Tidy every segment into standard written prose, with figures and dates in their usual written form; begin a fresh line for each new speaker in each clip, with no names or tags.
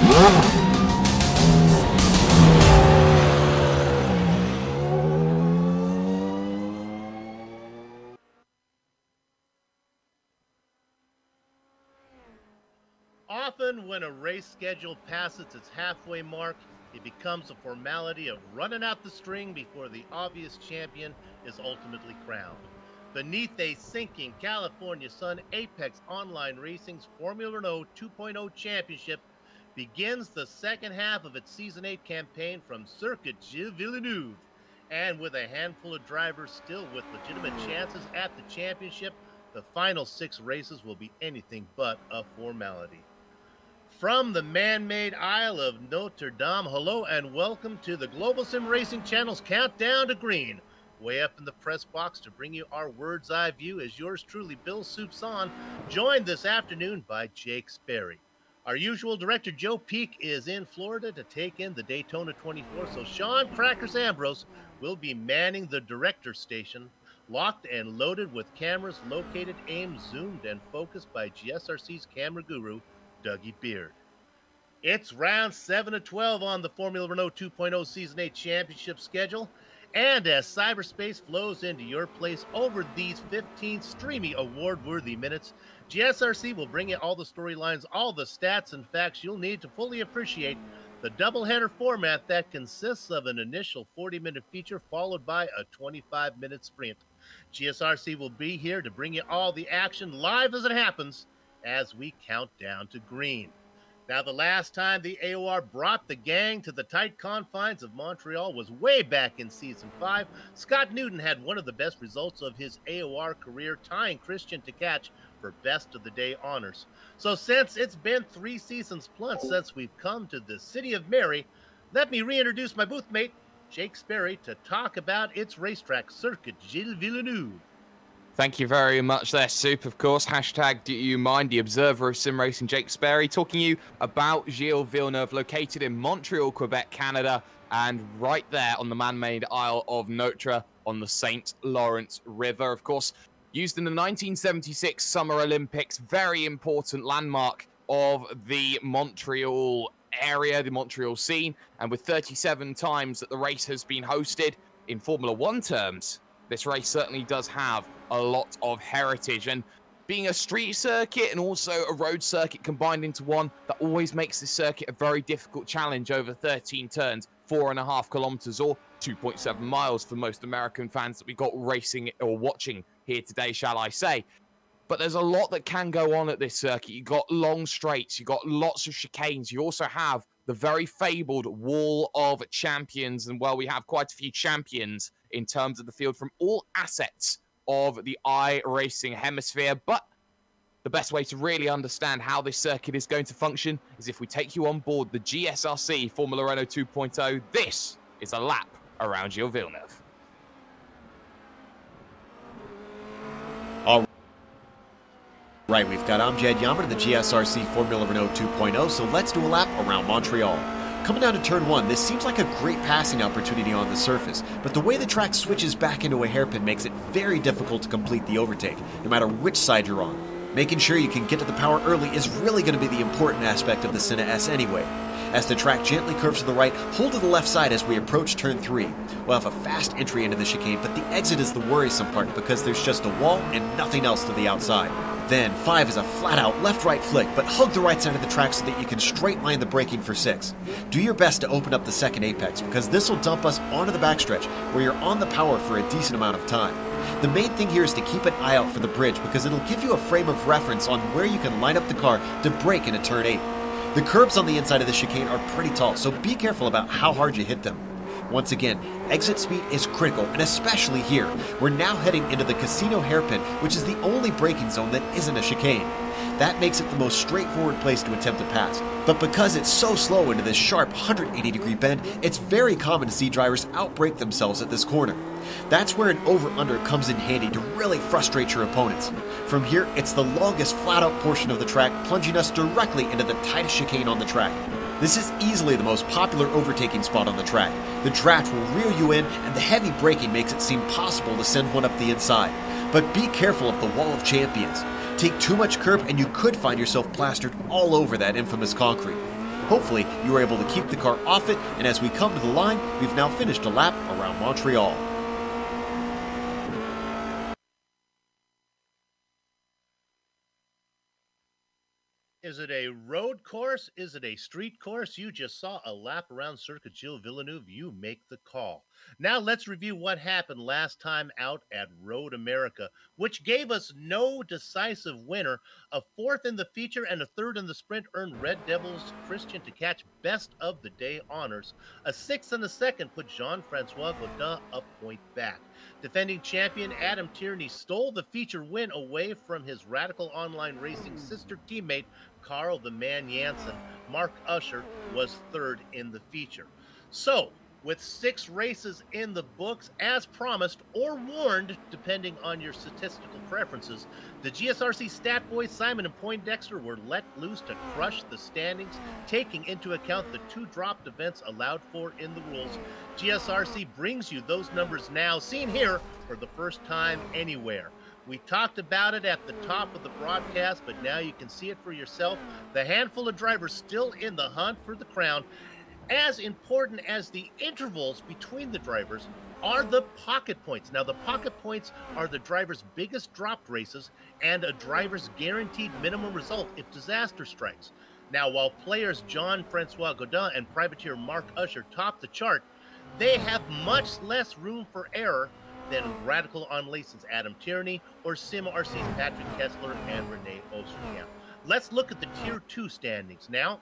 Often when a race schedule passes its halfway mark, it becomes a formality of running out the string before the obvious champion is ultimately crowned. Beneath a sinking California sun, Apex Online Racing's Formula Renault 2.0 Championship begins the second half of its Season 8 campaign from Circuit Gilles Villeneuve. And with a handful of drivers still with legitimate chances at the championship, the final 6 races will be anything but a formality. From the man-made Isle of Notre Dame, hello and welcome to the Global Sim Racing Channel's Countdown to Green. Way up in the press box to bring you our bird's eye view is yours truly, Bill Soupson, joined this afternoon by Jake Sperry. Our usual director, Joe Peak, is in Florida to take in the Daytona 24, so Sean Crackers Ambrose will be manning the director station, locked and loaded with cameras located, aimed, zoomed, and focused by GSRC's camera guru, Dougie Beard. It's round 7 of 12 on the Formula Renault 2.0 Season 8 Championship schedule, and as cyberspace flows into your place over these 15 streamy award-worthy minutes, GSRC will bring you all the storylines, all the stats and facts you'll need to fully appreciate the doubleheader format that consists of an initial 40-minute feature followed by a 25-minute sprint. GSRC will be here to bring you all the action live as it happens as we count down to green. Now, the last time the AOR brought the gang to the tight confines of Montreal was way back in Season 5. Scott Newton had one of the best results of his AOR career, tying Christian to catch for Best of the Day honors. So since it's been 3 seasons plus since we've come to the City of Mary, let me reintroduce my booth mate, Jake Sperry, to talk about its racetrack, Circuit Gilles Villeneuve.
Thank you very much there, Soup. Of course, hashtag do you mind, the observer of sim racing, Jake Sperry, talking you about Gilles Villeneuve, located in Montreal, Quebec, Canada, and right there on the man-made Isle of Notre on the St. Lawrence River. Of course, used in the 1976 Summer Olympics, very important landmark of the Montreal area, the Montreal scene, and with 37 times that the race has been hosted in Formula One terms, this race certainly does have a lot of heritage, and being a street circuit and also a road circuit combined into one, that always makes this circuit a very difficult challenge over 13 turns, 4.5 kilometers or 2.7 miles for most American fans that we got racing or watching here today, shall I say. But there's a lot that can go on at this circuit. You've got long straights, you've got lots of chicanes, you also have the very fabled Wall of Champions, and well, we have quite a few champions in terms of the field from all assets of the iRacing hemisphere. But the best way to really understand how this circuit is going to function is if we take you on board the GSRC Formula Renault 2.0. This is a lap around Gilles Villeneuve.
All right, we've got Amjad Yammer to the GSRC Formula Renault 2.0, so let's do a lap around Montreal. Coming down to turn 1, this seems like a great passing opportunity on the surface, but the way the track switches back into a hairpin makes it very difficult to complete the overtake, no matter which side you're on. Making sure you can get to the power early is really going to be the important aspect of the Senna S anyway. As the track gently curves to the right, hold to the left side as we approach turn 3. We'll have a fast entry into the chicane, but the exit is the worrisome part because there's just a wall and nothing else to the outside. Then 5 is a flat-out left-right flick, but hug the right side of the track so that you can straight line the braking for 6. Do your best to open up the second apex, because this will dump us onto the backstretch, where you're on the power for a decent amount of time. The main thing here is to keep an eye out for the bridge, because it'll give you a frame of reference on where you can line up the car to brake into turn 8. The curbs on the inside of the chicane are pretty tall, so be careful about how hard you hit them. Once again, exit speed is critical, and especially here. We're now heading into the Casino hairpin, which is the only braking zone that isn't a chicane. That makes it the most straightforward place to attempt to pass. But because it's so slow into this sharp 180-degree bend, it's very common to see drivers outbrake themselves at this corner. That's where an over-under comes in handy to really frustrate your opponents. From here, it's the longest flat-out portion of the track, plunging us directly into the tightest chicane on the track. This is easily the most popular overtaking spot on the track. The draft will reel you in, and the heavy braking makes it seem possible to send one up the inside. But be careful of the Wall of Champions. Take too much curb and you could find yourself plastered all over that infamous concrete. Hopefully, you were able to keep the car off it, and as we come to the line, we've now finished a lap around Montreal.
Is it a road course? Is it a street course? You just saw a lap around Circuit Gilles Villeneuve. You make the call. Now let's review what happened last time out at Road America, which gave us no decisive winner. A fourth in the feature and a third in the sprint earned Red Devils Christian to catch best of the day honors. A sixth and a second put Jean-Francois Gaudin a point back. Defending champion Adam Tierney stole the feature win away from his Radical Online Racing sister teammate Carl the Man Jansen. Mark Usher was third in the feature. So, with 6 races in the books, as promised or warned, depending on your statistical preferences, the GSRC stat boys Simon and Poindexter were let loose to crush the standings, taking into account the 2 dropped events allowed for in the rules. GSRC brings you those numbers now, seen here for the first time anywhere. We talked about it at the top of the broadcast, but now you can see it for yourself. The handful of drivers still in the hunt for the crown. As important as the intervals between the drivers are the pocket points. Now, the pocket points are the driver's biggest dropped races and a driver's guaranteed minimum result if disaster strikes. Now, while players Jean-Francois Gaudin and privateer Mark Usher top the chart, they have much less room for error than Radical on Lason's Adam Tierney or SimRC's Patrick Kessler and Renault Osterkamp. Let's look at the Tier 2 standings now.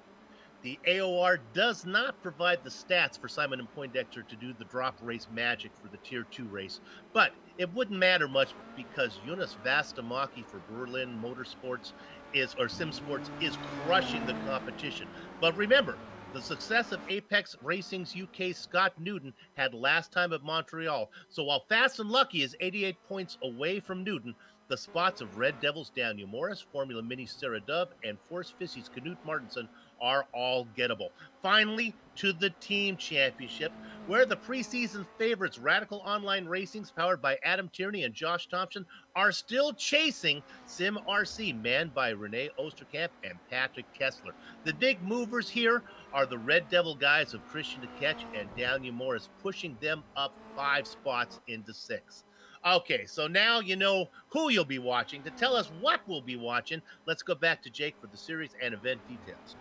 The AOR does not provide the stats for Simon and Poindexter to do the drop race magic for the Tier 2 race, but it wouldn't matter much because Jonas Vastamaki for Berlin Motorsports SimSports is crushing the competition. But remember, the success of Apex Racing's UK's Scott Newton had last time at Montreal, so while Fast and Lucky is 88 points away from Newton, the spots of Red Devils Daniel Morris, Formula Mini Sarah Dove, and Force Fissy's Knut Martinson are all gettable. Finally, to the team championship, where the preseason favorites Radical Online Racings, powered by Adam Tierney and Josh Thompson, are still chasing SimRC, manned by Renault Osterkamp and Patrick Kessler. The big movers here are the Red Devil guys of Christian to Catch and Daniel Morris, pushing them up 5 spots into 6. Okay, so now you know who you'll be watching. To tell us what we'll be watching, let's go back to Jake for the series and event details.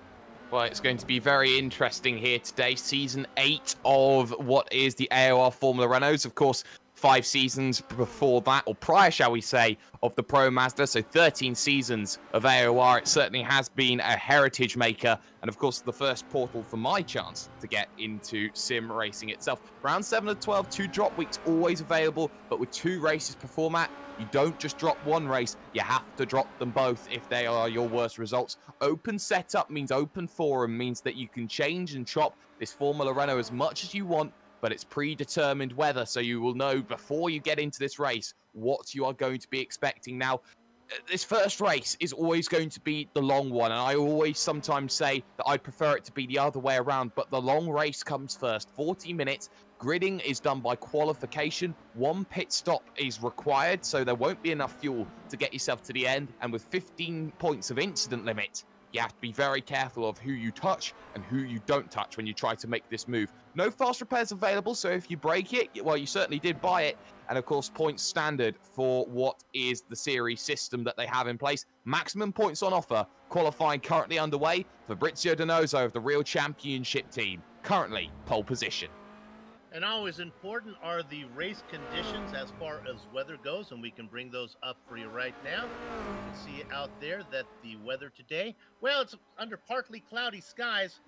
Well, it's going to be very interesting here today. Season 8 of what is the AOR Formula Renaults. Of course, 5 seasons before that, or prior, shall we say, of the Pro Mazda. So 13 seasons of AOR. It certainly has been a heritage maker. And of course, the first portal for my chance to get into sim racing itself. Round 7 of 12, 2 drop weeks always available. But with 2 races per format, you don't just drop 1 race, you have to drop them both if they are your worst results. Open setup means open forum, means that you can change and chop this Formula Renault as much as you want, but it's predetermined weather, so you will know before you get into this race what you are going to be expecting. Now, this first race is always going to be the long one, and I always sometimes say that I'd prefer it to be the other way around, but the long race comes first. 40 minutes. Gridding is done by qualification. 1 pit stop is required, so there won't be enough fuel to get yourself to the end. And with 15 points of incident limit, you have to be very careful of who you touch and who you don't touch when you try to make this move. No fast repairs available, so if you break it, well, you certainly did buy it. And of course, points standard for what is the series system that they have in place. Maximum points on offer. Qualifying currently underway. Fabrizio Donoso of the Real Championship team, currently pole position.
And always important are the race conditions as far as weather goes, and we can bring those up for you right now. You can see out there that the weather today, well, it's under partly cloudy skies.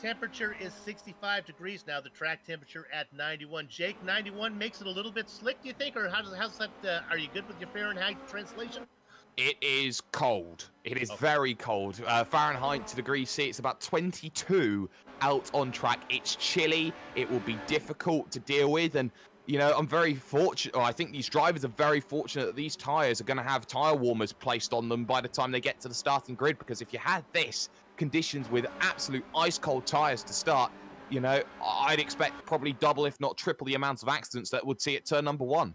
Temperature is 65 degrees now, the track temperature at 91. Jake, 91 makes it a little bit slick, do you think? Or how's that, are you good with your Fahrenheit translation?
It is cold. It is very cold. Fahrenheit to degrees C, it's about 22 out on track. It's chilly. It will be difficult to deal with. And, you know, I'm very fortunate, or I think these drivers are very fortunate that these tyres are going to have tyre warmers placed on them by the time they get to the starting grid. Because if you had this conditions with absolute ice cold tyres to start, you know, I'd expect probably double, if not triple the amount of accidents that would see it turn number 1.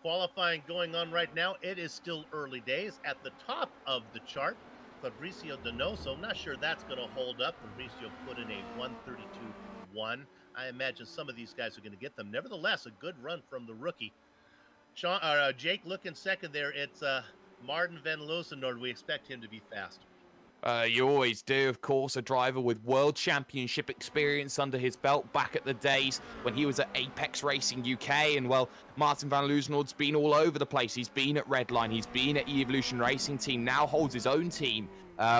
Qualifying going on right now. It is still early days. At the top of the chart, Fabricio Donoso. I'm not sure that's going to hold up. Fabricio put in a 1:32.1. I imagine some of these guys are going to get them. Nevertheless, a good run from the rookie. Jake looking second there. It's Martin Van Loosendorp. We expect him to be fast.
You always do, of course, a driver with World Championship experience under his belt back at the days when he was at Apex Racing UK. And, well, Martin van Loosenoord's been all over the place. He's been at Redline, he's been at Evolution Racing Team, now holds his own team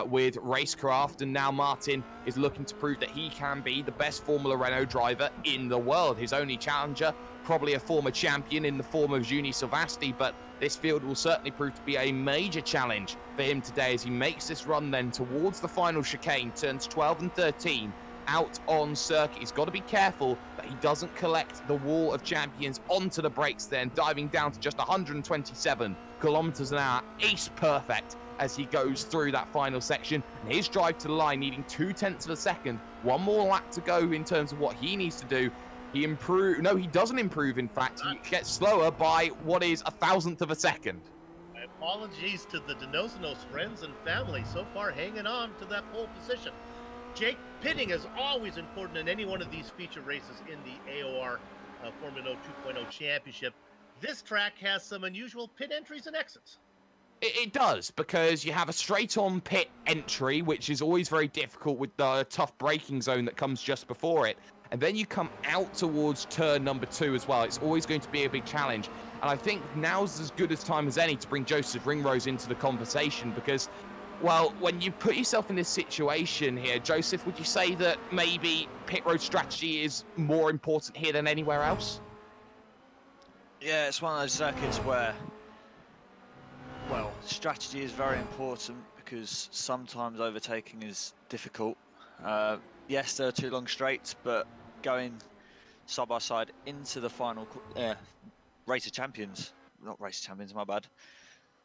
with Racecraft. And now Martin is looking to prove that he can be the best Formula Renault driver in the world. His only challenger, probably a former champion in the form of Juni Silvasti, but this field will certainly prove to be a major challenge for him today as he makes this run then towards the final chicane, turns 12 and 13 out on circuit. He's got to be careful that he doesn't collect the wall of champions onto the brakes then, diving down to just 127 kilometers an hour. Ace perfect as he goes through that final section, and his drive to the line needing 0.2 of a second. One more lap to go in terms of what he needs to do. He doesn't improve, in fact. He gets slower by what is 1,000th of a second.
My apologies to the Donoso's friends and family so far hanging on to that pole position. Jake, pitting is always important in any one of these feature races in the AOR Formula 2.0 Championship. This track has some unusual pit entries and exits.
It does, because you have a straight-on pit entry, which is always very difficult with the tough braking zone that comes just before it. And then you come out towards turn number 2 as well. It's always going to be a big challenge. And I think now's as good a time as any to bring Joseph Ringrose into the conversation because, well, when you put yourself in this situation here, Joseph, would you say that maybe pit road strategy is more important here than anywhere else?
Yeah, it's one of those circuits where, well, strategy is very important because sometimes overtaking is difficult. Yes, there are 2 long straights, but going side by side into the final race of champions, not race of champions, my bad.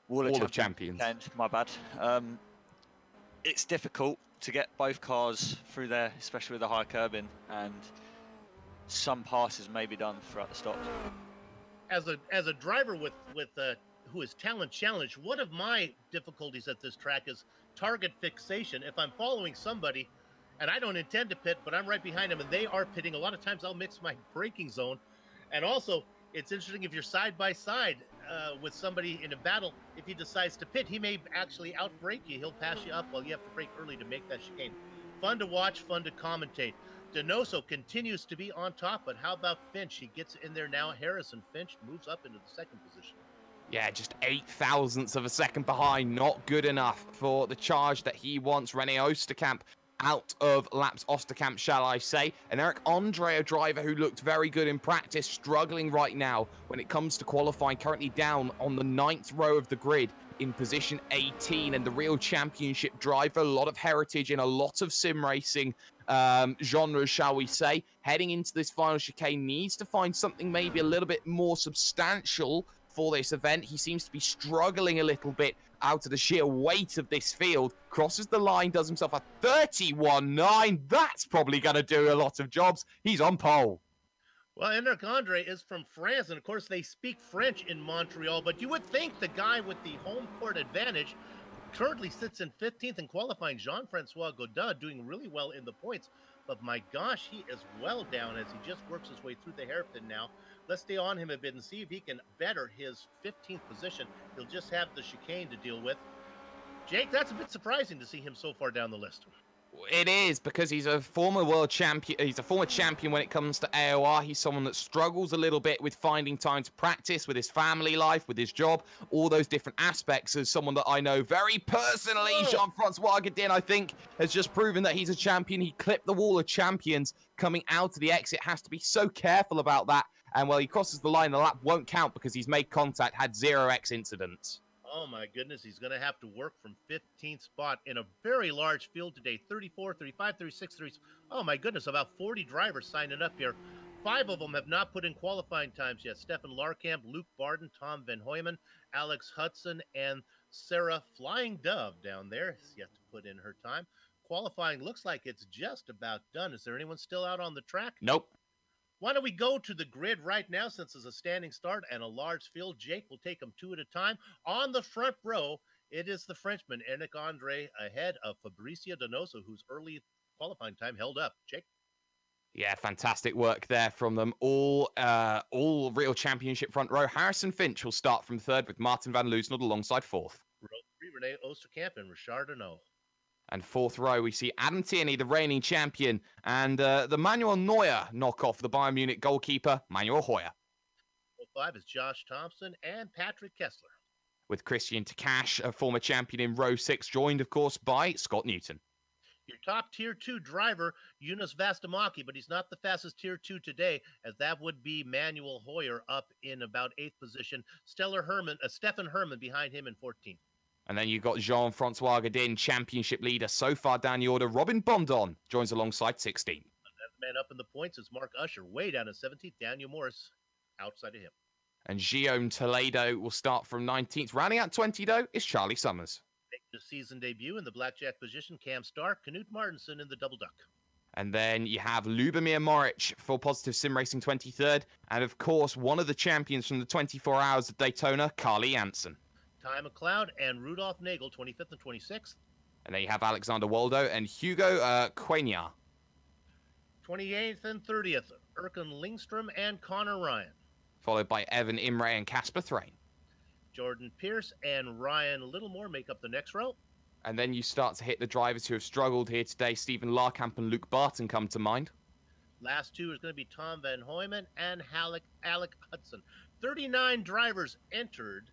Wall of champions. My bad. It's difficult to get both cars through there, especially with the high curbing, and some passes may be done throughout the stops.
As a driver with who is talent challenged, one of my difficulties at this track is target fixation. If I'm following somebody and I don't intend to pit, but I'm right behind them and they are pitting, a lot of times I'll mix my braking zone. And also, it's interesting if you're side by side with somebody in a battle, if he decides to pit, he may actually outbrake you. He'll pass you up while you have to brake early to make that chicane. Fun to watch, fun to commentate. Donoso continues to be on top, but how about Finch? He gets in there now. Harrison Finch moves up into the 2nd position.
Yeah, just 0.008 of a second behind. Not good enough for the charge that he wants. René Oosterkamp out of laps Oosterkamp, shall I say. And Eric Andre, a driver who looked very good in practice, struggling right now when it comes to qualifying, currently down on the 9th row of the grid in position 18, and the real championship driver, a lot of heritage in a lot of sim racing genres, shall we say, heading into this final chicane, needs to find something maybe a little bit more substantial for this event. He seems to be struggling a little bit out of the sheer weight of this field. Crosses the line, does himself a 31.9. That's probably going to do a lot of jobs. He's on pole.
Well, Eric Andre is from France, and of course they speak French in Montreal, but you would think the guy with the home court advantage currently sits in 15th in qualifying. Jean-Francois Godin doing really well in the points, but my gosh, he is well down as he just works his way through the hairpin now. Let's stay on him a bit and see if he can better his 15th position. He'll just have the chicane to deal with. Jake, that's a bit surprising to see him so far down the list.
It is, because he's a former world champion. He's a former champion when it comes to AOR. He's someone that struggles a little bit with finding time to practice with his family life, with his job, all those different aspects. As someone that I know very personally, Jean-Francois Godin, I think, has just proven that he's a champion. He clipped the wall of champions coming out of the exit. Has to be so careful about that. And, well, he crosses the line. The lap won't count because he's made contact, had 0x incidents.
Oh, my goodness. He's going to have to work from 15th spot in a very large field today. 34, 35, 36, 30. Oh, my goodness. About 40 drivers signing up here. 5 of them have not put in qualifying times yet. Stefan Larkamp, Luke Barden, Tom Van Hoyman, Alex Hudson, and Sarah Flying Dove down there has yet to put in her time. Qualifying looks like it's just about done. Is there anyone still out on the track?
Nope.
Why don't we go to the grid right now, since it's a standing start and a large field? Jake will take them 2 at a time. On the front row It is the Frenchman, Eric Andre, ahead of Fabricio Donoso, whose early qualifying time held up. Jake?
Yeah, fantastic work there from them. All real championship front row. Harrison Finch will start from third with Martin van Loosnod alongside fourth.
Row 3, René Oosterkamp and Richard Renault.
And fourth row, we see Adam Tierney, the reigning champion, and the Manuel Neuer knockoff, the Bayern Munich goalkeeper, Manuel Hoyer.
Row 5 is Josh Thompson and Patrick Kessler.
With Christian Takash, a former champion in row 6, joined, of course, by Scott Newton.
Your top tier 2 driver, Yunus Vastamaki, but he's not the fastest tier 2 today, as that would be Manuel Hoyer up in about 8th position. Stefan Herman behind him in 14th.
And then you've got Jean-Francois Godin, championship leader so far down the order. Robin Bondon joins alongside 16th.
Another man up in the points is Mark Usher, way down in 17th. Daniel Morris outside of him.
And Guillaume Toledo will start from 19th. Rounding out 20, though, is Charlie Summers.
Making his season debut in the blackjack position, Cam Stark, Knut Martinson in the double duck.
And then you have Lubomir Moric for Positive Sim Racing 23rd. And, of course, one of the champions from the 24 Hours of Daytona, Carly Jansen.
Ty McLeod and Rudolph Nagel, 25th and 26th.
And then you have Alexander Waldo and Hugo Quenya.
28th and 30th, Erkan Lindstrom and Connor Ryan.
Followed by Evan Imre and Casper Thrain.
Jordan Pierce and Ryan Littlemore make up the next row.
And then you start to hit the drivers who have struggled here today. Stephen Larkamp and Luke Barton come to mind.
Last two is going to be Tom Van Hoyman and Alec Hudson. 39 drivers entered.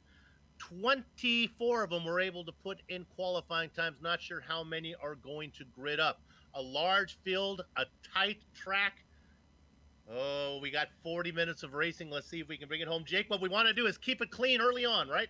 24 of them were able to put in qualifying times. Not sure how many are going to grid up. A large field, a tight track. Oh, we got 40 minutes of racing. Let's see if we can bring it home. Jake, what we want to do is keep it clean early on, right?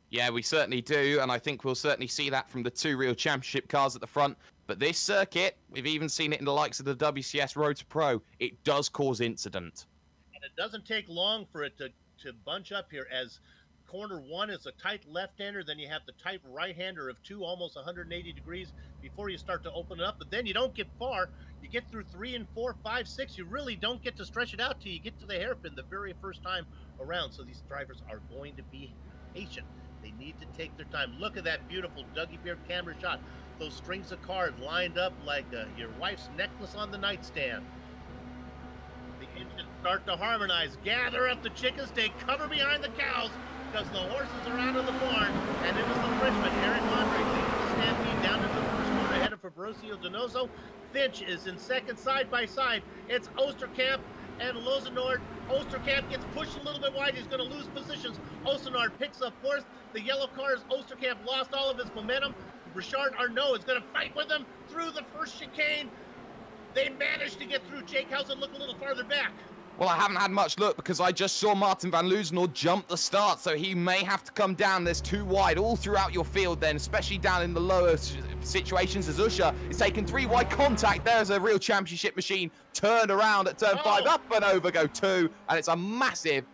Yeah, we certainly do, and I think we'll certainly see that from the two real championship cars at the front. But this circuit, we've even seen it in the likes of the WCS Road to Pro, it does cause incident.
And it doesn't take long for it to bunch up here, as corner one is a tight left-hander, then you have the tight right-hander of two, almost 180 degrees before you start to open it up. But then you don't get far. You get through 3 and 4, 5, 6. You really don't get to stretch it out till you get to the hairpin the very first time around. So these drivers are going to be patient. They need to take their time. Look at that beautiful Dougie Beard camera shot. Those strings of cars lined up like your wife's necklace on the nightstand. The engines start to harmonize. Gather up the chickens. Take cover behind the cows, because the horses are out of the barn. And it was the Frenchman, Eric Andre, leading the stampede down into the first corner ahead of Fabricio Donoso. Finch is in second, side by side. It's Oosterkamp and Lozenord. Oosterkamp gets pushed a little bit wide. He's going to lose positions. Oostenard picks up fourth. The yellow cars, Oosterkamp lost all of his momentum. Richard Arnault is going to fight with him through the first chicane. They managed to get through. Jake Housen look a little farther back.
Well, I haven't had much look because I just saw Martin van Loozenord jump the start, so he may have to come down. There's too wide all throughout your field then, especially down in the lower situations as Usher is taking 3 wide contact. There's a real championship machine turned around at turn 5, up and over go 2, and it's a massive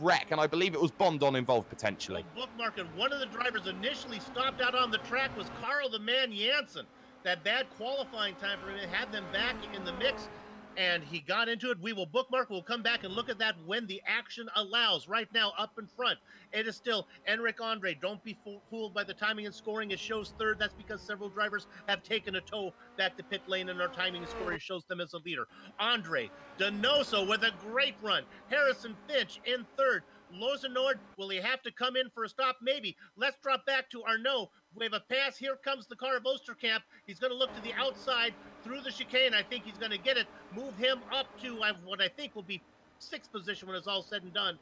wreck, and I believe it was Bondon involved potentially.
Bookmark, and one of the drivers initially stopped out on the track was Carl the Man Jansen. That bad qualifying time for him had them back in the mix, and he got into it. We will bookmark. We'll come back and look at that when the action allows. Right now, up in front, it is still Enric Andre. Don't be fooled by the timing and scoring. It shows third. That's because several drivers have taken a tow back to pit lane, and our timing and scoring shows them as a leader. Andre Donoso with a great run. Harrison Finch in third. Lozenord, will he have to come in for a stop? Maybe. Let's drop back to Arnault. We have a pass. Here comes the car of Oosterkamp. He's going to look to the outside through the chicane. I think he's going to get it. Move him up to what I think will be 6th position when it's all said and done.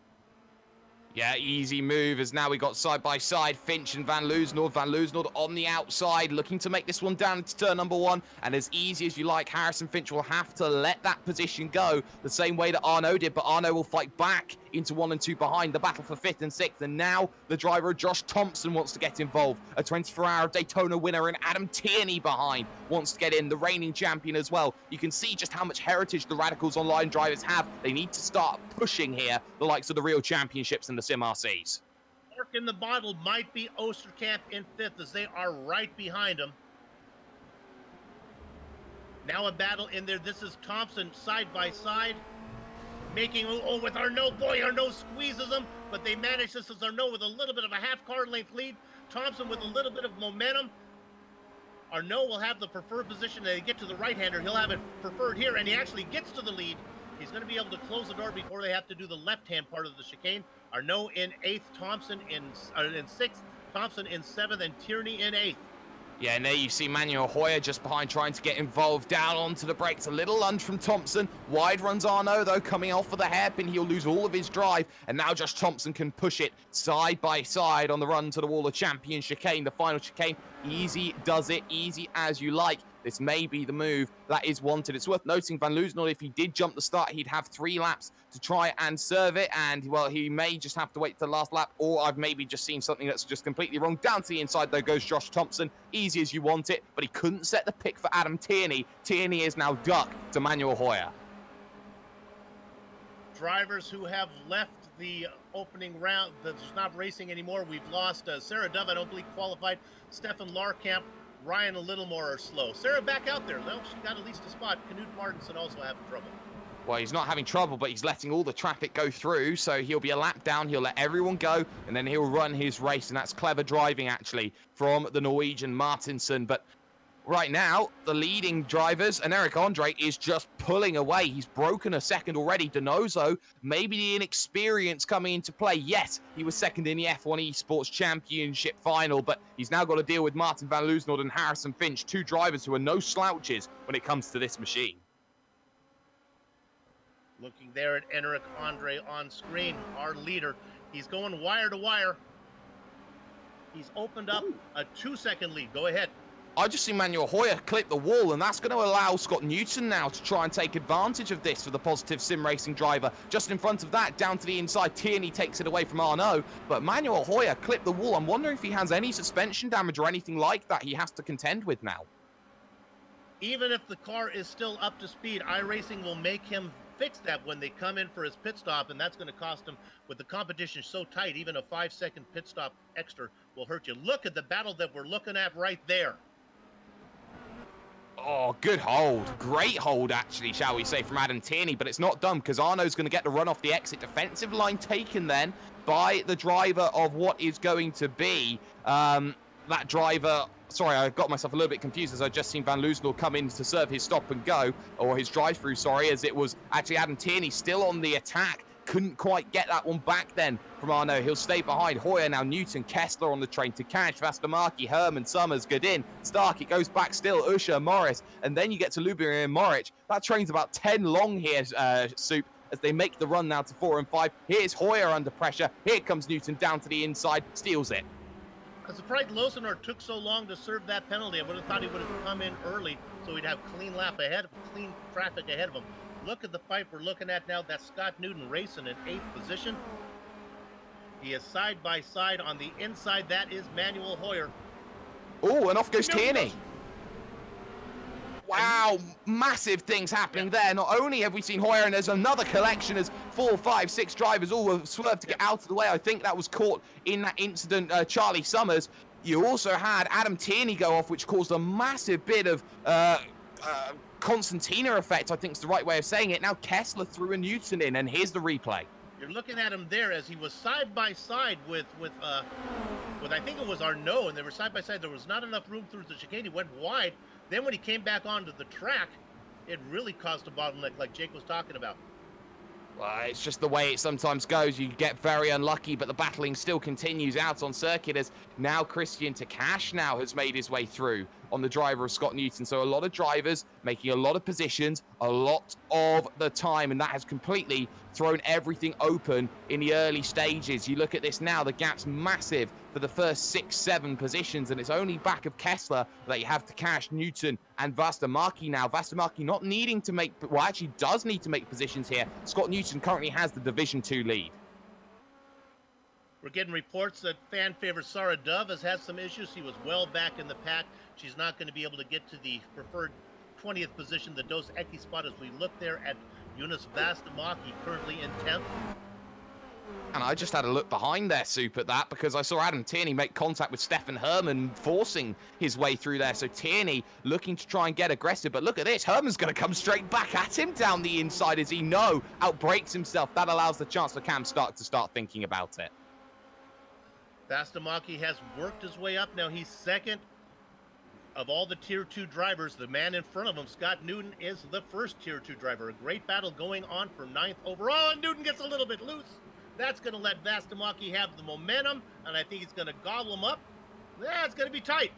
Yeah, easy move, as now we got side by side Finch and Van Loozenord. Van Loozenord on the outside, looking to make this one down into turn number 1. And as easy as you like, Harrison Finch will have to let that position go the same way that Arnault did. But Arnault will fight back into 1 and 2 behind, the battle for 5th and 6th. And now the driver, Josh Thompson, wants to get involved. A 24-hour Daytona winner, and Adam Tierney behind wants to get in, the reigning champion as well. You can see just how much heritage the Radicals Online drivers have. They need to start pushing here, the likes of the real championships and the SimRCs.
Mark in the bottle might be Oosterkamp in 5th, as they are right behind him. Now a battle in there. This is Thompson side by side. Making, with Arnault. Boy, Arnault squeezes them, but they manage this as Arnault with a little bit of a half car length lead. Thompson with a little bit of momentum. Arnault will have the preferred position. They get to the right-hander. He'll have it preferred here, and he actually gets to the lead. He's going to be able to close the door before they have to do the left-hand part of the chicane. Arnault in 8th, Thompson in 6th, Thompson in 7th, and Tierney in 8th.
Yeah, and there you see Manuel Hoyer just behind trying to get involved down onto the brakes. A little lunge from Thompson. Wide runs Arnault, though, coming off of the hairpin. He'll lose all of his drive, and now just Thompson can push it side by side on the run to the wall of champion chicane. The final chicane, easy does it, easy as you like. This may be the move that is wanted. It's worth noting Van Loosenholt, if he did jump the start, he'd have 3 laps to try and serve it. And, well, he may just have to wait to the last lap, or I've maybe just seen something that's just completely wrong. Down to the inside, though, goes Josh Thompson. Easy as you want it, but he couldn't set the pick for Adam Tierney. Tierney is now duck to Manuel Hoyer.
Drivers who have left the opening round, that's not racing anymore. We've lost Sarah Dove, I don't believe, qualified. Stefan Larkamp, Ryan a little more slow. Sarah back out there. Well, she got at least a spot. Knut Martinson also having trouble.
Well, he's not having trouble, but he's letting all the traffic go through, so he'll be a lap down. He'll let everyone go, and then he'll run his race, and that's clever driving, actually, from the Norwegian Martinson. But right now, the leading drivers, and Eric Andre is just pulling away. He's broken a second already. Donoso, maybe the inexperience coming into play. Yes, he was second in the F1 Esports Championship final, but he's now got to deal with Martin Van Loosenholt and Harrison Finch, 2 drivers who are no slouches when it comes to this machine.
Looking there at Eric Andre on screen, our leader. He's going wire to wire. He's opened up a 2-second lead. Go ahead.
I just see Manuel Hoyer clip the wall, and that's going to allow Scott Newton now to try and take advantage of this for the positive sim racing driver. Just in front of that, down to the inside, Tierney takes it away from Arnault, but Manuel Hoyer clipped the wall. I'm wondering if he has any suspension damage or anything like that he has to contend with now.
Even if the car is still up to speed, iRacing will make him fix that when they come in for his pit stop, and that's going to cost him, with the competition so tight, even a 5-second pit stop extra will hurt you. Look at the battle that we're looking at right there.
Oh, good hold. Great hold, actually, shall we say, from Adam Tierney, but it's not done because Arnault's going to get the run off the exit. Defensive line taken then by the driver of what is going to be that driver. Sorry, I got myself a little bit confused as I just seen Van Loosenholt come in to serve his stop and go, or his drive-through, sorry, as it was actually Adam Tierney still on the attack. Couldn't quite get that one back then from Arnault. He'll stay behind. Hoyer now, Newton, Kessler on the train to catch. Vastamarki, Herman, Summers, Godin, Stark. It goes back still. Usher, Morris. And then you get to Lubin and Moric. That train's about 10 long here, Soup, as they make the run now to 4 and 5. Here's Hoyer under pressure. Here comes Newton down to the inside. Steals it.
I'm surprised Losenor took so long to serve that penalty. I would have thought he would have come in early so he'd have clean lap ahead, clean traffic ahead of him. Look at the fight we're looking at now. That's Scott Newton racing in 8th position. He is side by side on the inside. That is Manuel Hoyer.
Oh, and off goes Tierney. Wow, massive things happening there. Not only have we seen Hoyer, and there's another collection as 4, 5, 6 drivers all have swerved to get out of the way. I think that was caught in that incident, Charlie Summers. You also had Adam Tierney go off, which caused a massive bit of Constantina effect, I think is the right way of saying it. Now Kessler threw a Newton in, and here's the replay.
You're looking at him there as he was side by side with I think it was Arnault, and they were side by side. There was not enough room through the chicane. He went wide. Then when he came back onto the track, it really caused a bottleneck, like Jake was talking about.
Well, it's just the way it sometimes goes. You get very unlucky, but the battling still continues out on circuit as now Christian Takash now has made his way through on the driver of Scott Newton. So a lot of drivers making a lot of positions a lot of the time, and that has completely thrown everything open in the early stages. You look at this now, the gap's massive for the first 6, 7 positions, and it's only back of Kessler that you have Takash, Newton, and Vastamarki now. Vastamarki not needing to make, well, actually does need to make positions here. Scott Newton currently has the Division 2 lead.
We're getting reports that fan favorite Sarah Dove has had some issues. She was well back in the pack. She's not going to be able to get to the preferred 20th position, the Dos Equis spot, as we look there at Jonas Vastamarki, currently in 10th.
And I just had a look behind their Soup at that because I saw Adam Tierney make contact with Stefan Herman, forcing his way through there. So Tierney looking to try and get aggressive, but look at this. Herman's going to come straight back at him down the inside as he outbreaks himself. That allows the chance for Cam Stark to start thinking about it.
Vastamaki has worked his way up. Now he's second of all the Tier 2 drivers. The man in front of him, Scott Newton, is the first Tier 2 driver. A great battle going on for 9th overall, and Newton gets a little bit loose. That's going to let Vastamaki have the momentum, and I think he's going to gobble him up. Yeah, it's going to be tight.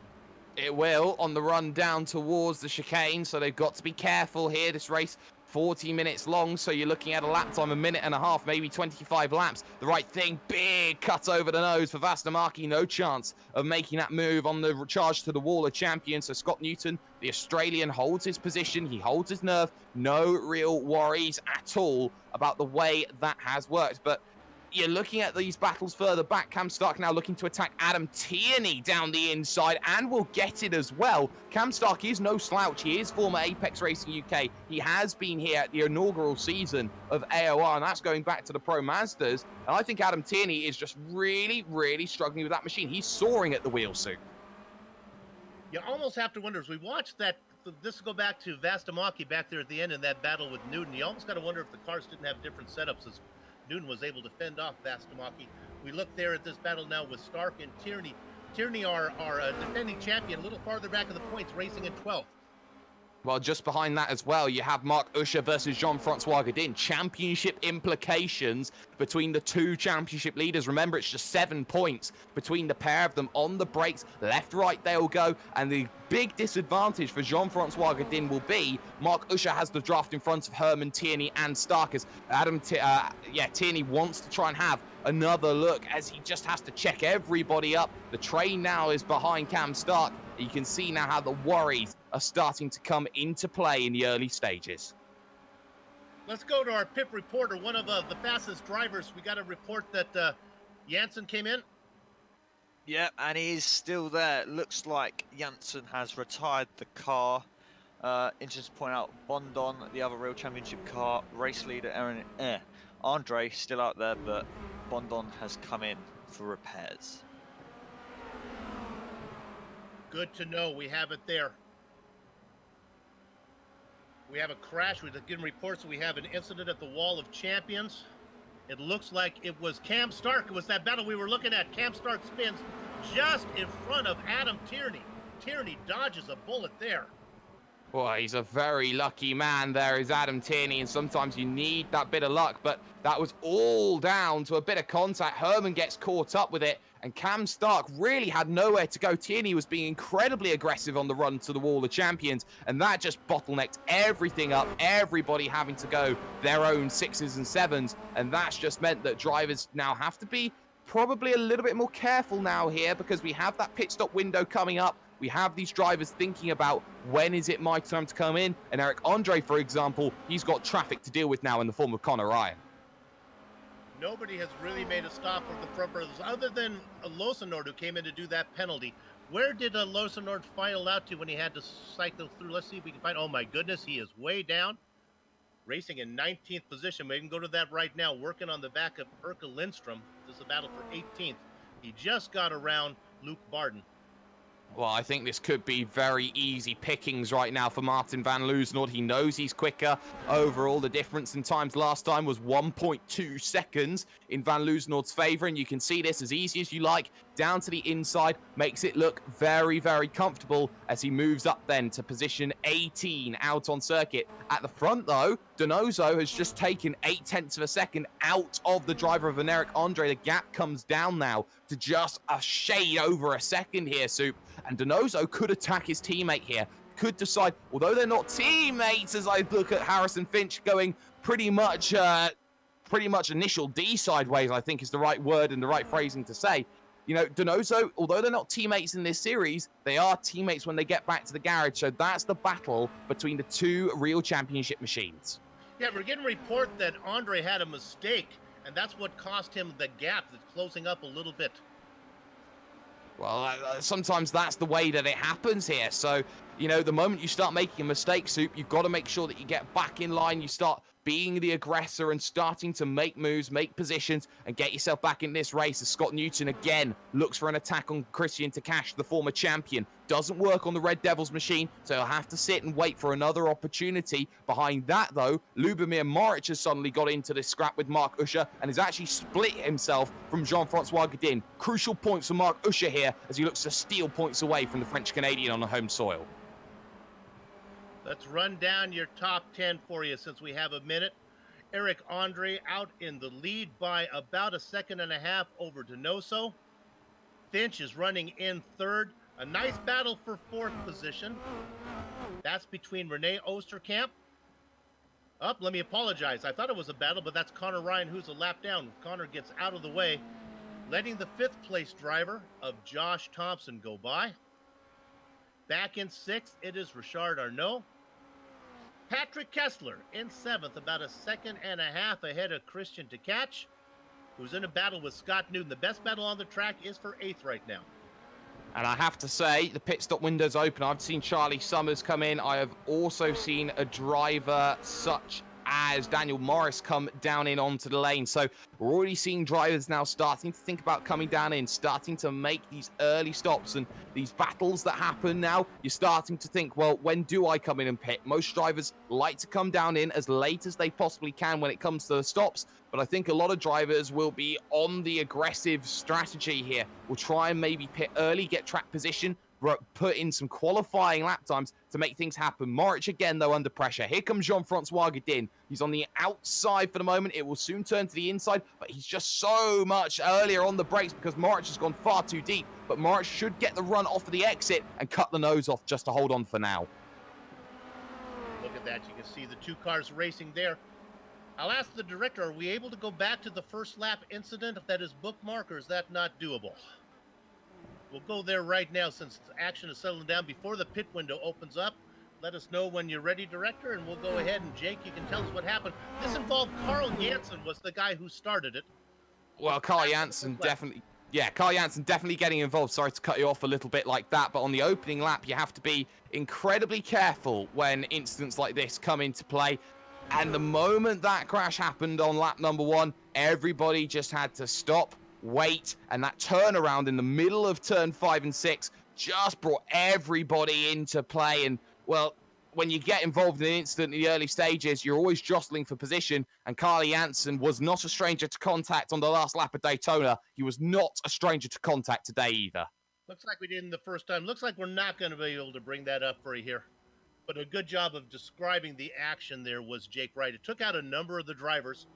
It will on the run down towards the chicane, so they've got to be careful here. This race 40 minutes long, so you're looking at a lap time, a minute and a half, maybe 25 laps. The right thing, big cut over the nose for Vastamaki. No chance of making that move on the charge to the wall of champions. So Scott Newton, the Australian, holds his position. He holds his nerve. No real worries at all about the way that has worked. But you're looking at these battles further back. Cam Stark now looking to attack Adam Tierney down the inside, and will get it as well. Cam Stark is no slouch. He is former Apex Racing UK. He has been here at the inaugural season of AOR, and that's going back to the Pro Mazdas. And I think Adam Tierney is just really, really struggling with that machine. He's soaring at the wheel soon.
You almost have to wonder, as we watch that, this will go back to Vastamaki back there at the end in that battle with Newton. You almost got to wonder if the cars didn't have different setups as Newton was able to fend off Vastamaki. We look there at this battle now with Stark and Tierney. Tierney, our defending champion, a little farther back in the points, racing in 12th.
Well, just behind that as well, you have Marc Usher versus Jean-Francois Godin. Championship implications between the two championship leaders. Remember, it's just 7 points between the pair of them on the brakes. Left, right, they'll go. And the big disadvantage for Jean-Francois Godin will be Marc Usher has the draft in front of Herman, Tierney, and Stark. As Tierney wants to try and have another look as he just has to check everybody up. The train now is behind Cam Stark. You can see now how the worries are starting to come into play in the early stages.
Let's go to our pit reporter, one of the fastest drivers. We got a report that Janssen came in.
Yeah, and he is still there. Looks like Janssen has retired the car. Interesting to point out, Bondon, the other real championship car, race leader Andre still out there, but Bondon has come in for repairs.
Good to know. We have it there. We have a crash. We're getting reports that we have an incident at the Wall of Champions. It looks like it was Cam Stark. It was that battle we were looking at. Cam Stark spins just in front of Adam Tierney. Tierney dodges a bullet there.
Boy, he's a very lucky man. There is Adam Tierney, and sometimes you need that bit of luck, but that was all down to a bit of contact. Herman gets caught up with it, and Cam Stark really had nowhere to go. Tierney was being incredibly aggressive on the run to the Wall of Champions, and that just bottlenecked everything up, everybody having to go their own 6s and 7s, and that's just meant that drivers now have to be probably a little bit more careful now here, because we have that pit stop window coming up. We have these drivers thinking about when is it my time to come in. And Eric Andre, for example, he's got traffic to deal with now in the form of Connor Ryan.
Nobody has really made a stop for the front brothers other than Losenord, who came in to do that penalty. Where did Losenord file out to when he had to cycle through? Let's see if we can find. Oh, my goodness, he is way down. Racing in 19th position. We can go to that right now, working on the back of Erka Lindstrom. This is a battle for 18th. He just got around Luke Barden.
Well, I think this could be very easy pickings right now for Martin van Loosenord. He knows he's quicker. Overall, the difference in times last time was 1.2 seconds in van Loosenord's favor, and you can see this as easy as you like. Down to the inside, makes it look very, very comfortable as he moves up then to position 18 out on circuit. At the front, though, Donoso has just taken 0.8 of a second out of the driver of an Eric Andre. The gap comes down now to just a shade over a second here, Soup. And Donoso could attack his teammate here, could decide, although they're not teammates, as I look at Harrison Finch going pretty much initial D sideways, I think is the right word and the right phrasing to say. You know, Donoso, although they're not teammates in this series, they are teammates when they get back to the garage. So that's the battle between the two real championship machines.
Yeah, we're getting a report that Andre had a mistake, and that's what cost him the gap that's closing up a little bit.
Well, sometimes that's the way that it happens here. So, you know, the moment you start making a mistake, Soup, you've got to make sure that you get back in line. You start being the aggressor and starting to make moves, make positions, and get yourself back in this race as Scott Newton again looks for an attack on Christian Takash, the former champion. Doesn't work on the Red Devils machine, so he'll have to sit and wait for another opportunity. Behind that, though, Lubomir Moric has suddenly got into this scrap with Mark Usher and has actually split himself from Jean-Francois Godin. Crucial points for Mark Usher here as he looks to steal points away from the French-Canadian on the home soil.
Let's run down your top 10 for you since we have a minute. Eric Andre out in the lead by about a second and a half over Donoso. Finch is running in third. A nice battle for fourth position. That's between Rene Osterkamp. Let me apologize. I thought it was a battle, but that's Connor Ryan who's a lap down. Connor gets out of the way, letting the fifth place driver of Josh Thompson go by. Back in sixth, it is Richard Arnault. Patrick Kessler in seventh, about a second and a half ahead of Christian Takac, who's in a battle with Scott Newton. The best battle on the track is for eighth right now.
And I have to say, the pit stop window's open. I've seen Charlie Summers come in. I have also seen a driver such as Daniel Morris come down in onto the lane. So we're already seeing drivers now starting to think about coming down in, starting to make these early stops. And these battles that happen now, you're starting to think, well, when do I come in and pit? Most drivers like to come down in as late as they possibly can when it comes to the stops. But I think a lot of drivers will be on the aggressive strategy here. We'll try and maybe pit early, get track position, put in some qualifying lap times to make things happen. Moric again, though, under pressure. Here comes Jean-Francois Godin. He's on the outside for the moment. It will soon turn to the inside, but he's just so much earlier on the brakes because Moric has gone far too deep. But Moric should get the run off of the exit and cut the nose off just to hold on for now.
Look at that. You can see the two cars racing there. I'll ask the director, are we able to go back to the first lap incident that is bookmarked, or is that not doable? We'll go there right now since action is settling down before the pit window opens up. Let us know when you're ready, director, and we'll go ahead. And Jake, you can tell us what happened. This involved Carl Janssen was the guy who started it.
Well, Carl Janssen definitely... Yeah, Carl Janssen definitely getting involved. Sorry to cut you off a little bit like that, but on the opening lap, you have to be incredibly careful when incidents like this come into play. And the moment that crash happened on lap number 1, everybody just had to stop, wait, and that turnaround in the middle of turn 5 and 6 just brought everybody into play. And, well, when you get involved in an incident in the early stages, you're always jostling for position, and Carl Janssen was not a stranger to contact on the last lap of Daytona. He was not a stranger to contact today either.
Looks like we didn't the first time. Looks like we're not going to be able to bring that up for you here. But a good job of describing the action there was Jake Wright. It took out a number of the drivers.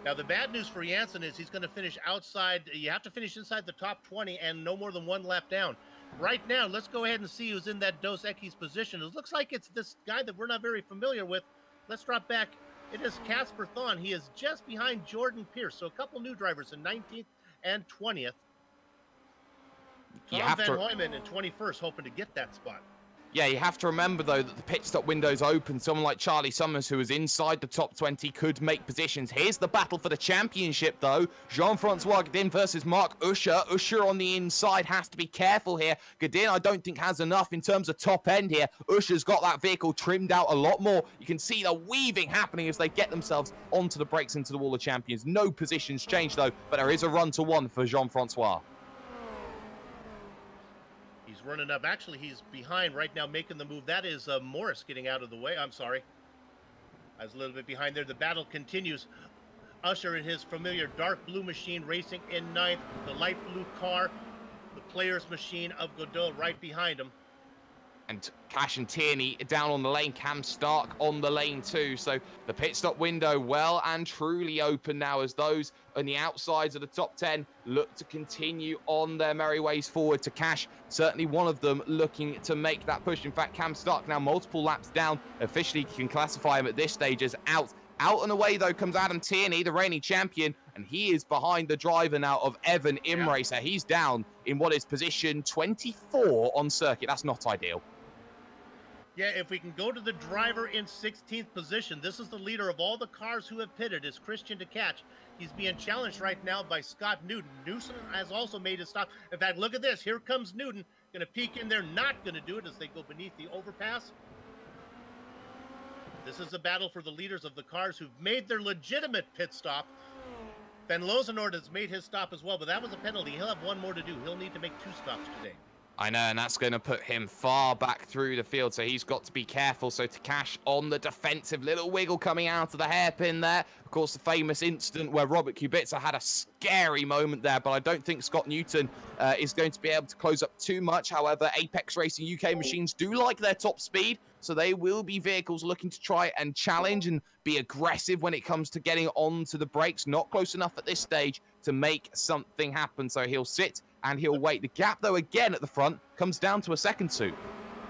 Now, the bad news for Janssen is he's going to finish outside. You have to finish inside the top 20 and no more than one lap down. Right now, let's go ahead and see who's in that Dos Equis position. It looks like it's this guy that we're not very familiar with. Let's drop back. It is Casper Thon. He is just behind Jordan Pierce. So a couple new drivers in 19th and 20th. Tom Van Hoyman in 21st, hoping to get that spot.
Yeah, you have to remember, though, that the pit stop window's open. Someone like Charlie Summers, who is inside the top 20, could make positions. Here's the battle for the championship, though. Jean-Francois Godin versus Mark Usher. Usher on the inside has to be careful here. Godin, I don't think, has enough in terms of top end here. Usher's got that vehicle trimmed out a lot more. You can see the weaving happening as they get themselves onto the brakes into the Wall of Champions. No positions changed, though, but there is a run to one for Jean-Francois.
Running up. Actually, he's behind right now, making the move. That is Morris getting out of the way. I'm sorry. I was a little bit behind there. The battle continues. Usher in his familiar dark blue machine racing in 9th. The light blue car, the player's machine of Godot right behind him.
And Cash and Tierney down on the lane. Cam Stark on the lane too. So the pit stop window well and truly open now as those on the outsides of the top 10 look to continue on their merry ways forward to Cash. Certainly one of them looking to make that push. In fact, Cam Stark now multiple laps down. Officially can classify him at this stage as out. Out and away, though, comes Adam Tierney, the reigning champion, and he is behind the driver now of Evan Imracer. Yeah. He's down in what is position 24 on circuit. That's not ideal.
Yeah, if we can go to the driver in 16th position, this is the leader of all the cars who have pitted, is Christian Takac. He's being challenged right now by Scott Newton. Newton has also made a stop. In fact, look at this. Here comes Newton. Going to peek in there. Not going to do it as they go beneath the overpass. This is a battle for the leaders of the cars who've made their legitimate pit stop. Van Lozenord has made his stop as well, but that was a penalty. He'll have one more to do. He'll need to make 2 stops today.
I know, and that's going to put him far back through the field, so he's got to be careful. So Takash on the defensive, little wiggle coming out of the hairpin there. Of course, the famous incident where Robert Kubica had a scary moment there, but I don't think Scott Newton is going to be able to close up too much. However, Apex Racing UK machines do like their top speed, so they will be vehicles looking to try and challenge and be aggressive when it comes to getting onto the brakes. Not close enough at this stage to make something happen, so he'll sit and he'll wait. The gap, though, again at the front, comes down to a second suit.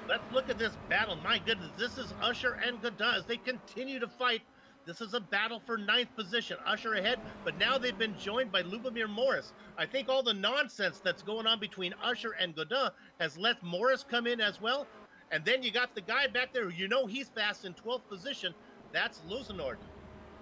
Let's look at this battle. My goodness, this is Usher and Godin as they continue to fight. This is a battle for 9th position. Usher ahead, but now they've been joined by Lubomir Morris. I think all the nonsense that's going on between Usher and Godin has let Morris come in as well. And then you got the guy back there, you know he's fast in 12th position. That's Lozenord.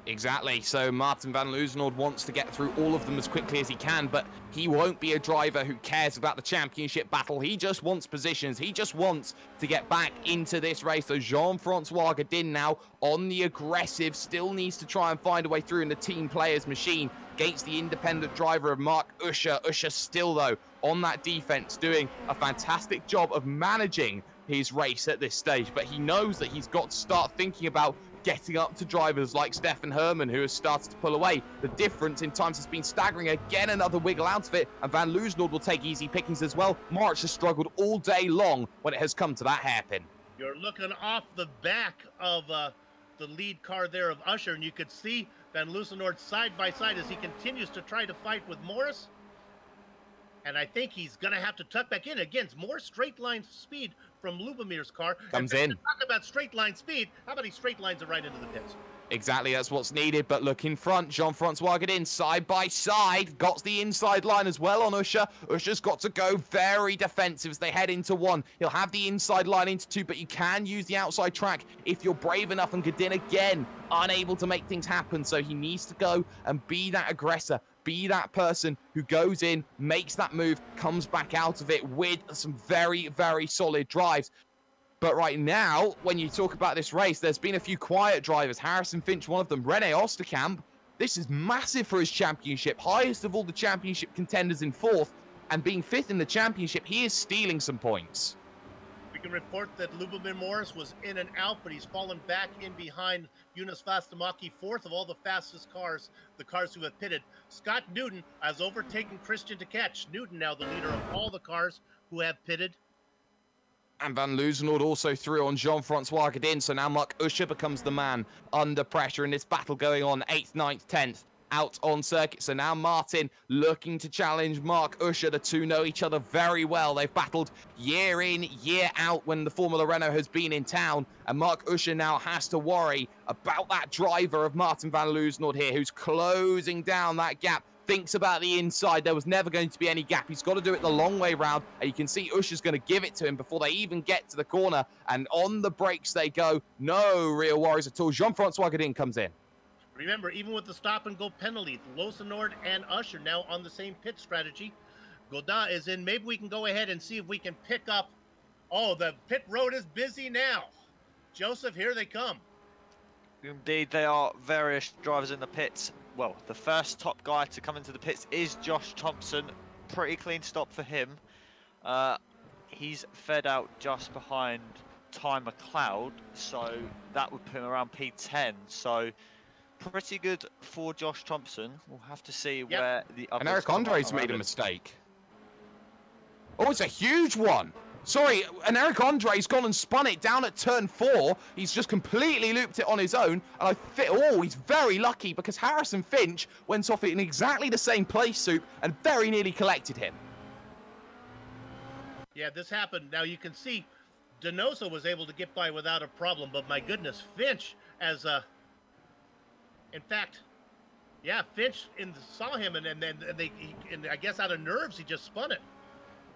Exactly. So Martin van Lozenord wants to get through all of them as quickly as he can, but he won't be a driver who cares about the championship battle. He just wants positions. He just wants to get back into this race. So Jean-Francois Godin now on the aggressive, still needs to try and find a way through in the team player's machine against the independent driver of Mark Usher. Usher still, though, on that defense, doing a fantastic job of managing his race at this stage, but he knows that he's got to start thinking about getting up to drivers like Stefan Herman, who has started to pull away. The difference in times has been staggering. Again, another wiggle out of it, and Van Lozenord will take easy pickings as well. March has struggled all day long when it has come to that hairpin.
You're looking off the back of the lead car there of Usher, and you could see Van Lozenord side by side as he continues to try to fight with Morris. And I think he's going to have to tuck back in. Again, more straight line speed from Lubomir's car.
Comes in.
Talk about straight line speed. How about he straight lines it right into the pits?
Exactly, that's what's needed. But look in front, Jean-Francois Godin side by side. Got the inside line as well on Usher. Usher's got to go very defensive as they head into 1. He'll have the inside line into 2, but you can use the outside track if you're brave enough. And Godin, again, unable to make things happen. So he needs to go and be that aggressor. Be that person who goes in, makes that move, comes back out of it with some very, very solid drives. But right now, when you talk about this race, there's been a few quiet drivers. Harrison Finch, one of them. René Osterkamp. This is massive for his championship. Highest of all the championship contenders in 4th. And being 5th in the championship, he is stealing some points.
We can report that Lubomir Morris was in and out, but he's fallen back in behind Yunus Fastamaki, 4th of all the fastest cars, the cars who have pitted. Scott Newton has overtaken Christian Takash. Newton now the leader of all the cars who have pitted.
And Van Lozenord also threw on Jean-Francois Godin, so now Mark Usher becomes the man under pressure in this battle going on 8th, 9th, 10th. Out on circuit. So now Martin looking to challenge Mark Usher. The two know each other very well. They've battled year in, year out when the Formula Renault has been in town. And Mark Usher now has to worry about that driver of Martin van Lozenord here, who's closing down that gap. Thinks about the inside. There was never going to be any gap. He's got to do it the long way round. And you can see Usher's going to give it to him before they even get to the corner. And on the brakes they go. No real worries at all. Jean-Francois Godin comes in.
Remember, even with the stop-and-go penalty, Lozenord and Usher now on the same pit strategy. Godin is in. Maybe we can go ahead and see if we can pick up. Oh, the pit road is busy now. Joseph, here they come.
Indeed, they are various drivers in the pits. Well, the first top guy to come into the pits is Josh Thompson. Pretty clean stop for him. He's fed out just behind Ty McLeod, so that would put him around P10. So pretty good for Josh Thompson. We'll have to see where the others.
And Eric Andre's made a mistake. Oh, it's a huge one. Sorry, and Eric Andre's gone and spun it down at turn 4. He's just completely looped it on his own. And he's very lucky because Harrison Finch went off it in exactly the same place, Soup, and very nearly collected him.
Yeah, this happened. Now you can see Donoso was able to get by without a problem, but my goodness, Finch as in fact, yeah, Finch saw him and I guess out of nerves he just spun it.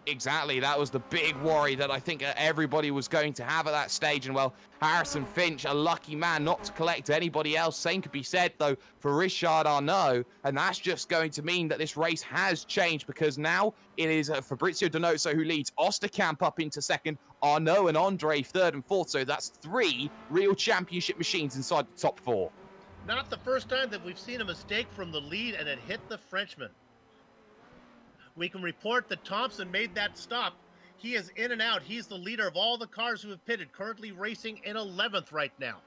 Exactly, that was the big worry that I think everybody was going to have at that stage. And well, Harrison Finch, a lucky man not to collect anybody else. Same could be said, though, for Richard Arnault. And that's just going to mean that this race has changed, because now it is Fabrizio Donoso who leads, Osterkamp up into second, Arnault and Andre third and fourth. So that's 3 real championship machines inside the top 4.
Not the first time that we've seen a mistake from the lead and it hit the Frenchman. We can report that Thompson made that stop. He is in and out. He's the leader of all the cars who have pitted, currently racing in 11th right now.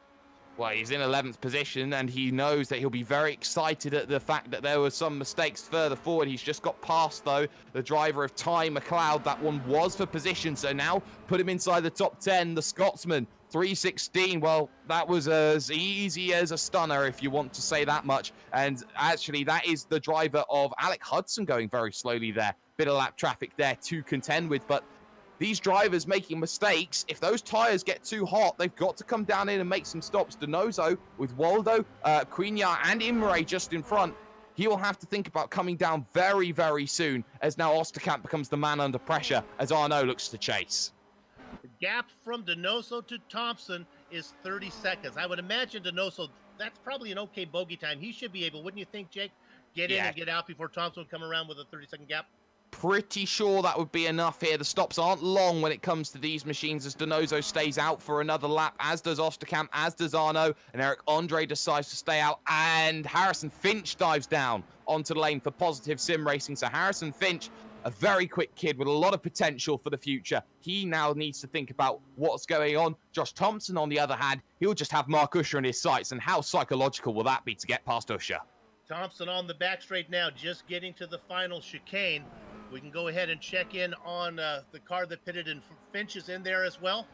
Well, he's in 11th position, and he knows that he'll be very excited at the fact that there were some mistakes further forward. He's just got past, though, the driver of Ty McLeod. That one was for position, so now put him inside the top 10. The Scotsman, 3:16. Well, that was as easy as a stunner, if you want to say that much. And actually, that is the driver of Alec Hudson going very slowly there. Bit of lap traffic there to contend with, but these drivers making mistakes, if those tyres get too hot, they've got to come down in and make some stops. Donoso with Waldo, Quignard and Imre just in front. He will have to think about coming down very, very soon, as now Osterkamp becomes the man under pressure as Arnault looks to chase.
The gap from Donoso to Thompson is 30 seconds. I would imagine Donoso, that's probably an okay bogey time. He should be able, wouldn't you think, Jake? Get in and get out before Thompson would come around with a 30-second gap.
Pretty sure that would be enough here. The stops aren't long when it comes to these machines, as Donoso stays out for another lap, as does Osterkamp, as does Arnault, and Eric Andre decides to stay out, and Harrison Finch dives down onto the lane for Positive Sim Racing. So Harrison Finch, a very quick kid with a lot of potential for the future. He now needs to think about what's going on. Josh Thompson, on the other hand, he'll just have Mark Usher in his sights, and how psychological will that be to get past Usher?
Thompson on the back straight now, just getting to the final chicane. We can go ahead and check in on the car that pitted, and Finch is in there as well.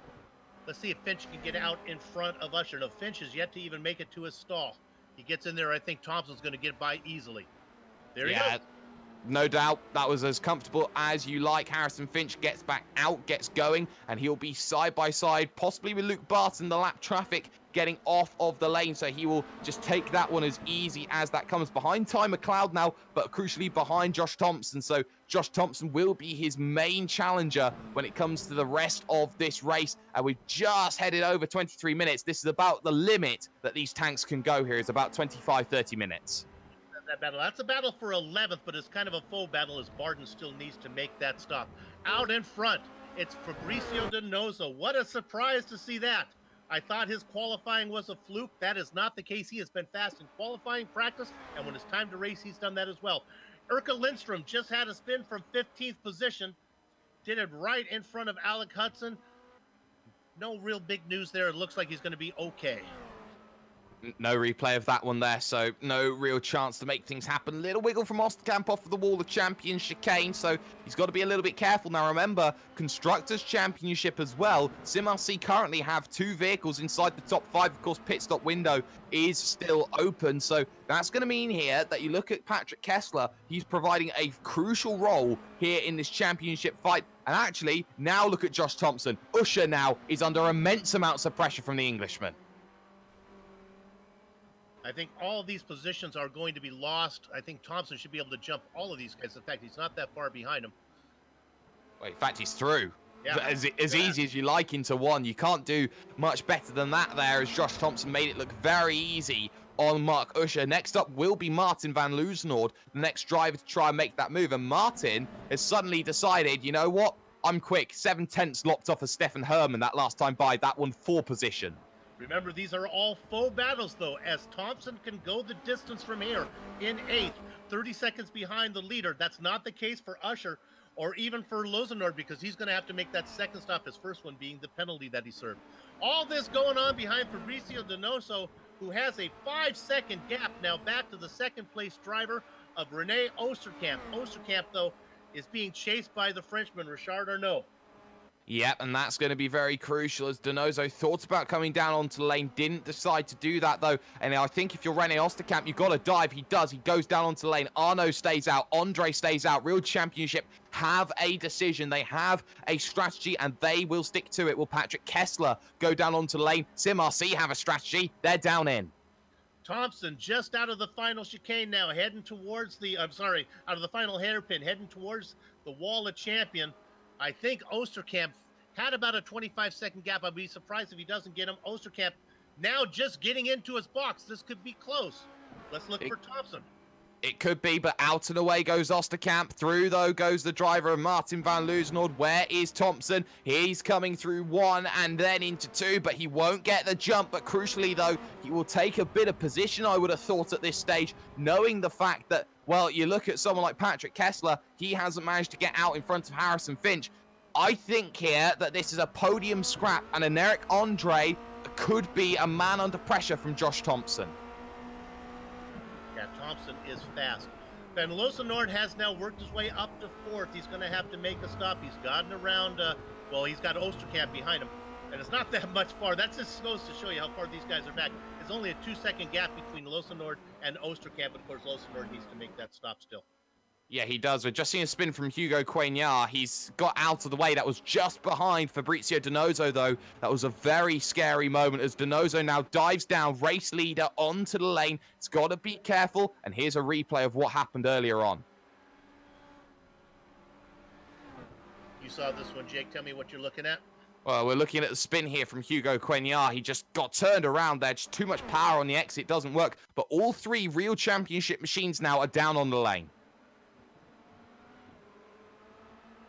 Let's see if Finch can get out in front of Usher. No, Finch is yet to even make it to his stall. He gets in there. I think Thompson's going to get by easily. There he goes.
No doubt, that was as comfortable as you like. Harrison Finch gets back out, gets going, and he'll be side by side, possibly with Luke Barton, the lap traffic getting off of the lane, so he will just take that one as easy as that comes behind Ty McLeod now, but crucially behind Josh Thompson. So Josh Thompson will be his main challenger when it comes to the rest of this race, and we've just headed over 23 minutes. This is about the limit that these tanks can go here. It's about 25-30 minutes.
That battle. That's a battle for 11th, but it's kind of a faux battle as Barton still needs to make that stop. Out in front, it's Fabrizio Donoso. What a surprise to see that. I thought his qualifying was a fluke. That is not the case. He has been fast in qualifying, practice, and when it's time to race, he's done that as well. Erka Lindstrom just had a spin from 15th position. Did it right in front of Alec Hudson. No real big news there. It looks like he's going to be okay.
No replay of that one there, so no real chance to make things happen. Little wiggle from Osterkamp off of the wall, the champion chicane, so he's got to be a little bit careful. Now remember, Constructors' Championship as well. SimRC currently have 2 vehicles inside the top 5. Of course, pit stop window is still open, so that's going to mean here that you look at Patrick Kessler. He's providing a crucial role here in this championship fight. And actually, now look at Josh Thompson. Usher now is under immense amounts of pressure from the Englishman.
I think all of these positions are going to be lost. I think Thompson should be able to jump all of these guys. In fact, he's not that far behind him.
Well, in fact, he's through.
Yeah.
As easy as you like into one. You can't do much better than that there, as Josh Thompson made it look very easy on Mark Usher. Next up will be Martin van Loosenord, the next driver to try and make that move. And Martin has suddenly decided, you know what? I'm quick. 7/10 lopped off of Stefan Herman that last time by. That one 4 position.
Remember, these are all faux battles, though, as Thompson can go the distance from here in 8th, 30 seconds behind the leader. That's not the case for Usher or even for Lozenord, because he's going to have to make that second stop, his first one being the penalty that he served. All this going on behind Fabrizio Donoso, who has a 5-second gap now back to the second-place driver of René Osterkamp. Osterkamp, though, is being chased by the Frenchman, Richard Arnault.
Yep, and that's going to be very crucial, as Donoso thought about coming down onto the lane, didn't decide to do that, though. And I think if you're René Osterkamp, you've got to dive. He does. He goes down onto the lane. Arnault stays out. Andre stays out. Real Championship have a decision. They have a strategy, and they will stick to it. Will Patrick Kessler go down onto the lane? SimRC have a strategy. They're down in.
Thompson just out of the final chicane now, heading towards the, out of the final hairpin, heading towards the wall of champion. I think Osterkamp had about a 25-second gap. I'd be surprised if he doesn't get him. Osterkamp now just getting into his box. This could be close. Let's look for Thompson.
It could be, but out and away goes Osterkamp. Through, though, goes the driver of Martin van Loozenord. Where is Thompson? He's coming through 1 and then into 2, but he won't get the jump. But crucially, though, he will take a bit of position, I would have thought, at this stage, knowing the fact that, well, you look at someone like Patrick Kessler, he hasn't managed to get out in front of Harrison Finch. I think here that this is a podium scrap, and an Eric Andre could be a man under pressure from Josh Thompson.
Yeah, Thompson is fast. Van Loozenord has now worked his way up to 4th. He's going to have to make a stop. He's gotten around, well, he's got Osterkamp behind him. And it's not that much far. That just goes to show you how far these guys are back. It's only a 2-second gap between Loozenord and Osterkamp. Of course, Loozenord needs to make that stop still.
Yeah, he does. We're just seeing a spin from Hugo Coignard. He's got out of the way. That was just behind Fabrizio Donoso, though. That was a very scary moment as Donoso now dives down, race leader onto the lane. It's got to be careful. And here's a replay of what happened earlier on.
You saw this one, Jake. Tell me what you're looking at.
Well, we're looking at the spin here from Hugo Coignard. He just got turned around there. Just too much power on the exit. Doesn't work. But all 3 real championship machines now are down on the lane.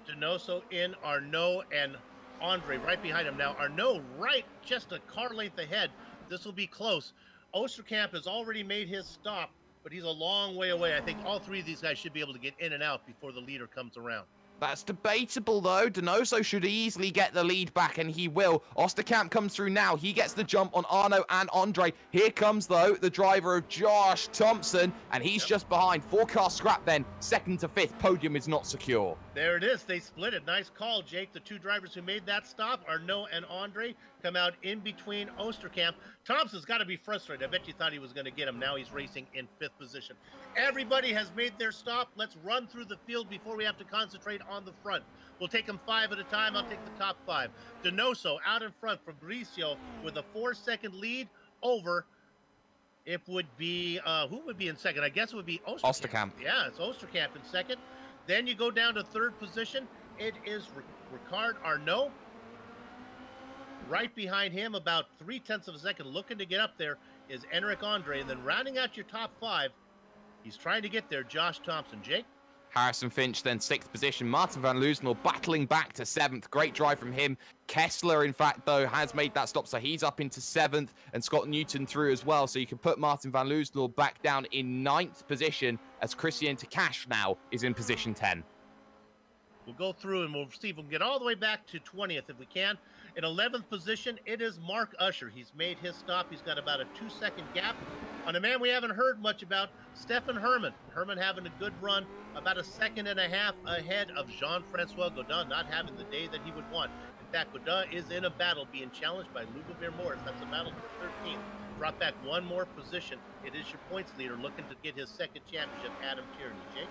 Donoso in, Arnaud and Andre right behind him. Now, Arnaud right just a car length ahead. This will be close. Osterkamp has already made his stop, but he's a long way away. I think all 3 of these guys should be able to get in and out before the leader comes around.
That's debatable, though. Donoso should easily get the lead back, and he will. Osterkamp comes through now. He gets the jump on Arnaud and Andre. Here comes, though, the driver of Josh Thompson, and he's just behind. 4-car scrap then. 2nd to 5th. Podium is not secure.
There it is. They split it. Nice call, Jake. The 2 drivers who made that stop, Arnaud and Andre, come out in between Osterkamp. Thompson's got to be frustrated. I bet you thought he was going to get him. Now he's racing in 5th position. Everybody has made their stop. Let's run through the field before we have to concentrate on the front. We'll take them 5 at a time. I'll take the top 5. Donoso out in front. Fabrizio with a 4-second lead over. It would be, who would be in second? I guess it would be
Osterkamp.
Yeah, it's Osterkamp in second. Then you go down to 3rd position. It is Ricard Arnaud. Right behind him, about 0.3 of a second, looking to get up there, is Enric Andre. And then rounding out your top 5, he's trying to get there, Josh Thompson. Jake?
Harrison Finch then 6th position. Martin van Loozenord battling back to 7th. Great drive from him. Kessler, in fact, though, has made that stop, so he's up into 7th, and Scott Newton through as well. So you can put Martin van Loozenord back down in 9th position as Christian Takash now is in position 10.
We'll go through and we'll see if we can get all the way back to 20th if we can. In 11th position, it is Mark Usher. He's made his stop. He's got about a 2-second gap on a man we haven't heard much about, Stefan Herman. Herman having a good run, about a 1.5 seconds ahead of Jean-Francois Godin, not having the day that he would want. In fact, Godin is in a battle being challenged by Lubomir Morris. That's a battle for 13th. Drop back 1 more position. It is your points leader looking to get his 2nd championship, Adam Tierney. Jake?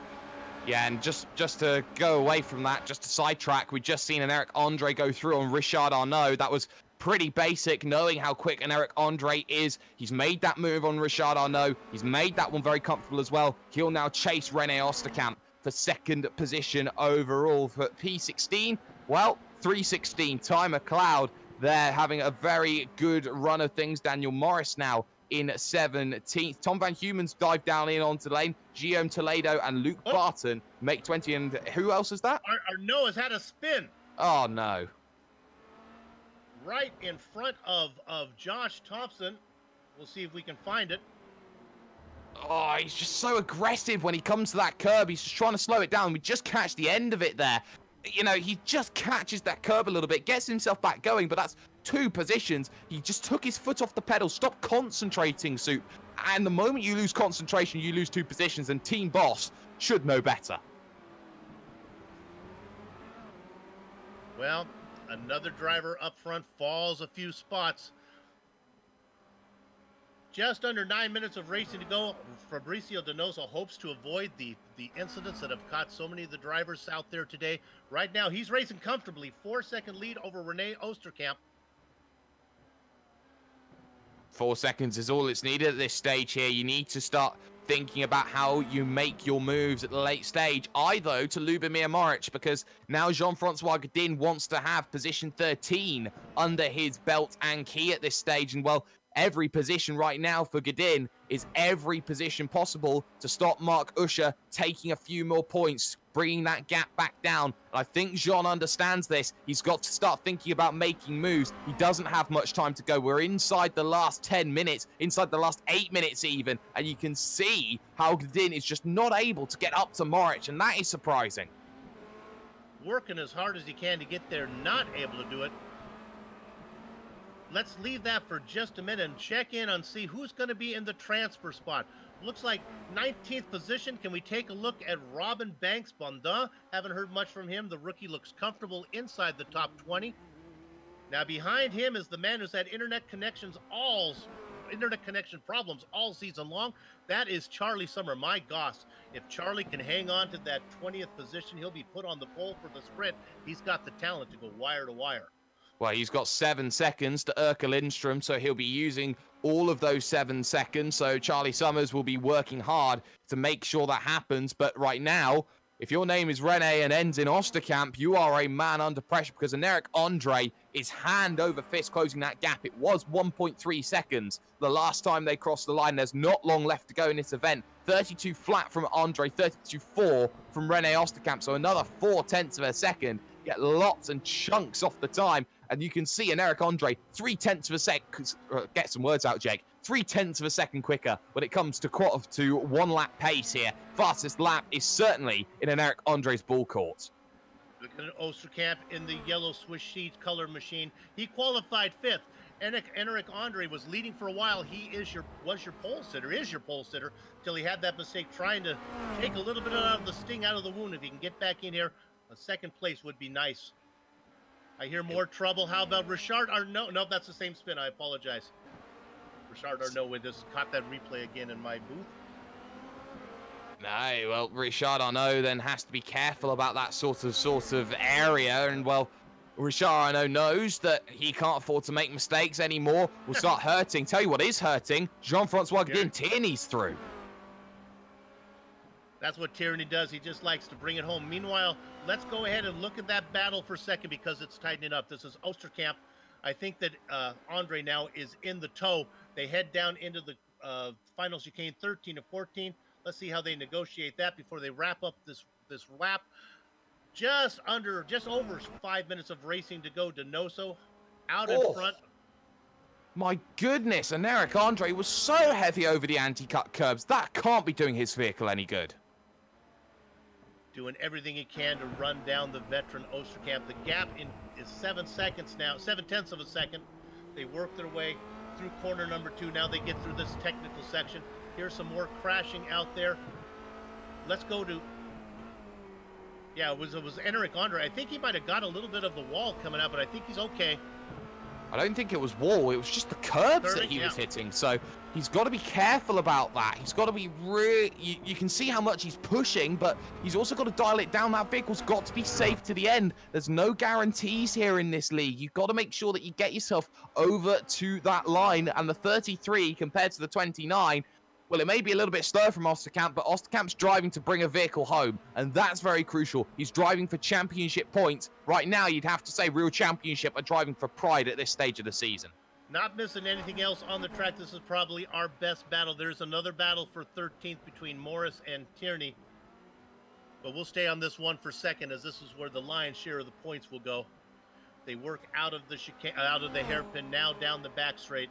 Yeah, and just to go away from that, just to sidetrack, we just seen an Eric Andre go through on Richard Arnaud. That was pretty basic, knowing how quick an Eric Andre is. He's made that move on Richard Arnaud. He's made that one very comfortable as well. He'll now chase René Osterkamp for 2nd position overall for P16. Well, 3:16, Ty McLeod there having a very good run of things. Daniel Morris now in 17th. Tom Van Humen's dive down in onto the lane. Guillaume Toledo and Luke Barton make 20. And who else is that?
Arnaud has had a spin.
Oh, no.
Right in front of Josh Thompson. We'll see if we can find it.
Oh, he's just so aggressive when he comes to that curb. He's just trying to slow it down. We just catch the end of it there. You know, he just catches that curb a little bit, gets himself back going, but that's 2 positions. He just took his foot off the pedal. Stop concentrating, Soup. And the moment you lose concentration, you lose 2 positions, and Team Boss should know better.
Well, another driver up front falls a few spots. Just under 9 minutes of racing to go. Fabrizio Donoso hopes to avoid the incidents that have caught so many of the drivers out there today. Right now, he's racing comfortably. 4-second lead over René Osterkamp.
4 seconds is all it's needed at this stage here. You need to start thinking about how you make your moves at the late stage. I, though, to Lubomir Moric, because now Jean-Francois Godin wants to have position 13 under his belt and key at this stage. And, well, every position right now for Godin is every position possible to stop Mark Usher taking a few more points, bringing that gap back down. And I think Jean understands this. He's got to start thinking about making moves. He doesn't have much time to go. We're inside the last 10 minutes, inside the last 8 minutes even, and you can see how Godin is just not able to get up to Moric, and that is surprising.
Working as hard as he can to get there, not able to do it. Let's leave that for just a minute and check in on see who's going to be in the transfer spot. Looks like 19th position. Can we take a look at Robin Banks Bondin? Haven't heard much from him. The rookie looks comfortable inside the top 20. Now behind him is the man who's had internet connection problems all season long. That is Charlie Summer. My gosh, if Charlie can hang on to that 20th position, he'll be put on the pole for the sprint. He's got the talent to go wire to wire.
Well, he's got 7 seconds to Erka Lindstrom, so he'll be using all of those 7 seconds. So Charlie Summers will be working hard to make sure that happens. But right now, if your name is Rene and ends in Osterkamp, you are a man under pressure because Eric Andre is hand over fist closing that gap. It was 1.3 seconds the last time they crossed the line. There's not long left to go in this event. 32 flat from Andre, 32.4 from Rene Osterkamp. So another 0.4 of a second. Get lots and chunks off the time. And you can see an Eric Andre 0.3 of a second, get some words out, Jake, 0.3 of a second quicker when it comes to 1 lap pace here. Fastest lap is certainly in an Eric Andre's ball court.
Looking at Osterkamp in the yellow Swiss sheet color machine. He qualified 5th. Eric Andre was leading for a while. He was your pole sitter till he had that mistake, trying to take a little bit of the sting out of the wound. If he can get back in here, a second place would be nice. I hear more trouble. How about Richard Arnaud? No, that's the same spin. I apologize. Richard Arnaud with this. Caught that replay again in my booth.
No, well, Richard Arnaud then has to be careful about that sort of area. And, well, Richard Arnaud knows that he can't afford to make mistakes anymore. Will start hurting. Tell you what is hurting. Jean-Francois Godin, Tierney's through.
That's what Tierney does. He just likes to bring it home. Meanwhile, let's go ahead and look at that battle for a second because it's tightening up. This is Osterkamp. I think that Andre now is in the tow. They head down into the final chicane, 13 to 14. Let's see how they negotiate that before they wrap up this lap. Just over 5 minutes of racing to go. Donoso out in front.
My goodness, and Eric Andre was so heavy over the anti-cut curbs. That can't be doing his vehicle any good.
Doing everything he can to run down the veteran Osterkamp. The gap is 7 seconds now, 0.7 of a second. They work their way through corner number 2. Now they get through this technical section. Here's some more crashing out there. Let's go to, yeah, it was Eric Andre. I think he might have got a little bit of the wall coming out, but I think he's okay.
I don't think it was wall. It was just the curbs that he was hitting. So he's got to be careful about that. He's got to be really... You can see how much he's pushing, but he's also got to dial it down. That vehicle's got to be safe to the end. There's no guarantees here in this league. You've got to make sure that you get yourself over to that line. And the 33 compared to the 29... Well, it may be a little bit slow from Osterkamp, but Osterkamp's driving to bring a vehicle home, and that's very crucial. He's driving for championship points. Right now, you'd have to say real championship are driving for pride at this stage of the season.
Not missing anything else on the track. This is probably our best battle. There's another battle for 13th between Morris and Tierney, but we'll stay on this one for second, as this is where the lion's share of the points will go. They work out of the chicane, out of the hairpin, now down the back straight.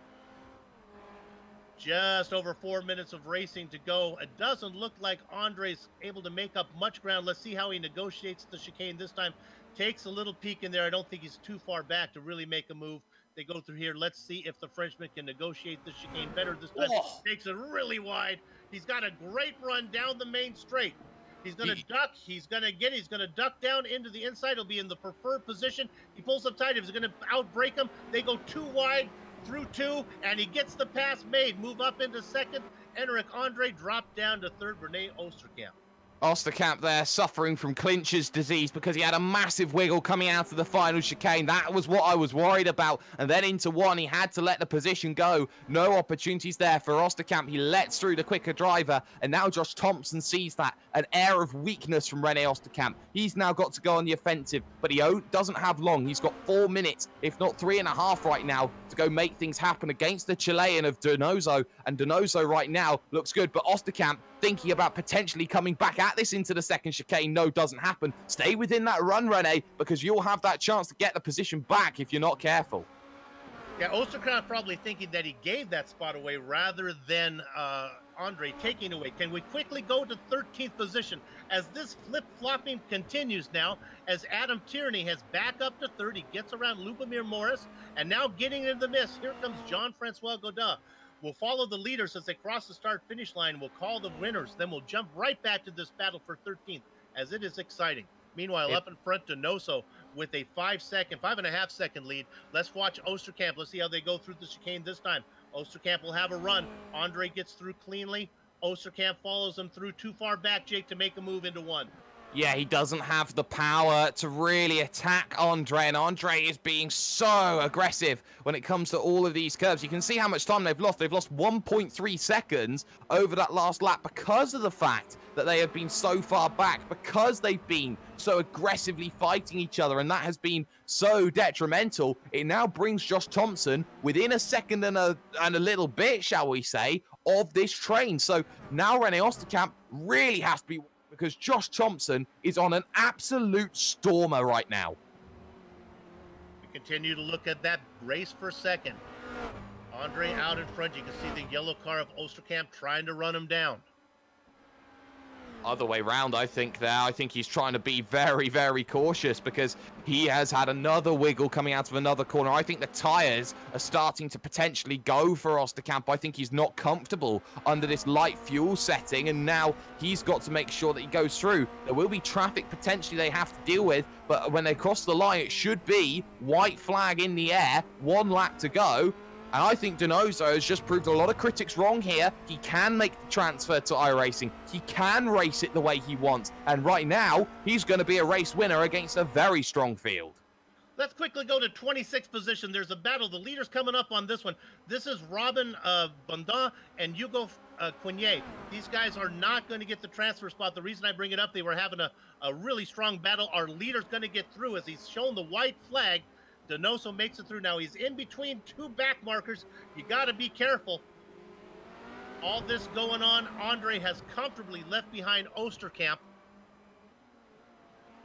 Just over 4 minutes of racing to go. It doesn't look like Andre's able to make up much ground. Let's see how he negotiates the chicane this time. Takes a little peek in there. I don't think he's too far back to really make a move. They go through here. Let's see if the Frenchman can negotiate the chicane better this time. Takes it really wide. He's got a great run down the main straight. He's going to duck. He's going to duck down into the inside. He'll be in the preferred position. He pulls up tight. If he's going to outbrake him, they go too wide. Through 2, and he gets the pass made. Move up into second. Eric Andre dropped down to third. Rene Osterkamp.
Osterkamp there suffering from clincher's disease because he had a massive wiggle coming out of the final chicane. That was what I was worried about. And then into one, he had to let the position go. No opportunities there for Osterkamp. He lets through the quicker driver. And now Josh Thompson sees that. An air of weakness from René Osterkamp. He's now got to go on the offensive, but he doesn't have long. He's got 4 minutes, if not 3.5 right now, to go make things happen against the Chilean of Donoso. And Donoso right now looks good, but Osterkamp thinking about potentially coming back at this into the second chicane. No, doesn't happen. Stay within that run, René, because you'll have that chance to get the position back if you're not careful.
Yeah, Osterkamp probably thinking that he gave that spot away rather than Andre taking away. Can we quickly go to 13th position as this flip-flopping continues now, as Adam Tierney has back up to 30, gets around Lubomir Morris, and now getting into the mist. Here comes Jean-Francois Godin. We'll follow the leaders as they cross the start-finish line. We'll call the winners. Then we'll jump right back to this battle for 13th, as it is exciting. Meanwhile, up in front, Donoso with a 5.5 second lead. Let's watch Osterkamp. Let's see how they go through the chicane this time. Osterkamp will have a run. Andre gets through cleanly. Osterkamp follows him through too far back, Jake, to make a move into one.
Yeah, he doesn't have the power to really attack Andre, and Andre is being so aggressive when it comes to all of these curves. You can see how much time they've lost. They've lost 1.3 seconds over that last lap because of the fact that they have been so far back, because they've been so aggressively fighting each other, and that has been so detrimental. It now brings Josh Thompson within a second and a little bit, shall we say, of this train. So now René Osterkamp really has to be, because Josh Thompson is on an absolute stormer right now.
We continue to look at that race for second. Andre out in front. You can see the yellow car of Osterkamp trying to run him down.
Other way round, I think there. I think he's trying to be very, very cautious because he has had another wiggle coming out of another corner. I think the tyres are starting to potentially go for Osterkamp. I think he's not comfortable under this light fuel setting, and now he's got to make sure that he goes through. There will be traffic potentially they have to deal with, but when they cross the line, it should be white flag in the air, 1 lap to go. And I think Donoso has just proved a lot of critics wrong here. He can make the transfer to iRacing. He can race it the way he wants. And right now, he's going to be a race winner against a very strong field.
Let's quickly go to 26th position. There's a battle. The leader's coming up on this one. This is Robin Bondin and Hugo Quignet. These guys are not going to get the transfer spot. The reason I bring it up, they were having a really strong battle. Our leader's going to get through as he's shown the white flag. Donoso makes it through. Now he's in between 2 back markers. You got to be careful. All this going on. Andre has comfortably left behind Osterkamp.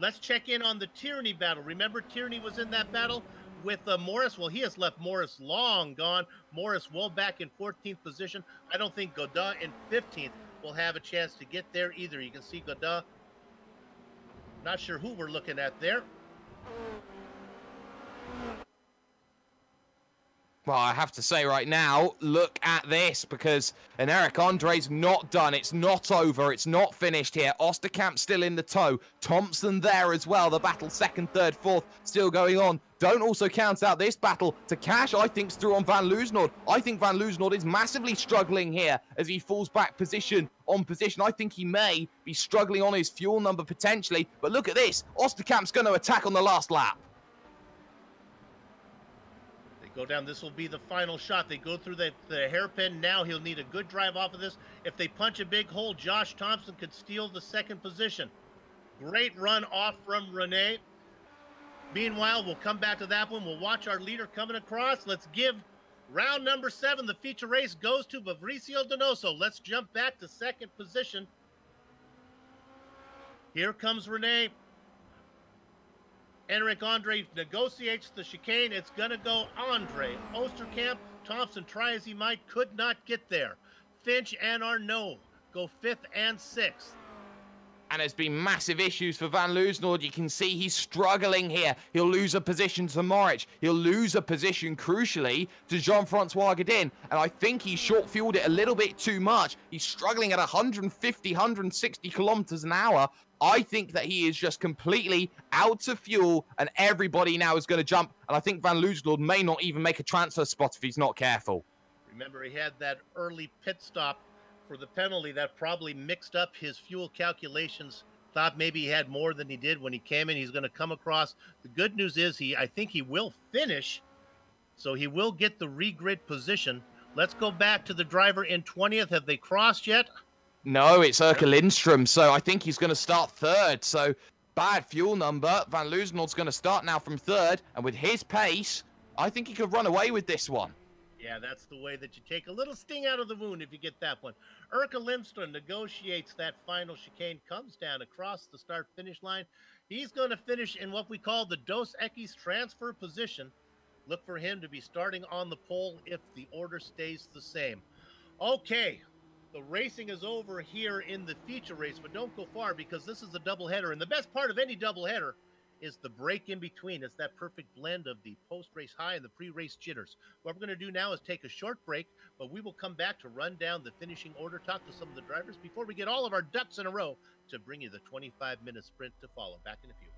Let's check in on the Tierney battle. Remember, Tierney was in that battle with Morris. Well, he has left Morris long gone. Morris well back in 14th position. I don't think Godin in 15th will have a chance to get there either. You can see Godin. Not sure who we're looking at there.
Well, I have to say right now, look at this, because Eric Andre's not done. It's not over. It's not finished here. Osterkamp still in the tow. Thompson there as well. The battle 2nd, 3rd, 4th still going on. Don't also count out this battle. To Cash, I think, is through on Van Loosnord. I think Van Loosnord is massively struggling here as he falls back position on position. I think he may be struggling on his fuel number potentially. But look at this. Osterkamp's going to attack on the last lap.
Go down. This will be the final shot. They go through the hairpin. Now he'll need a good drive off of this. If they punch a big hole, Josh Thompson could steal the 2nd position. Great run off from René. Meanwhile, we'll come back to that one. We'll watch our leader coming across. Let's give round number 7. The feature race goes to Fabricio Donoso. Let's jump back to 2nd position. Here comes René. Enric Andre negotiates the chicane. It's going to go Andre. Osterkamp, Thompson, try as he might, could not get there. Finch and Arnaud go 5th and 6th.
And there's been massive issues for Van Loosnord. You can see he's struggling here. He'll lose a position to Moritz. He'll lose a position, crucially, to Jean-Francois Godin. And I think he short-fueled it a little bit too much. He's struggling at 150, 160 kilometers an hour. I think that he is just completely out of fuel, and everybody now is going to jump. And I think Van Loosnord may not even make a transfer spot if he's not careful.
Remember, he had that early pit stop for the penalty. That probably mixed up his fuel calculations. Thought maybe he had more than he did when he came in. He's going to come across. The good news is I think he will finish, so he will get the regrid position. Let's go back to the driver in 20th. Have they crossed yet?
No, it's Erka Lindstrom, so I think he's going to start third. So bad fuel number. Van Loosenhold's going to start now from third, and with his pace, I think he could run away with this one.
Yeah, that's the way that you take a little sting out of the wound if you get that one. Erka Lindstrom negotiates that final chicane, comes down across the start-finish line. He's going to finish in what we call the Dos Equis transfer position. Look for him to be starting on the pole if the order stays the same. Okay, the racing is over here in the feature race, but don't go far because this is a doubleheader, and the best part of any doubleheader is the break in between. It's that perfect blend of the post-race high and the pre-race jitters. What we're going to do now is take a short break, but we will come back to run down the finishing order, talk to some of the drivers before we get all of our ducks in a row to bring you the 25-minute sprint to follow. Back in a few.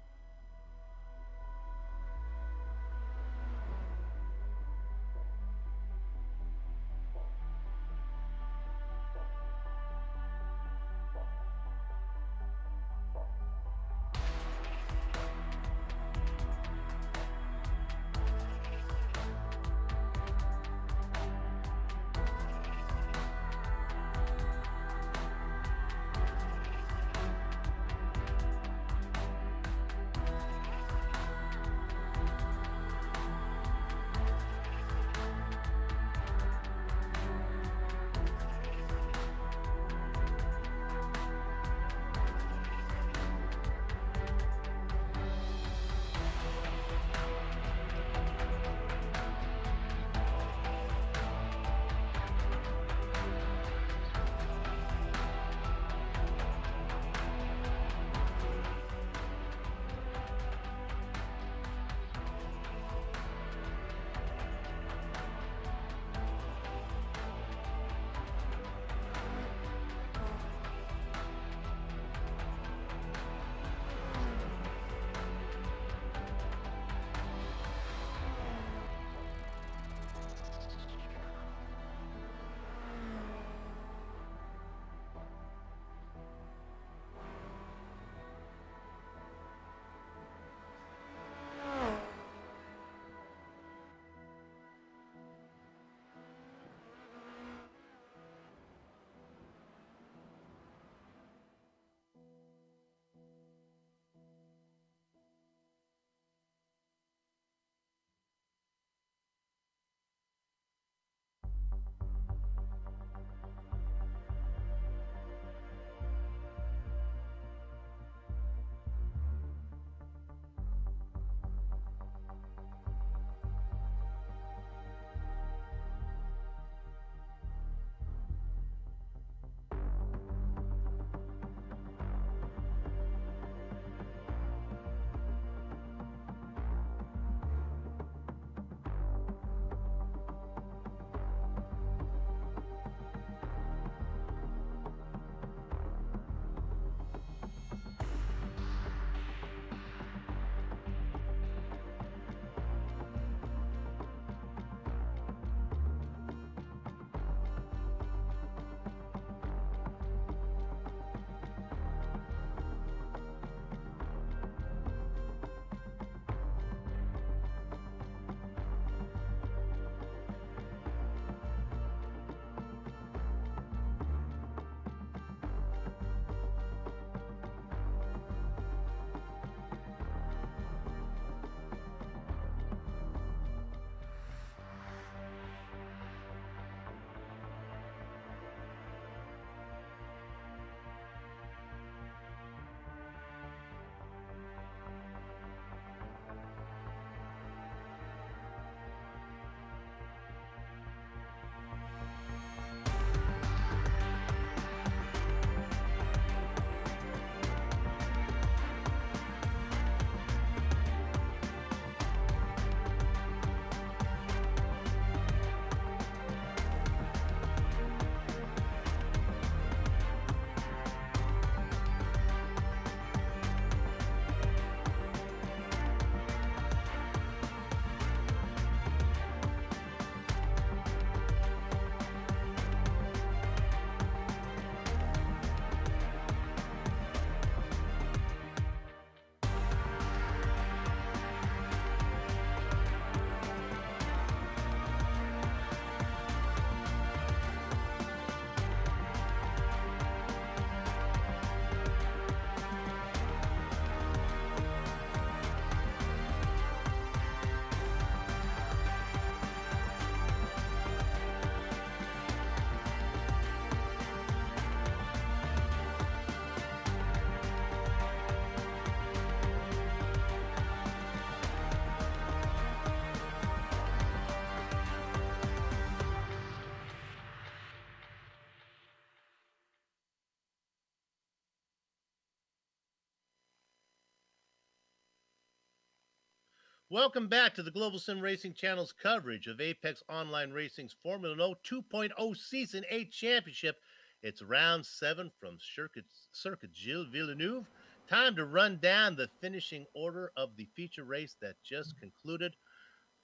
Welcome back to the Global Sim Racing Channel's coverage of Apex Online Racing's Formula Renault 2.0 Season 8 Championship. It's round 7 from Circuit Gilles Villeneuve. Time to run down the finishing order of the feature race that just concluded.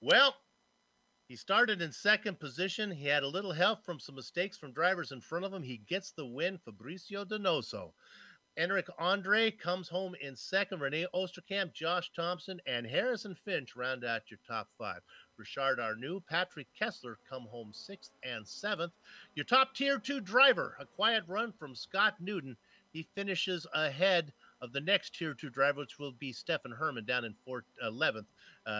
Well, he started in second position. He had a little help from some mistakes from drivers in front of him. He gets the win, Fabricio Donoso. Enric Andre comes home in second. Renee Osterkamp, Josh Thompson, and Harrison Finch round out your top 5. Richard Arnoux, Patrick Kessler come home 6th and 7th. Your top tier 2 driver, a quiet run from Scott Newton. He finishes ahead of the next tier 2 driver, which will be Stefan Herman down in 11th.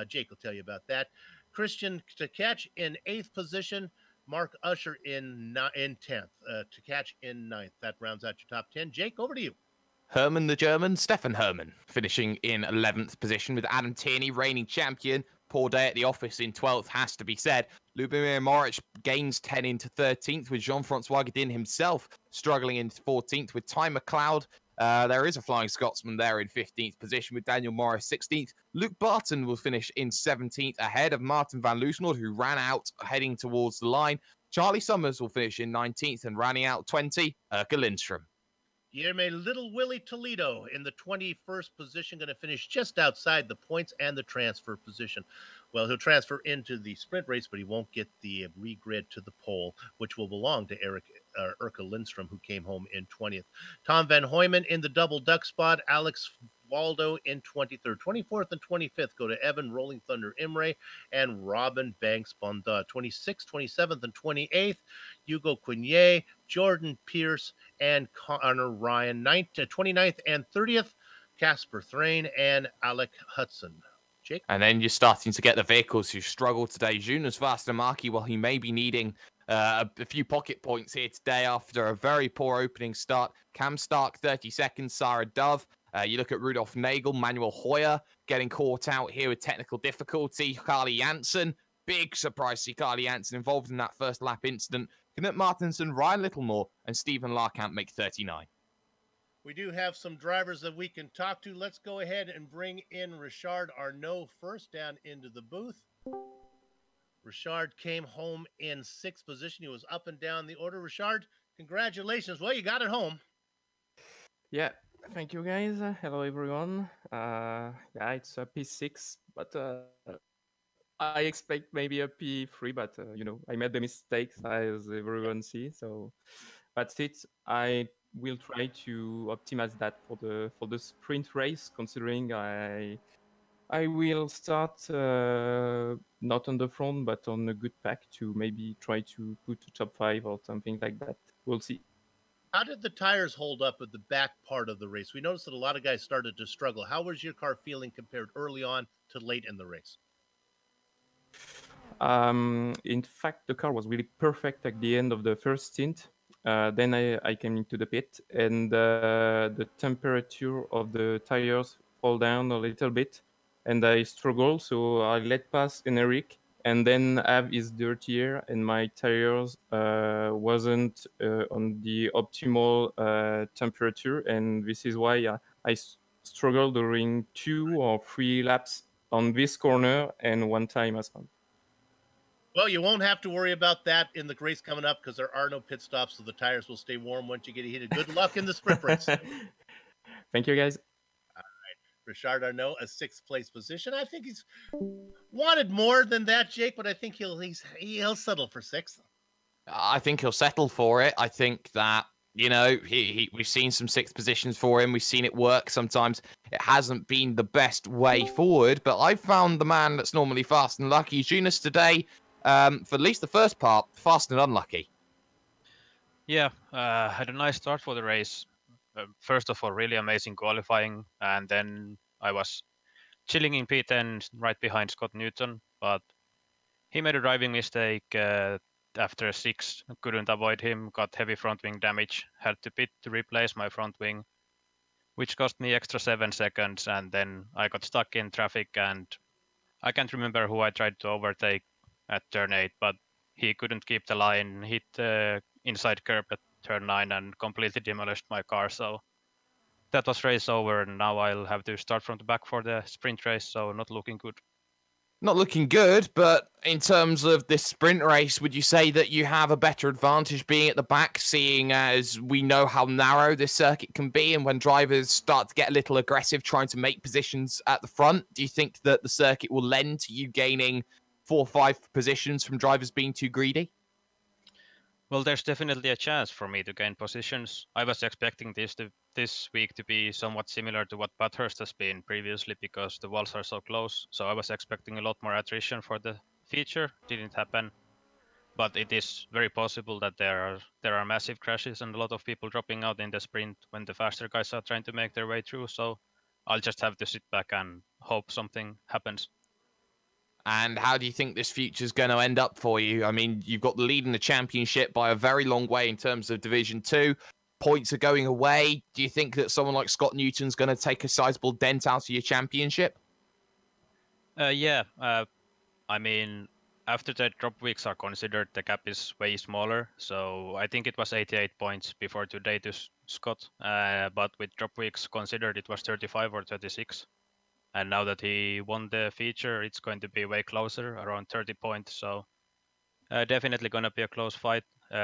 Jake will tell you about that. Christian Tkach in 8th position. Mark Usher in 10th. Tkach in 9th. That rounds out your top 10. Jake, over to you.
Herman the German, Stefan Herman, finishing in 11th position with Adam Tierney reigning champion. Poor day at the office in 12th, has to be said. Lubomir Moritz gains 10 into 13th, with Jean-Francois Godin himself struggling in 14th with Ty McLeod. There is a Flying Scotsman there in 15th position with Daniel Morris 16th. Luke Barton will finish in 17th ahead of Martin van Loosenoord, who ran out heading towards the line. Charlie Summers will finish in 19th and running out 20, Erka Lindstrom.
Guillermo Little Willie Toledo in the 21st position, going to finish just outside the points and the transfer position. Well, he'll transfer into the sprint race, but he won't get the regrid to the pole, which will belong to Erka Lindstrom, who came home in 20th. Tom Van Hoyman in the double duck spot. Alex Waldo in 23rd. 24th and 25th go to Evan Rolling Thunder Imre and Robin Banks Bonda. 26th, 27th, and 28th, Hugo Quinier, Jordan Pierce, and Connor Ryan. 29th and 30th, Casper Thrain and Alec Hudson. Jake?
And then you're starting to get the vehicles who struggle today. Jonas Vastamarki, while he may be needing a few pocket points here today after a very poor opening start. Cam Stark, 32nd, Sarah Dove. You look at Rudolf Nagel, Manuel Hoyer getting caught out here with technical difficulty. Carly Janssen, big surprise to see Carly Janssen involved in that first lap incident. Knut Martinson, Ryan Littlemore, and Stephen Larkamp make 39.
We do have some drivers that we can talk to. Let's go ahead and bring in Richard Arnault first down into the booth. Richard came home in 6th position. He was up and down the order. Richard, congratulations. Well, you got it home.
Yeah, thank you guys. Hello everyone. Yeah, it's a P6, but I expect maybe a P3, but I made the mistakes as everyone sees. So that's it. I will try to optimize that for the sprint race, considering I will start not on the front, but on a good pack to maybe try to put a top 5 or something like that. We'll see.
How did the tires hold up at the back part of the race? We noticed that a lot of guys started to struggle. How was your car feeling compared early on to late in the race?
In fact, the car was really perfect at the end of the first stint. Then I came into the pit, and the temperature of the tires fall down a little bit, and I struggled. So I let pass Enric, and then Av is dirtier, and my tires wasn't on the optimal temperature, and this is why I struggled during 2 or 3 laps on this corner and one time as well.
Well, you won't have to worry about that in the race coming up because there are no pit stops, so the tires will stay warm once you get heated. Good luck in the sprint race.
Thank you, guys.
All right. Richard Arnault, a 6th place position. I think he's wanted more than that, Jake, but I think he'll settle for 6th.
I think he'll settle for it. I think that, we've seen some 6th positions for him. We've seen it work. Sometimes it hasn't been the best way forward, but I've found the man that's normally fast and lucky, Jonas, today, for at least the first part, fast and unlucky.
Yeah, had a nice start for the race. First of all, really amazing qualifying, and then I was chilling in P10 right behind Scott Newton, but he made a driving mistake after 6, couldn't avoid him, got heavy front wing damage, had to pit to replace my front wing, which cost me extra 7 seconds, and then I got stuck in traffic, and I can't remember who I tried to overtake at turn 8, but he couldn't keep the line, hit the inside curb at turn 9 and completely demolished my car. So that was race over, and now I'll have to start from the back for the sprint race, so not looking good.
Not looking good, but in terms of this sprint race, would you say that you have a better advantage being at the back, seeing as we know how narrow this circuit can be, and when drivers start to get a little aggressive trying to make positions at the front, do you think that the circuit will lend to you gaining 4 or 5 positions from drivers being too greedy?
Well, there's definitely a chance for me to gain positions. I was expecting this week to be somewhat similar to what Bathurst has been previously because the walls are so close. So I was expecting a lot more attrition for the feature. Didn't happen, but it is very possible that there are massive crashes and a lot of people dropping out in the sprint when the faster guys are trying to make their way through. So I'll just have to sit back and hope something happens.
And how do you think this future is going to end up for you? I mean, you've got the lead in the championship by a very long way in terms of Division 2. Points are going away. Do you think that someone like Scott Newton's going to take a sizable dent out of your championship?
Yeah, I mean, after the drop weeks are considered, the gap is way smaller. So I think it was 88 points before today to Scott. But with drop weeks considered, it was 35 or 36. And now that he won the feature, it's going to be way closer, around 30 points. So definitely going to be a close fight.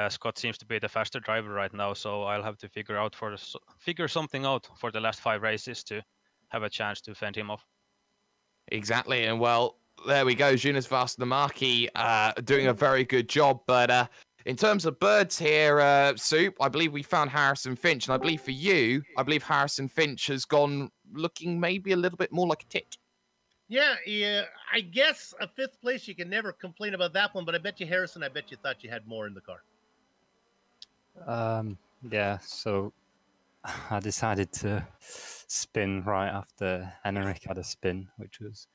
Scott seems to be the faster driver right now, so I'll have to figure something out for the last 5 races to have a chance to fend him off.
Exactly, and well, there we go. Jonas Vastenamaki doing a very good job, but in terms of birds here, Soup, I believe we found Harrison Finch, and I believe for you, Harrison Finch has gone looking maybe a little bit more like a tit.
Yeah, I guess a 5th place, you can never complain about that one, but I bet you, Harrison, I bet you thought you had more in the car.
Yeah, so I decided to spin right after Henrik had a spin, which was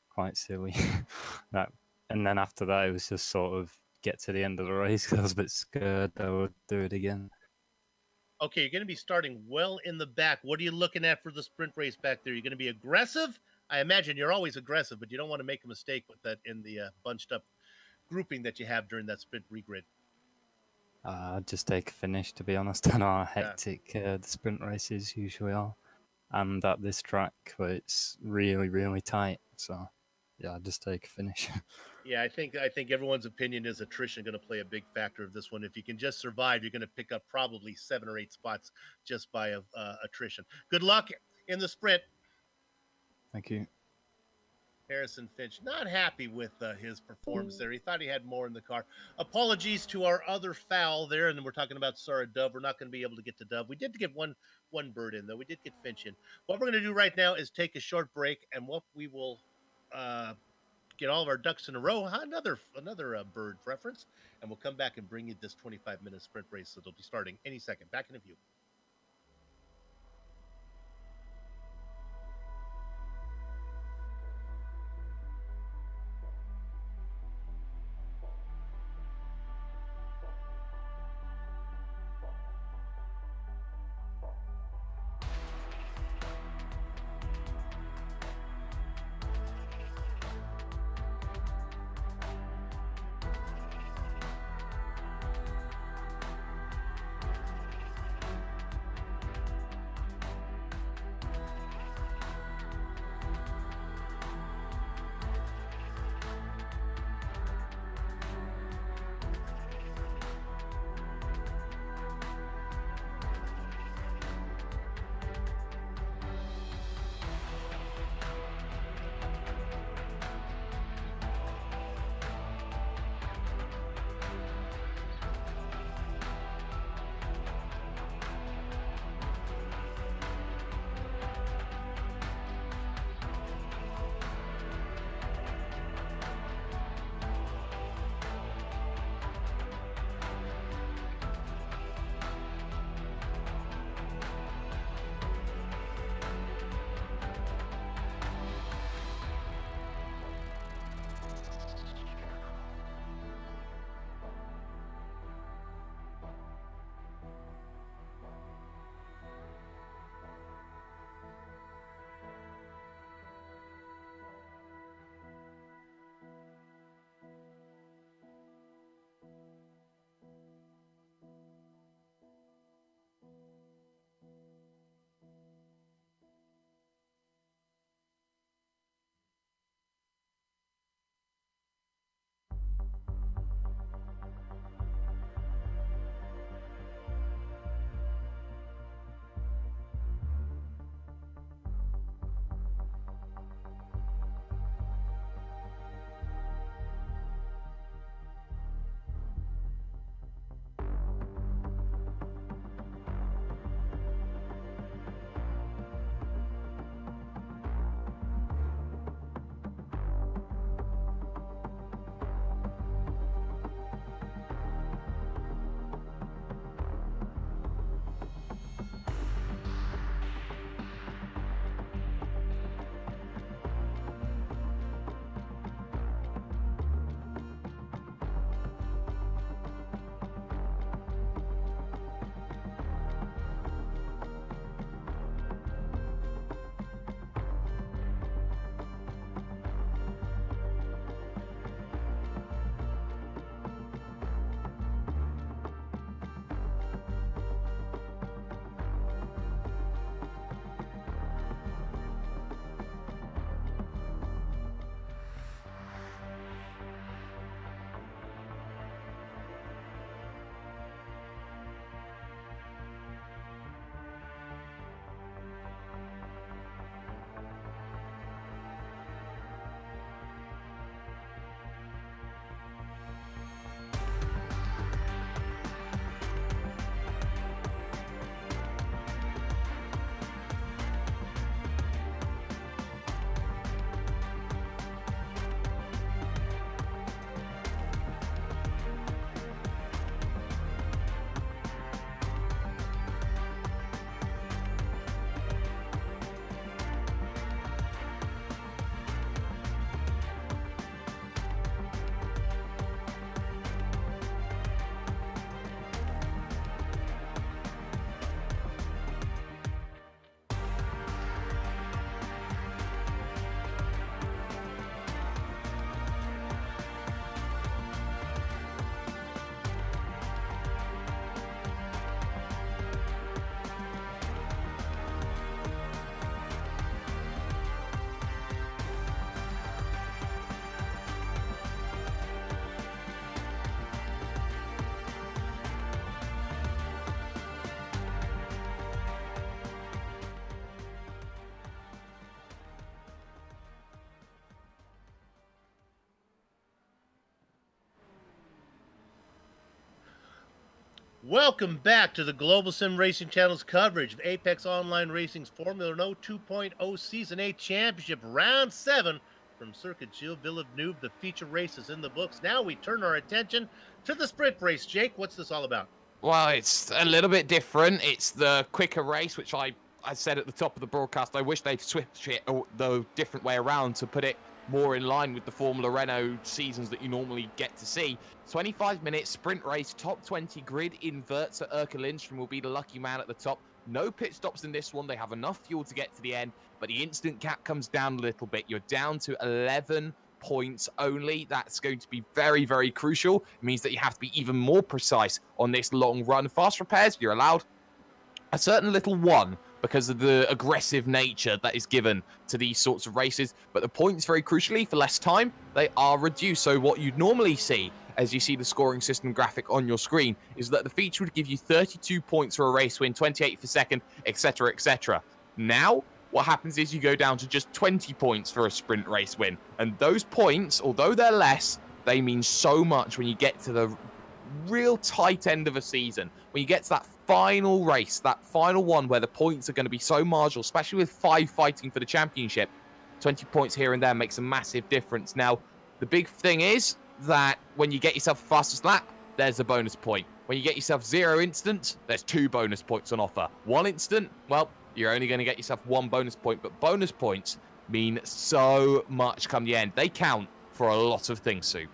quite silly. And then after that, it was just sort of get to the end of the race because I was a bit scared I would do it again.
Okay, you're going to be starting well in the back. What are you looking at for the sprint race back there? You're going to be aggressive? I imagine you're always aggressive, but you don't want to make a mistake with that in the bunched up grouping that you have during that sprint regrid.
I'd just take a finish, to be honest. I know how hectic the sprint races usually are. And at this track, where it's really, really tight. So, yeah, I'd just take a finish.
Yeah, I think everyone's opinion is attrition going to play a big factor of this one. If you can just survive, you're going to pick up probably 7 or 8 spots just by attrition. Good luck in the sprint.
Thank you.
Harrison Finch, not happy with his performance there. He thought he had more in the car. Apologies to our other foul there, and then we're talking about Sarah Dove. We're not going to be able to get to Dove. We did get one bird in, though. We did get Finch in. What we're going to do right now is take a short break, and what we will get all of our ducks in a row, another bird reference, and we'll come back and bring you this 25-minute sprint race that'll be starting any second. Back in a few. Welcome back to the Global Sim Racing Channel's coverage of Apex Online Racing's Formula Renault 2.0 Season 8 Championship Round 7 from Circuit Gilles Villeneuve. The feature race is in the books. Now we turn our attention to the sprint race. Jake, what's this all about?
Well, it's a little bit different. It's the quicker race, which I said at the top of the broadcast, I wish they'd switch it the different way around to put it more in line with the Formula Renault seasons that you normally get to see. 25 minutes sprint race, top 20 grid invert, so Erka Lindstrom will be the lucky man at the top. No pit stops in this one. They have enough fuel to get to the end, but the instant cap comes down a little bit. You're down to 11 points only. That's going to be very, very crucial. It means that you have to be even more precise on this long run. Fast repairs, you're allowed a certain little one because of the aggressive nature that is given to these sorts of races. But the points, very crucially, for less time, they are reduced. So what you'd normally see, as you see the scoring system graphic on your screen, is that the feature would give you 32 points for a race win, 28 for second, etc., etc. Now, what happens is you go down to just 20 points for a sprint race win. And those points, although they're less, they mean so much when you get to the real tight end of a season. When you get to that final race, that final one where the points are going to be so marginal, especially with 5 fighting for the championship, 20 points here and there makes a massive difference. Now, the big thing is that when you get yourself a fastest lap, there's a bonus point. When you get yourself 0 instant, there's 2 bonus points on offer. 1 instant, well, you're only going to get yourself 1 bonus point, but bonus points mean so much come the end. They count for a lot of things, Soup.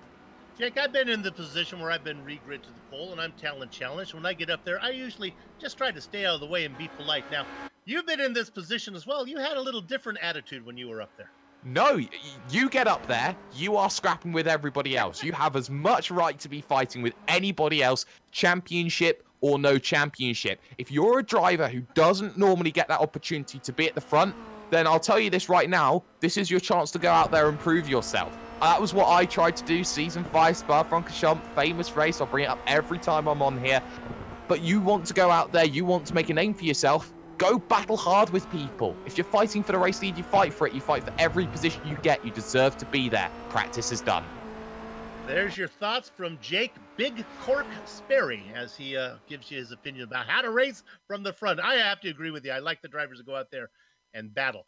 Jake, I've been in the position where I've been regrid to the pole and I'm talent challenged. When I get up there, I usually just try to stay out of the way and be polite. Now, you've been in this position as well. You had a little different attitude when you were up there.
No, you get up there, you are scrapping with everybody else. You have as much right to be fighting with anybody else, championship or no championship. If you're a driver who doesn't normally get that opportunity to be at the front, then I'll tell you this right now, this is your chance to go out there and prove yourself. That was what I tried to do, Season 5, Spa-Francorchamps, famous race. I'll bring it up every time I'm on here. But you want to go out there, you want to make a name for yourself, go battle hard with people. If you're fighting for the race lead, you fight for it. You fight for every position you get. You deserve to be there. Practice is done.
There's your thoughts from Jake Big Cork Sperry as he gives you his opinion about how to race from the front. I have to agree with you. I like the drivers to go out there and battle.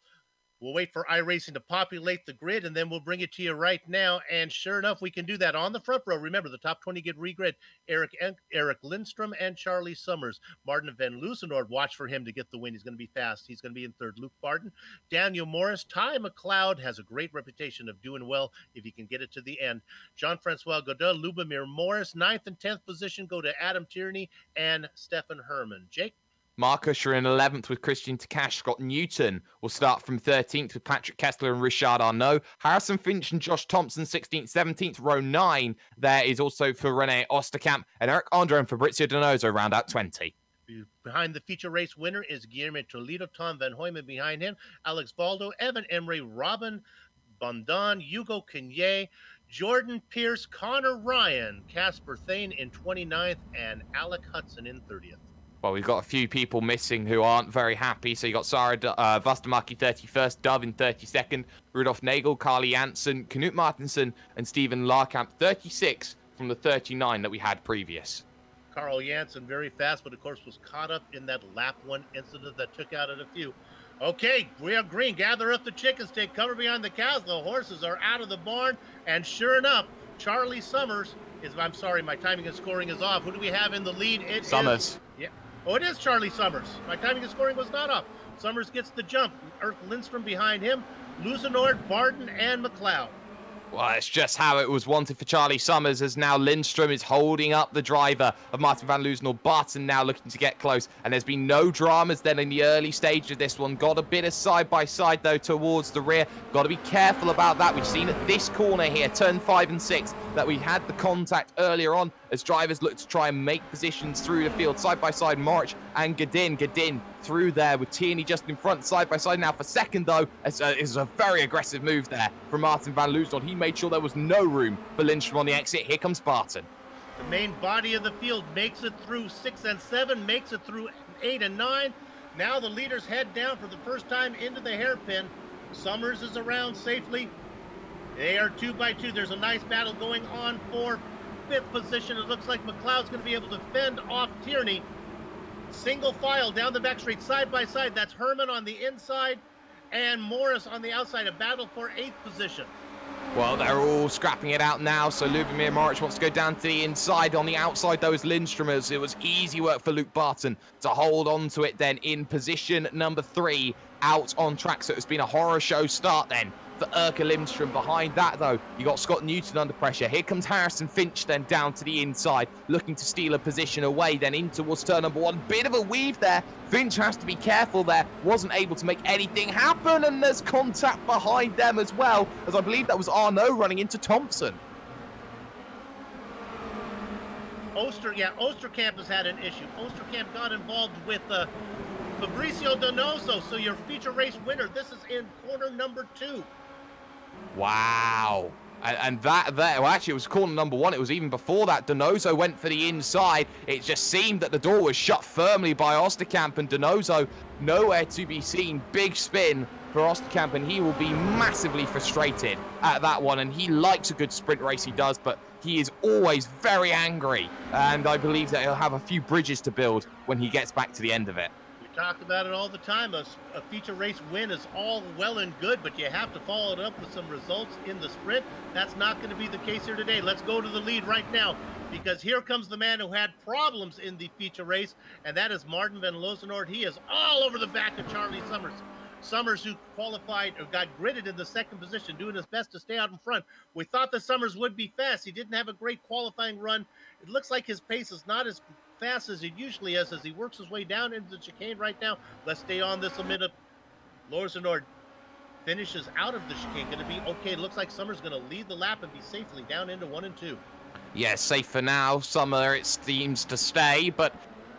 We'll wait for iRacing to populate the grid, and then we'll bring it to you right now. And sure enough, we can do that on the front row. Remember, the top 20 get regrid. Eric Lindstrom and Charlie Summers. Martin Van Loosenord, watch for him to get the win. He's going to be fast. He's going to be in third. Luke Barton, Daniel Morris. Ty McLeod has a great reputation of doing well if he can get it to the end. Jean-Francois Godin, Lubomir Morris. 9th and 10th position go to Adam Tierney and Stefan Herman. Jake?
Mark Usher in 11th with Christian Takash. Scott Newton will start from 13th with Patrick Kessler and Richard Arnaud. Harrison Finch and Josh Thompson, 16th, 17th. Row 9 there is also for Rene Osterkamp. And Eric Andre and Fabrizio Donoso round out 20.
Behind the feature race winner is Guillermo Toledo, Tom Van Hoyman behind him, Alex Baldo, Evan Emery, Robin Bondon, Hugo Kenye, Jordan Pierce, Connor Ryan, Casper Thane in 29th, and Alec Hudson in 30th.
Well, we've got a few people missing who aren't very happy. So you got Sarah Vastamaki 31st, Dove in 32nd, Rudolf Nagel, Carly Janssen, Knut Martinsen, and Stephen Larkamp 36 from the 39 that we had previous.
Carl Janssen very fast, but of course was caught up in that lap 1 incident that took out a few. Okay, we are green. Gather up the chickens, take cover behind the cows. The horses are out of the barn, and sure enough, Charlie Summers is. I'm sorry, my timing and scoring is off. Who do we have in the lead? It
Summers.
Yeah. Oh, it is Charlie Summers. My timing and scoring was not off. Summers gets the jump. Eric Lindstrom behind him. Loosenord, Barton, and McLeod.
Well, it's just how it was wanted for Charlie Summers, as now Lindstrom is holding up the driver of Martin Van Loosenord. Barton now looking to get close, and there's been no dramas then in the early stage of this one. Got a bit of side-by-side, though, towards the rear. Got to be careful about that. We've seen at this corner here, turn 5 and 6, that we had the contact earlier on as drivers look to try and make positions through the field. Side-by-side, March and Godin through there with Tierney just in front, side-by-side now for second, though. It's a very aggressive move there from Martin Van Loosenord. He made sure there was no room for Lindstrom on the exit. Here comes Barton.
The main body of the field makes it through 6 and 7, makes it through 8 and 9. Now the leaders head down for the first time into the hairpin. Summers is around safely. They are 2 by 2. There's a nice battle going on for fifth position. It looks like McLeod's going to be able to fend off Tierney. Single file down the back straight, side by side. That's Herman on the inside and Morris on the outside. A battle for 8th position.
Well, they're all scrapping it out now, so Lubomir Moric wants to go down to the inside. On the outside, those Lindstromers. It was easy work for Luke Barton to hold on to it then in position number 3 out on track. So it's been a horror show start then for Erka Lindstrom. Behind that, though, you got Scott Newton under pressure. Here comes Harrison Finch then down to the inside, looking to steal a position away then in towards turn number 1. Bit of a weave there. Finch has to be careful there. Wasn't able to make anything happen, and there's contact behind them as well, as I believe that was Arnaud running into Thompson.
Osterkamp has had an issue. Osterkamp got involved with Fabricio Donoso, so your feature race winner. This is in corner number 2.
Wow. And that there, well, actually, it was corner number 1. It was even before that. Donoso went for the inside. It just seemed that the door was shut firmly by Osterkamp, and Donoso nowhere to be seen. Big spin for Osterkamp, and he will be massively frustrated at that one. And he likes a good sprint race, he does, but he is always very angry. And I believe that he'll have a few bridges to build when he gets back to the end of it.
Talk about it all the time. A feature race win is all well and good, but you have to follow it up with some results in the sprint. That's not going to be the case here today. Let's go to the lead right now, because here comes the man who had problems in the feature race, and that is Martin van Lozenoord. He is all over the back of Charlie Summers. Summers, who qualified or got gridded in the 2nd position, doing his best to stay out in front. We thought that Summers would be fast. He didn't have a great qualifying run. It looks like his pace is not as fast as it usually is as he works his way down into the chicane right now. Let's stay on this a minute. Lozenoord finishes out of the chicane. Going to be okay. Looks like Summer's going to lead the lap and be safely down into 1 and 2.
Yeah, safe for now. Summer, it seems to stay, but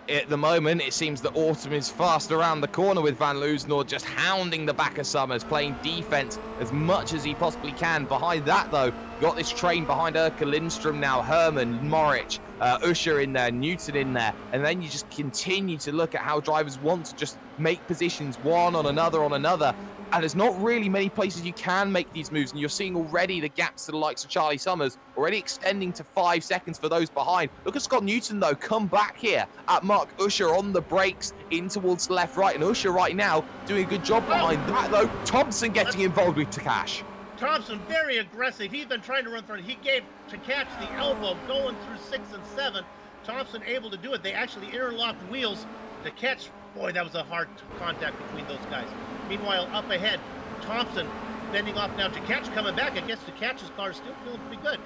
at the moment, it seems that Autumn is fast around the corner with Van Loosenord just hounding the back of Summers, playing defense as much as he possibly can. Behind that, though, got this train behind Erka Lindstrom now, Herman, Moric, Usher in there, Newton in there, and then you just continue to look at how drivers want to just make positions one on another, and there's not really many places you can make these moves, and you're seeing already the gaps to the likes of Charlie Summers already extending to 5 seconds for those behind. Look at Scott Newton, though, come back here at Mark Usher on the brakes in towards the left, right, and Usher right now doing a good job behind that, though. Thompson getting involved with Takash.
Thompson very aggressive. He's been trying to run through. He gave Takash the elbow going through 6 and 7. Thompson able to do it. They actually interlocked wheels. Takash, boy, that was a hard contact between those guys. Meanwhile, up ahead, Thompson fending off now. Takash coming back. I guess Takash's car is still feeling pretty good.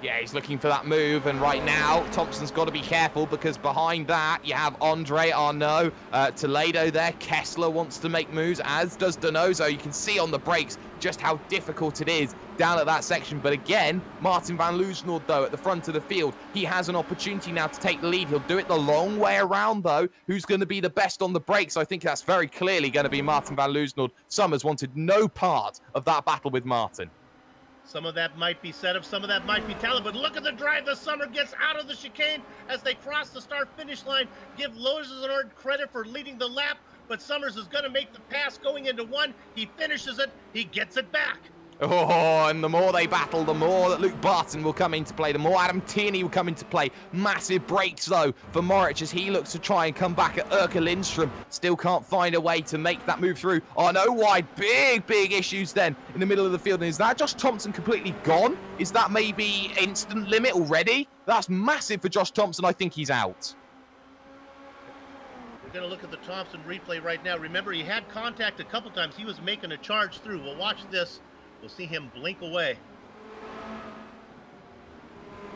Yeah, he's looking for that move, and right now, Thompson's got to be careful, because behind that, you have Andre Arnaud, Toledo there. Kessler wants to make moves, as does Donoso. You can see on the brakes just how difficult it is down at that section. But again, Martin van Loosenord, though, at the front of the field, he has an opportunity now to take the lead. He'll do it the long way around, though. Who's going to be the best on the brakes? I think that's very clearly going to be Martin van Loosenord. Summers wanted no part of that battle with Martin.
Some of that might be setup, some of that might be talent, but look at the drive the Summer gets out of the chicane as they cross the start-finish line. Give Lozenoord credit for leading the lap, but Summers is going to make the pass going into 1. He finishes it. He gets it back.
Oh, and the more they battle, the more that Luke Barton will come into play, the more Adam Tierney will come into play. Massive breaks, though, for Moric as he looks to try and come back at Erka Lindstrom. Still can't find a way to make that move through. Oh, no, wide. Big issues then in the middle of the field. And is that Josh Thompson completely gone? Is that maybe instant limit already? That's massive for Josh Thompson. I think he's out.
We're going to look at the Thompson replay right now. Remember, he had contact a couple times. He was making a charge through. We'll watch this. We'll see him blink away.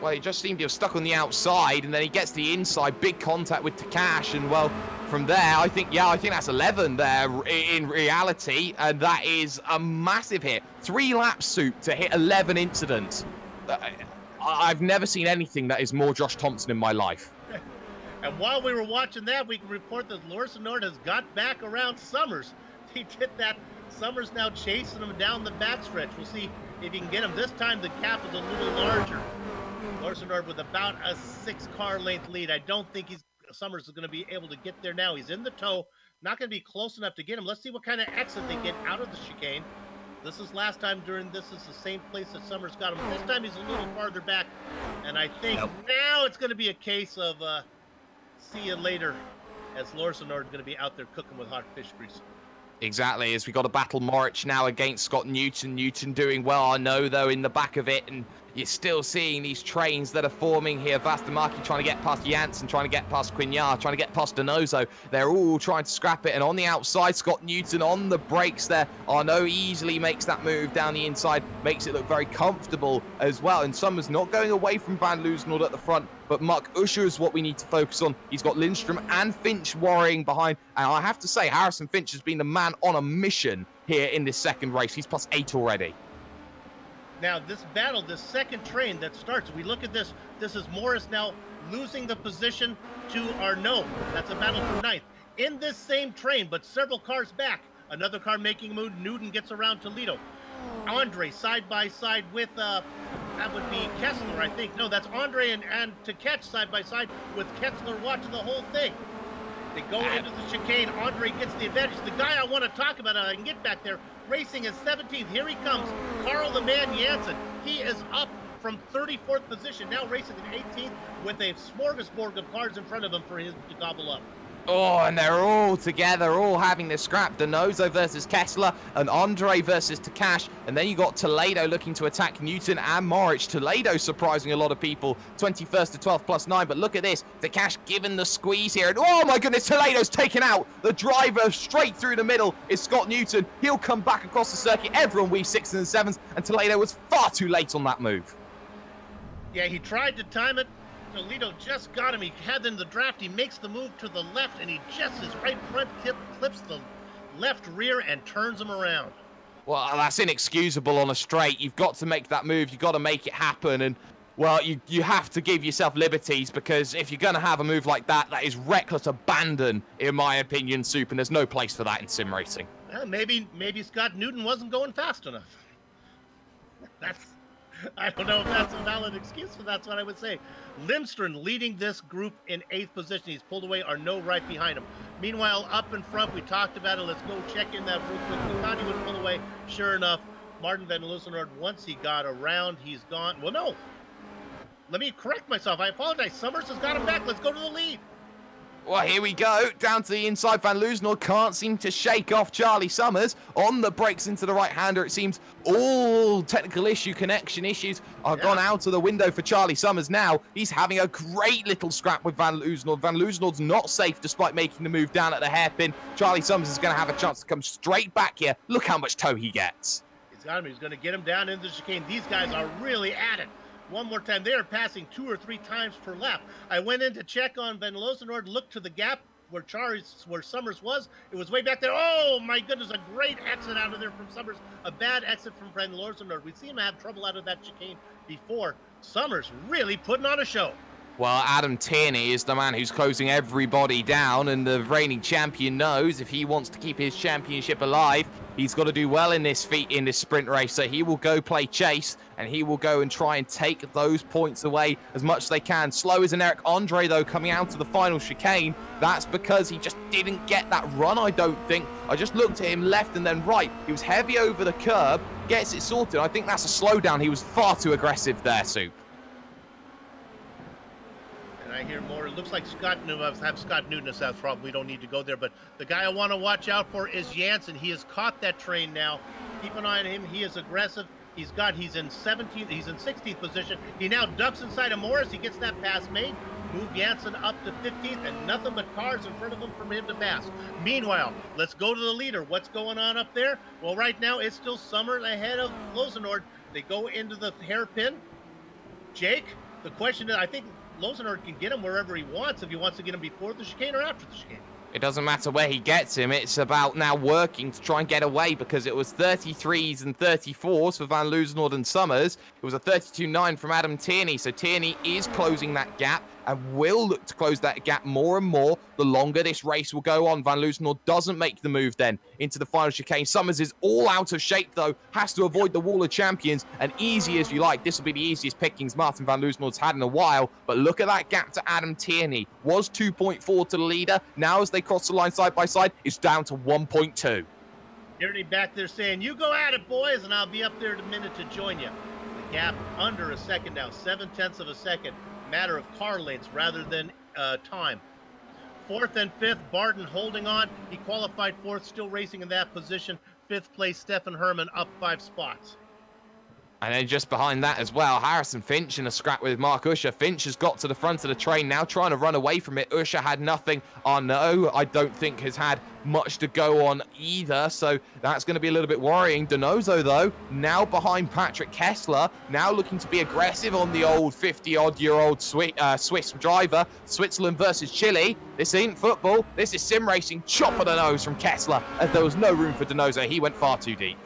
Well, he just seemed to have stuck on the outside, and then he gets to the inside. Big contact with Takash, and well, from there, I think that's 11 there in reality, and that is a massive hit. 3 laps, Soup, to hit 11 incidents. I've never seen anything that is more Josh Thompson in my life.
And while we were watching that, we can report that Lozenoord has got back around Summers. He did that. Summers now chasing him down the backstretch. We'll see if he can get him. This time the gap is a little larger. Lozenoord with about a 6-car length lead. I don't think Summers is going to be able to get there now. He's in the tow. Not going to be close enough to get him. Let's see what kind of exit they get out of the chicane. This is last time during this is the same place that Summers got him. This time he's a little farther back, and I think now it's going to be a case of see you later, as Lorsenord is going to be out there cooking with hot fish grease.
Exactly, as we got a battle Morich now against Scott Newton. Newton doing well, I know, though, in the back of it, and you're still seeing these trains that are forming here. Vastamaki trying to get past Janssen, trying to get past Quignard, trying to get past Donoso. They're all trying to scrap it, and on the outside, Scott Newton on the brakes there. Arnaud easily makes that move down the inside, makes it look very comfortable as well, and Summers not going away from Van Loosenord at the front, but Mark Usher is what we need to focus on. He's got Lindstrom and Finch worrying behind, and I have to say, Harrison Finch has been the man on a mission here in this second race. He's +8 already.
Now, this battle, this second train that starts, we look at this. This is Morris now losing the position to Arnaud. That's a battle for 9th. In this same train, but several cars back, another car making a move. Newton gets around Toledo. Andre side by side with, that would be Kessler, I think. No, that's Andre and to catch side by side with Kessler watching the whole thing. They go into the chicane. Andre gets the advantage. The guy I want to talk about, I can get back there, racing is 17th. Here he comes, Carl the Man Janssen. He is up from 34th position, now racing in 18th with a smorgasbord of cars in front of him for him to gobble up.
Oh, and they're all together, all having this scrap. Donoso versus Kessler, and Andre versus Takash. And then you got Toledo looking to attack Newton and Morich. Toledo surprising a lot of people, 21st to 12th +9. But look at this, Takash given the squeeze here. And oh my goodness, Toledo's taken out. The driver straight through the middle is Scott Newton. He'll come back across the circuit. Everyone weaves 6s and 7s, and Toledo was far too late on that move.
Yeah, he tried to time it. Toledo just got him. He had in the draft. He makes the move to the left, and he just his right front clips the left rear and turns him around.
Well, that's inexcusable on a straight. You've got to make that move. You've got to make it happen. And, well, you have to give yourself liberties, because if you're going to have a move like that, that is reckless abandon, in my opinion, Soup, and there's no place for that in sim racing.
Well, maybe Scott Newton wasn't going fast enough. I don't know if that's a valid excuse, but that's what I would say. Lindstrom leading this group in 8th position. He's pulled away. Arnaud right behind him. Meanwhile, up in front, we talked about it. Let's go check in that real quick. We thought he would pull away. Sure enough, Martin Van Loosenord, once he got around, he's gone. Well, no. Let me correct myself. I apologize. Summers has got him back. Let's go to the lead.
Well, here we go. Down to the inside. Van Loosenord can't seem to shake off Charlie Summers. On the brakes into the right-hander, it seems all technical connection issues are gone out of the window for Charlie Summers now. He's having a great little scrap with Van Loosenord. Van Loosenord's not safe despite making the move down at the hairpin. Charlie Summers is going to have a chance to come straight back here. Look how much toe he gets.
He's got him. He's going to get him down into the chicane. These guys are really at it. One more time. They are passing 2 or 3 times per lap. I went in to check on Van Loosenord, looked to the gap where Summers was. It was way back there. Oh, my goodness, a great exit out of there from Summers. A bad exit from Van Loosenord. We've seen him have trouble out of that chicane before. Summers really putting on a show.
Well, Adam Tierney is the man who's closing everybody down, and the reigning champion knows if he wants to keep his championship alive, he's got to do well in this sprint race. So he will go play chase, and he will go and try and take those points away as much as they can. Slow as an Eric Andre, though, coming out to the final chicane. That's because he just didn't get that run, I don't think. I just looked at him left and then right. He was heavy over the curb, gets it sorted. I think that's a slowdown. He was far too aggressive there, Soup.
I hear more. It looks like Scott Newton has that problem. We don't need to go there, but the guy I want to watch out for is Janssen. He has caught that train now. Keep an eye on him. He is aggressive. He's in 17th. He's in 16th position. He now ducks inside of Morris. He gets that pass made. Move Janssen up to 15th, and nothing but cars in front of him for him to pass. Meanwhile, let's go to the leader. What's going on up there? Well, right now it's still Summers ahead of Loosenord. They go into the hairpin. Jake, the question is, I think Loosenord can get him wherever he wants, if he wants to get him before the chicane or after the chicane.
It doesn't matter where he gets him. It's about now working to try and get away, because it was 33s and 34s for Van Loosenord and Summers. It was a 32.9 from Adam Tierney. So Tierney is closing that gap and will look to close that gap more and more the longer this race will go on. Van Loosenord doesn't make the move then into the final chicane. Summers is all out of shape, though, has to avoid the wall of champions, and easy as you like, this will be the easiest pickings Martin Van Loosenord's had in a while. But look at that gap to Adam Tierney. Was 2.4 to the leader. Now as they cross the line side by side, it's down to 1.2.
Tierney back there saying, you go at it, boys, and I'll be up there in a minute to join you. The gap under a second now, 0.7 of a second. Matter of car lengths rather than time. 4th and 5th, Barton holding on. He qualified 4th, still racing in that position. 5th place, Stefan Herman up 5 spots.
And then just behind that as well, Harrison Finch in a scrap with Mark Usher. Finch has got to the front of the train now, trying to run away from it. Usher had nothing. Arnaud, I don't think, has had much to go on either, so that's going to be a little bit worrying. Donoso, though, now behind Patrick Kessler, now looking to be aggressive on the old 50-odd-year-old Swiss driver. Switzerland versus Chile. This ain't football. This is sim racing. Chop of the nose from Kessler, as there was no room for Donoso. He went far too deep.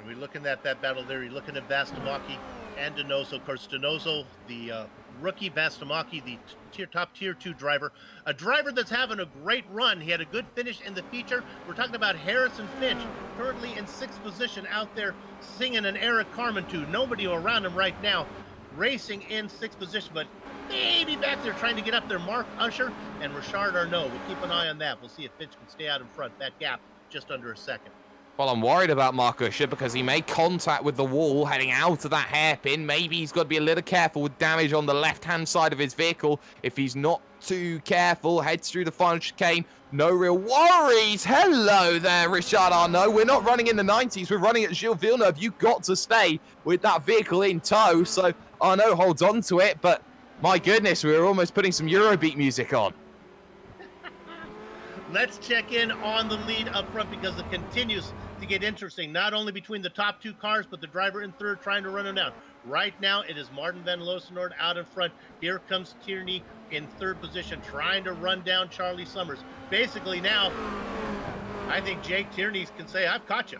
We're looking at that battle there. You're looking at Vastamaki and Donoso. Of course, Donoso, the rookie, Vastamaki, the top tier 2 driver. A driver that's having a great run. He had a good finish in the feature. We're talking about Harrison Finch, currently in 6th position out there singing an Eric Carmen tune. Nobody around him right now, racing in 6th position, but maybe back there trying to get up there. Mark Usher and Richard Arnaud. We'll keep an eye on that. We'll see if Finch can stay out in front. That gap just under a second.
Well, I'm worried about Mark Usher because he made contact with the wall heading out of that hairpin. Maybe he's got to be a little careful with damage on the left-hand side of his vehicle. If he's not too careful, heads through the final chicane. No real worries. Hello there, Richard Arnaud. We're not running in the 90s. We're running at Gilles Villeneuve. You've got to stay with that vehicle in tow. So Arnaud holds on to it. But my goodness, we were almost putting some Eurobeat music on.
Let's check in on the lead up front because it continues to get interesting, not only between the top 2 cars, but the driver in 3rd trying to run him down. Right now, it is Martin van Loosenoord out in front. Here comes Tierney in 3rd position, trying to run down Charlie Summers. Basically now, I think Jake Tierney can say, I've caught you.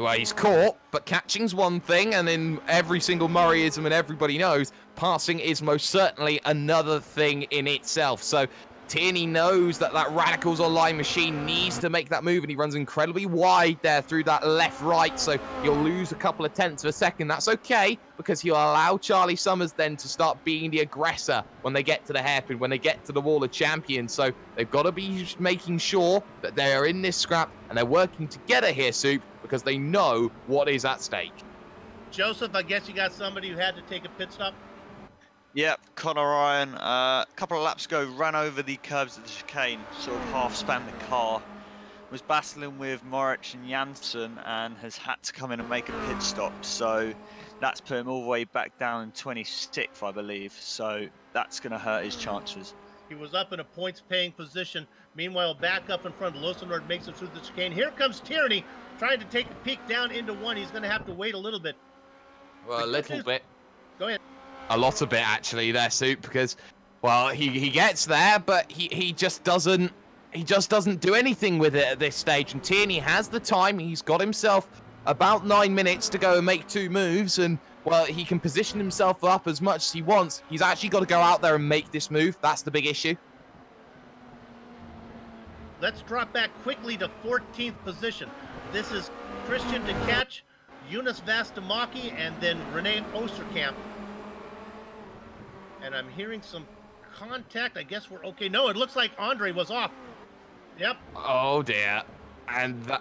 Well, he's caught, but catching's one thing, and in every single Murrayism, and everybody knows, passing is most certainly another thing in itself. So Tierney knows that that Radicals Online machine needs to make that move, and he runs incredibly wide there through that left-right, so he'll lose a couple of tenths of a second. That's okay, because he'll allow Charlie Summers then to start being the aggressor when they get to the hairpin, when they get to the Wall of Champions. So they've got to be making sure that they are in this scrap, and they're working together here, Soup, because they know what is at stake.
Joseph, I guess you got somebody who had to take a pit stop?
Yep, Connor Ryan, a couple of laps ago, ran over the curbs of the chicane, sort of half-spanned the car, was battling with Moritz and Janssen, and has had to come in and make a pit stop. So that's put him all the way back down in 26th, I believe. So that's going to hurt his chances.
He was up in a points-paying position. Meanwhile, back up in front, Loosenoord makes it through the chicane. Here comes Tierney, trying to take a peek down into 1. He's going to have to wait a little bit.
Well, a little bit.
Go ahead.
A lot of it, actually, there, Soup, because, well, he gets there, but he just doesn't do anything with it at this stage. And Tierney has the time. He's got himself about 9 minutes to go and make 2 moves, and, well, he can position himself up as much as he wants. He's actually got to go out there and make this move. That's the big issue.
Let's drop back quickly to 14th position. This is Christian de Catch, Jonas Vastamaki, and then René Oosterkamp. And I'm hearing some contact. I guess we're okay. No, it looks like Andre was off. Yep.
Oh, dear. And that...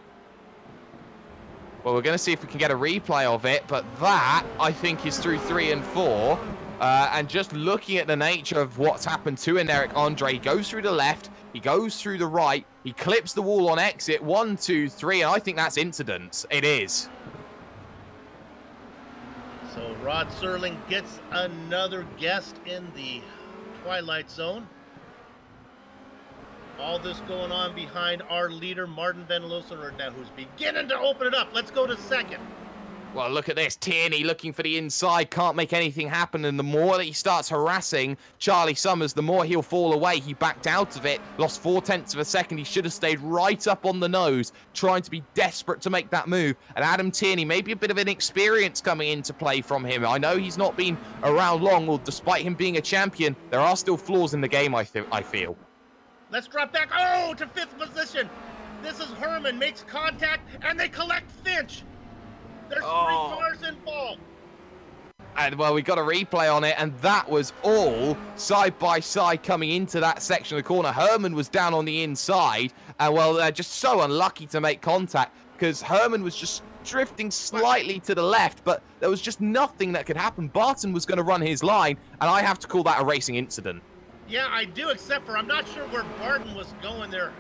Well, we're going to see if we can get a replay of it, but that, I think, is through 3 and 4. And just looking at the nature of what's happened to Eric Andre, he goes through the left, he goes through the right, he clips the wall on exit, 1, 2, 3, and I think that's incidents. It is.
So Rod Serling gets another guest in the Twilight Zone. All this going on behind our leader, Martin van Loosenoord, now who's beginning to open it up. Let's go to 2nd.
Well, look at this. Tierney looking for the inside, can't make anything happen. And the more that he starts harassing Charlie Summers, the more he'll fall away. He backed out of it, lost 4 tenths of a second. He should have stayed right up on the nose, trying to be desperate to make that move. And Adam Tierney, maybe a bit of an experience coming into play from him. I know he's not been around long, or despite him being a champion, there are still flaws in the game, I feel.
Let's drop back. Oh, to 5th position. This is Herman, makes contact, and they collect Finch. There's 3 cars involved.
And, well, we got a replay on it, and that was all side by side coming into that section of the corner. Herman was down on the inside, and, well, they're just so unlucky to make contact because Herman was just drifting slightly to the left, but there was just nothing that could happen. Barton was going to run his line, and I have to call that a racing incident.
Yeah, I do, except for I'm not sure where Barton was going there.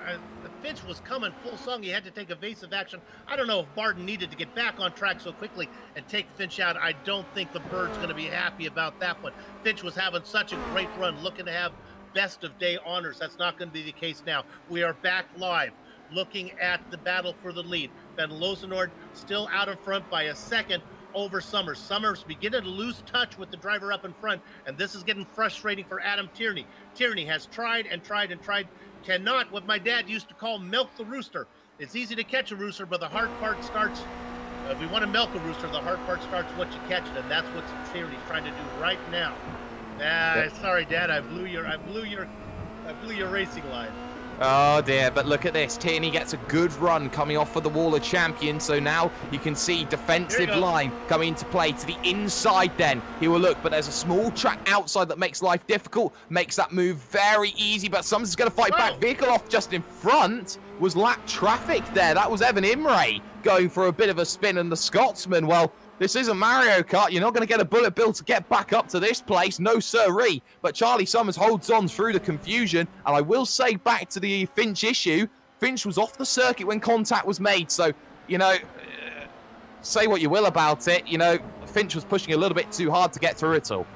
Finch was coming full song. He had to take evasive action. I don't know if Barton needed to get back on track so quickly and take Finch out. I don't think the Bird's going to be happy about that one. Finch was having such a great run, looking to have best of day honors. That's not going to be the case now. We are back live, looking at the battle for the lead. Van Lozenord still out in front by a second over Summers. Summers beginning to lose touch with the driver up in front, and this is getting frustrating for Adam Tierney. Tierney has tried and tried and tried, cannot, what my dad used to call milk the rooster. It's easy to catch a rooster, but the hard part starts, if we want to milk a rooster, the hard part starts once you catch it, and that's what Tierney's trying to do right now. Sorry, Dad, I blew your racing line.
Oh dear, but look at this. Tierney gets a good run coming off of the wall of champions. So now you can see defensive line coming into play to the inside then. He will look, but there's a small track outside that makes life difficult, makes that move very easy, but Summers is going to fight back. Vehicle off just in front was lap traffic there. That was Evan Imre going for a bit of a spin, and the Scotsman, well, this isn't Mario Kart. You're not going to get a bullet bill to get back up to this place. No sirree. But Charlie Summers holds on through the confusion. And I will say, back to the Finch issue, Finch was off the circuit when contact was made. So, you know, say what you will about it. You know, Finch was pushing a little bit too hard to get through it all.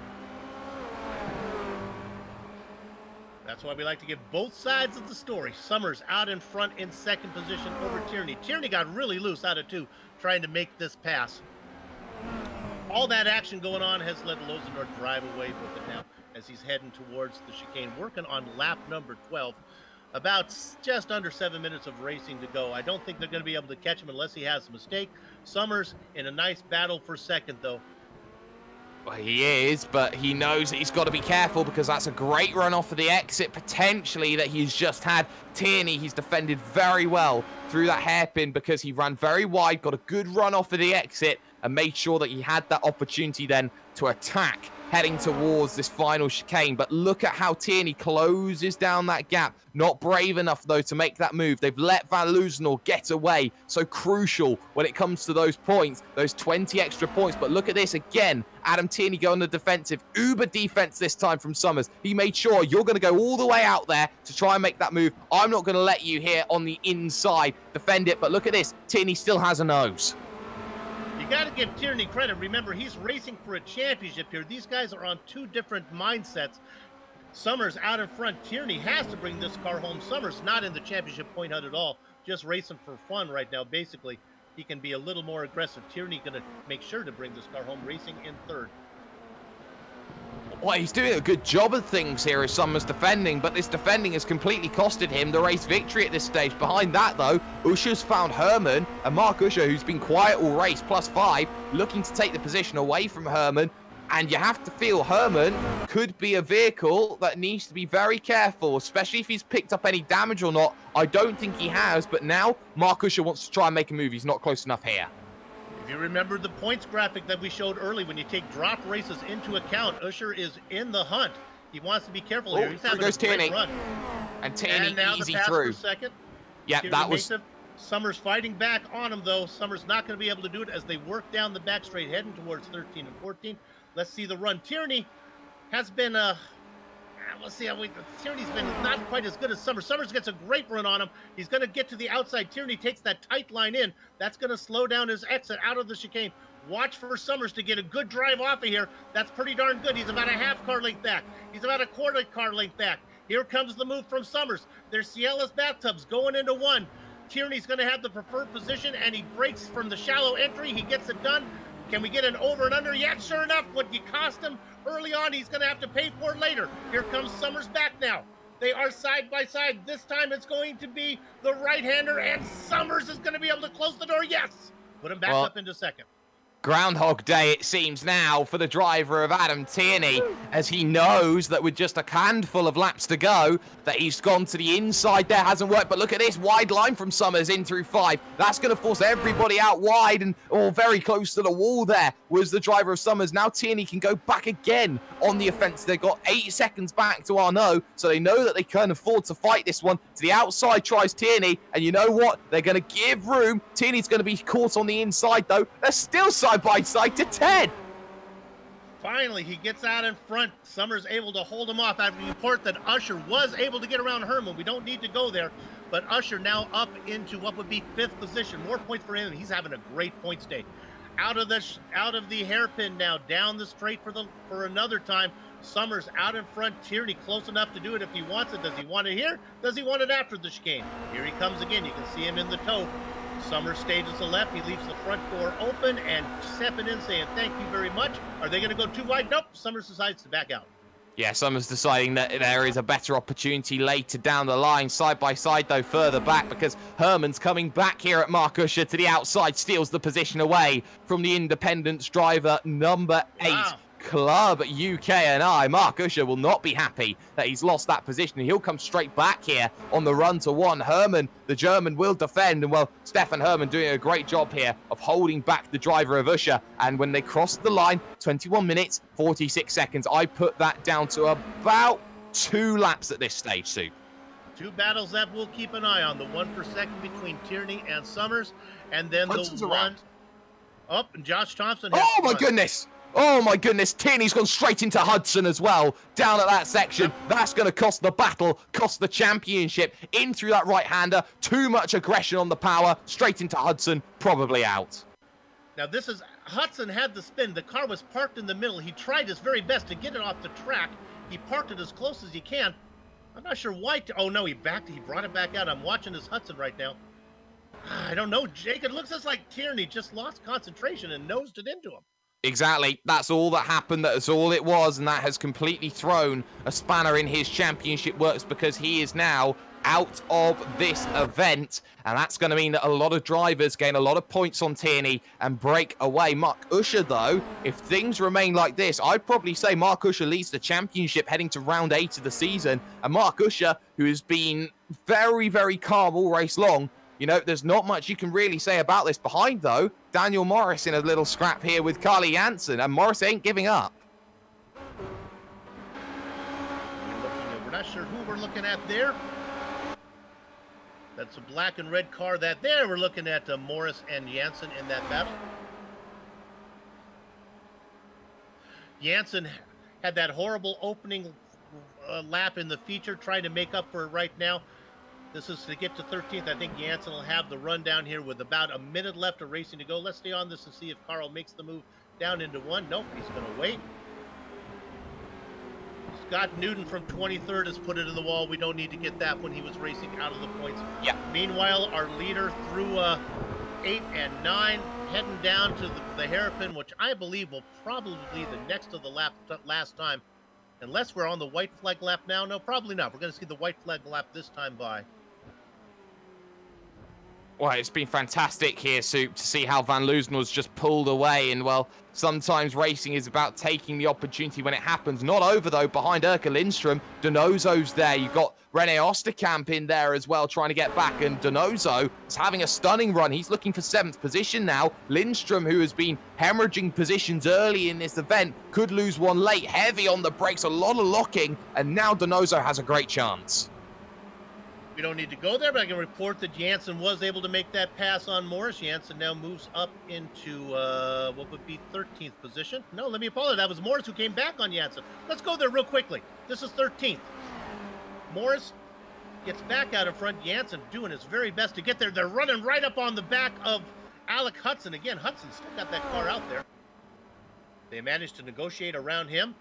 That's why we like to give both sides of the story. Summers out in front in second position over Tierney. Tierney got really loose out of two trying to make this pass. All that action going on has let Lozenor drive away with it now as he's heading towards the chicane, working on lap number 12. About just under 7 minutes of racing to go. I don't think they're going to be able to catch him unless he has a mistake. Summers in a nice battle for second, though.
Well, he is, but he knows that he's got to be careful because that's a great run off of the exit, potentially, that he's just had. Tierney, he's defended very well through that hairpin because he ran very wide, got a good run off of the exit, and made sure that he had that opportunity then to attack heading towards this final chicane. But look at how Tierney closes down that gap. Not brave enough, though, to make that move. They've let Van Loosenor get away. So crucial when it comes to those points, those 20 extra points. But look at this again. Adam Tierney going the defensive. Uber defense this time from Summers. He made sure you're going to go all the way out there to try and make that move. I'm not going to let you here on the inside defend it. But look at this. Tierney still has a nose.
You got to give Tierney credit. Remember, he's racing for a championship here. These guys are on two different mindsets. Summers out in front. Tierney has to bring this car home. Summers not in the championship point hunt at all. Just racing for fun right now. Basically, he can be a little more aggressive. Tierney going to make sure to bring this car home, racing in third.
Well, he's doing a good job of things here as Summers defending, but this defending has completely costed him the race victory at this stage. Behind that, though, Usher's found Herman, and Mark Usher, who's been quiet all race, +5, looking to take the position away from Herman. And you have to feel Herman could be a vehicle that needs to be very careful, especially if he's picked up any damage or not. I don't think he has, but now Mark Usher wants to try and make a move. He's not close enough here.
If you remember the points graphic that we showed early, when you take drop races into account, Usher is in the hunt. He wants to be careful here. He's having a great run.
And Tierney
and now
easy
the pass
through.
For second.
Yeah, that was...
Summers fighting back on him, though. Summers not going to be able to do it as they work down the back straight, heading towards 13 and 14. Let's see the run. Tierney has been... let's see how Tierney's been not quite as good as Summers. Summers gets a great run on him. He's going to get to the outside. Tierney takes that tight line in. That's going to slow down his exit out of the chicane. Watch for Summers to get a good drive off of here. That's pretty darn good. He's about a half car length back. He's about a quarter car length back. Here comes the move from Summers. There's Ciella's bathtubs going into one. Tierney's going to have the preferred position, and he breaks from the shallow entry. He gets it done. Can we get an over and under? Yeah, sure enough, what you cost him early on, he's going to have to pay for it later. Here comes Summers back now. They are side by side. This time it's going to be the right-hander, and Summers is going to be able to close the door. Yes! Put him back up into second.
Groundhog Day, it seems now, for the driver of Adam Tierney, as he knows that with just a handful of laps to go, that he's gone to the inside there, hasn't worked. But look at this wide line from Summers in through 5. That's going to force everybody out wide and very close to the wall there was the driver of Summers. Now Tierney can go back again on the offense. They've got 8 seconds back to Arnaud, so they know that they can afford to fight this one. To the outside tries Tierney, and you know what? They're going to give room. Tierney's going to be caught on the inside, though. They're still side by side to 10.
Finally, he gets out in front. Summers able to hold him off after the report that Usher was able to get around Herman. We don't need to go there, but Usher now up into what would be 5th position. More points for him. He's having a great points day. Out of the hairpin now, down the straight for another time. Summers out in front. Tierney close enough to do it if he wants it. Does he want it here? Does he want it after the chicane? Here he comes again. You can see him in the toe. Summers stays to the left. He leaves the front door open and stepping in saying, thank you very much. Are they going to go too wide? Nope. Summers decides to back out.
Yeah, Summers deciding that there is a better opportunity later down the line. Side by side, though, further back because Herman's coming back here at Mark Usher to the outside, steals the position away from the Independence driver, number 8.
Wow.
Club UK&I. Mark Usher will not be happy that he's lost that position. He'll come straight back here on the run to 1. Herman, the German, will defend. And, well, Stefan Herman doing a great job here of holding back the driver of Usher. And when they crossed the line, 21 minutes, 46 seconds. I put that down to about 2 laps at this stage, Soup.
2 battles that we'll keep an eye on. The 1 per second between Tierney and Summers. And then
Hudson's
the
around.
1 up, and Josh Thompson.
Oh, my goodness. Oh, my goodness. Tierney's gone straight into Hudson as well. Down at that section. That's going to cost the battle, cost the championship. In through that right-hander. Too much aggression on the power. Straight into Hudson. Probably out.
Now, this is... Hudson had the spin. The car was parked in the middle. He tried his very best to get it off the track. He parked it as close as he can. I'm not sure why... Oh, no, he brought it back out. I'm watching this Hudson right now. I don't know, Jake. It looks just like Tierney just lost concentration and nosed it into him.
Exactly. That's all that happened. That's all it was. And that has completely thrown a spanner in his championship works because he is now out of this event. And that's going to mean that a lot of drivers gain a lot of points on Tierney and break away. Mark Usher, though, if things remain like this, I'd probably say Mark Usher leads the championship heading to round 8 of the season. And Mark Usher, who has been very, very calm all race long, you know, there's not much you can really say about this. Behind, though, Daniel Morris in a little scrap here with Carly Jansen, and Morris ain't giving up.
We're not sure who we're looking at there. That's a black and red car. That there, we're looking at Morris and Jansen in that battle. Jansen had that horrible opening lap in the feature, trying to make up for it right now. This is to get to 13th. I think Jansen will have the run down here with about a minute left of racing to go. Let's stay on this and see if Carl makes the move down into 1. Nope, he's going to wait. Scott Newton from 23rd has put it in the wall. We don't need to get that when he was racing out of the points.
Yeah.
Meanwhile, our leader through 8 and 9, heading down to the hairpin, which I believe will probably be the next of the last time. Unless we're on the white flag lap now. No, probably not. We're going to see the white flag lap this time by.
Well, it's been fantastic here, Soup, to see how Van Loosen was just pulled away. And, well, sometimes racing is about taking the opportunity when it happens. Not over, though, behind Erka Lindstrom. Donoso's there. You've got Rene Osterkamp in there as well, trying to get back. And Donoso is having a stunning run. He's looking for 7th position now. Lindstrom, who has been hemorrhaging positions early in this event, could lose one late. Heavy on the brakes, a lot of locking. And now Donoso has a great chance.
We don't need to go there, but I can report that Jansen was able to make that pass on Morris. Jansen now moves up into what would be 13th position. No, let me apologize. That was Morris who came back on Jansen. Let's go there real quickly. This is 13th. Morris gets back out in front. Jansen doing his very best to get there. They're running right up on the back of Alec Hudson. Again, Hudson still got that car out there. They managed to negotiate around him.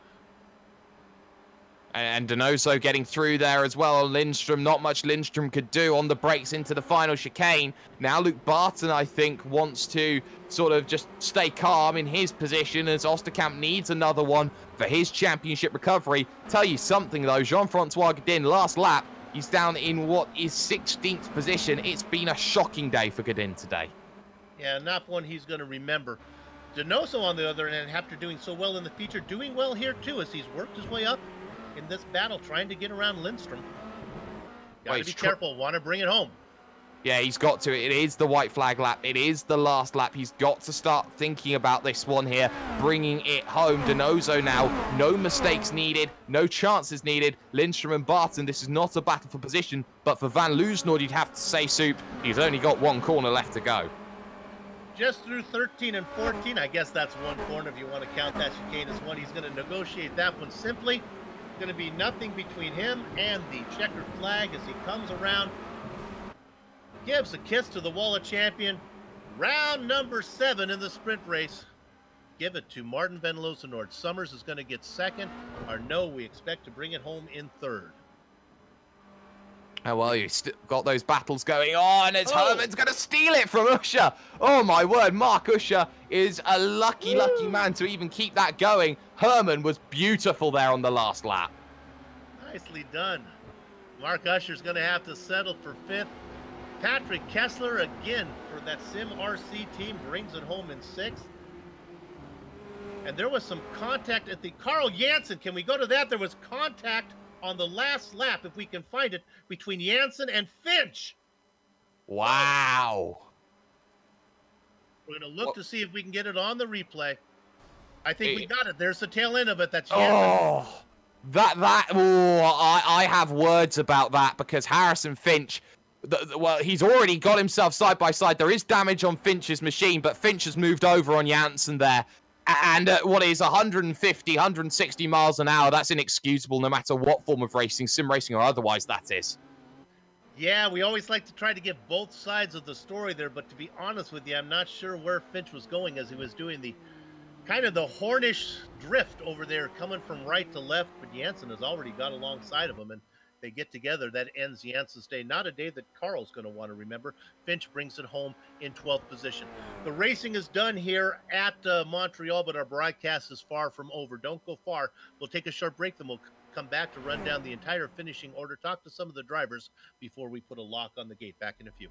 And Donoso getting through there as well. Lindstrom, not much Lindstrom could do on the brakes into the final chicane. Now Luke Barton, I think, wants to sort of just stay calm in his position as Osterkamp needs another one for his championship recovery. Tell you something, though, Jean-Francois Godin, last lap, he's down in what is 16th position. It's been a shocking day for Godin today.
Yeah, not one he's going to remember. Donoso, on the other hand, after doing so well in the feature, doing well here too as he's worked his way up in this battle, trying to get around Lindstrom. Gotta be careful, want to bring it home.
Yeah, he's got to. It is the white flag lap. It is the last lap. He's got to start thinking about this one here, bringing it home. Donoso now, no mistakes needed, no chances needed. Lindstrom and Barton, this is not a battle for position, but for Van Loosnord, you'd have to say, Soup, he's only got one corner left to go.
Just through 13 and 14, I guess that's one corner if you want to count that chicane as one. He's going to negotiate that one simply. Going to be nothing between him and the checkered flag as he comes around. Gives a kiss to the wall of champion. Round number 7 in the sprint race. Give it to Martin Van Loosnord. Summers is going to get second. Arnaud, we expect to bring it home in third.
Oh, well, you've got those battles going on. It's Herman's going to steal it from Usher. Oh, my word. Mark Usher is a lucky, lucky man to even keep that going. Herman was beautiful there on the last lap.
Nicely done. Mark Usher's going to have to settle for 5th. Patrick Kessler, again, for that SimRC team, brings it home in 6th. And there was some contact at the Carl Janssen. Can we go to that? There was contact on the last lap, if we can find it, between Janssen and Finch.
Wow.
We're going to look to see if we can get it on the replay. I think we got it. There's the tail end of it. That's Janssen.
Oh, I have words about that because Harrison Finch, well, he's already got himself side by side. There is damage on Finch's machine, but Finch has moved over on Janssen there. And what is 150, 160 miles an hour, that's inexcusable no matter what form of racing, sim racing or otherwise, that is.
Yeah, we always like to try to get both sides of the story there, but to be honest with you, I'm not sure where Finch was going as he was doing the kind of the Hornish drift over there, coming from right to left, but Janssen has already got alongside of him, and they get together. That ends Janssen's day. Not a day that Carl's going to want to remember. Finch brings it home in 12th position. The racing is done here at Montreal, but our broadcast is far from over. Don't go far. We'll take a short break, then we'll come back to run down the entire finishing order, talk to some of the drivers before we put a lock on the gate. Back in a few.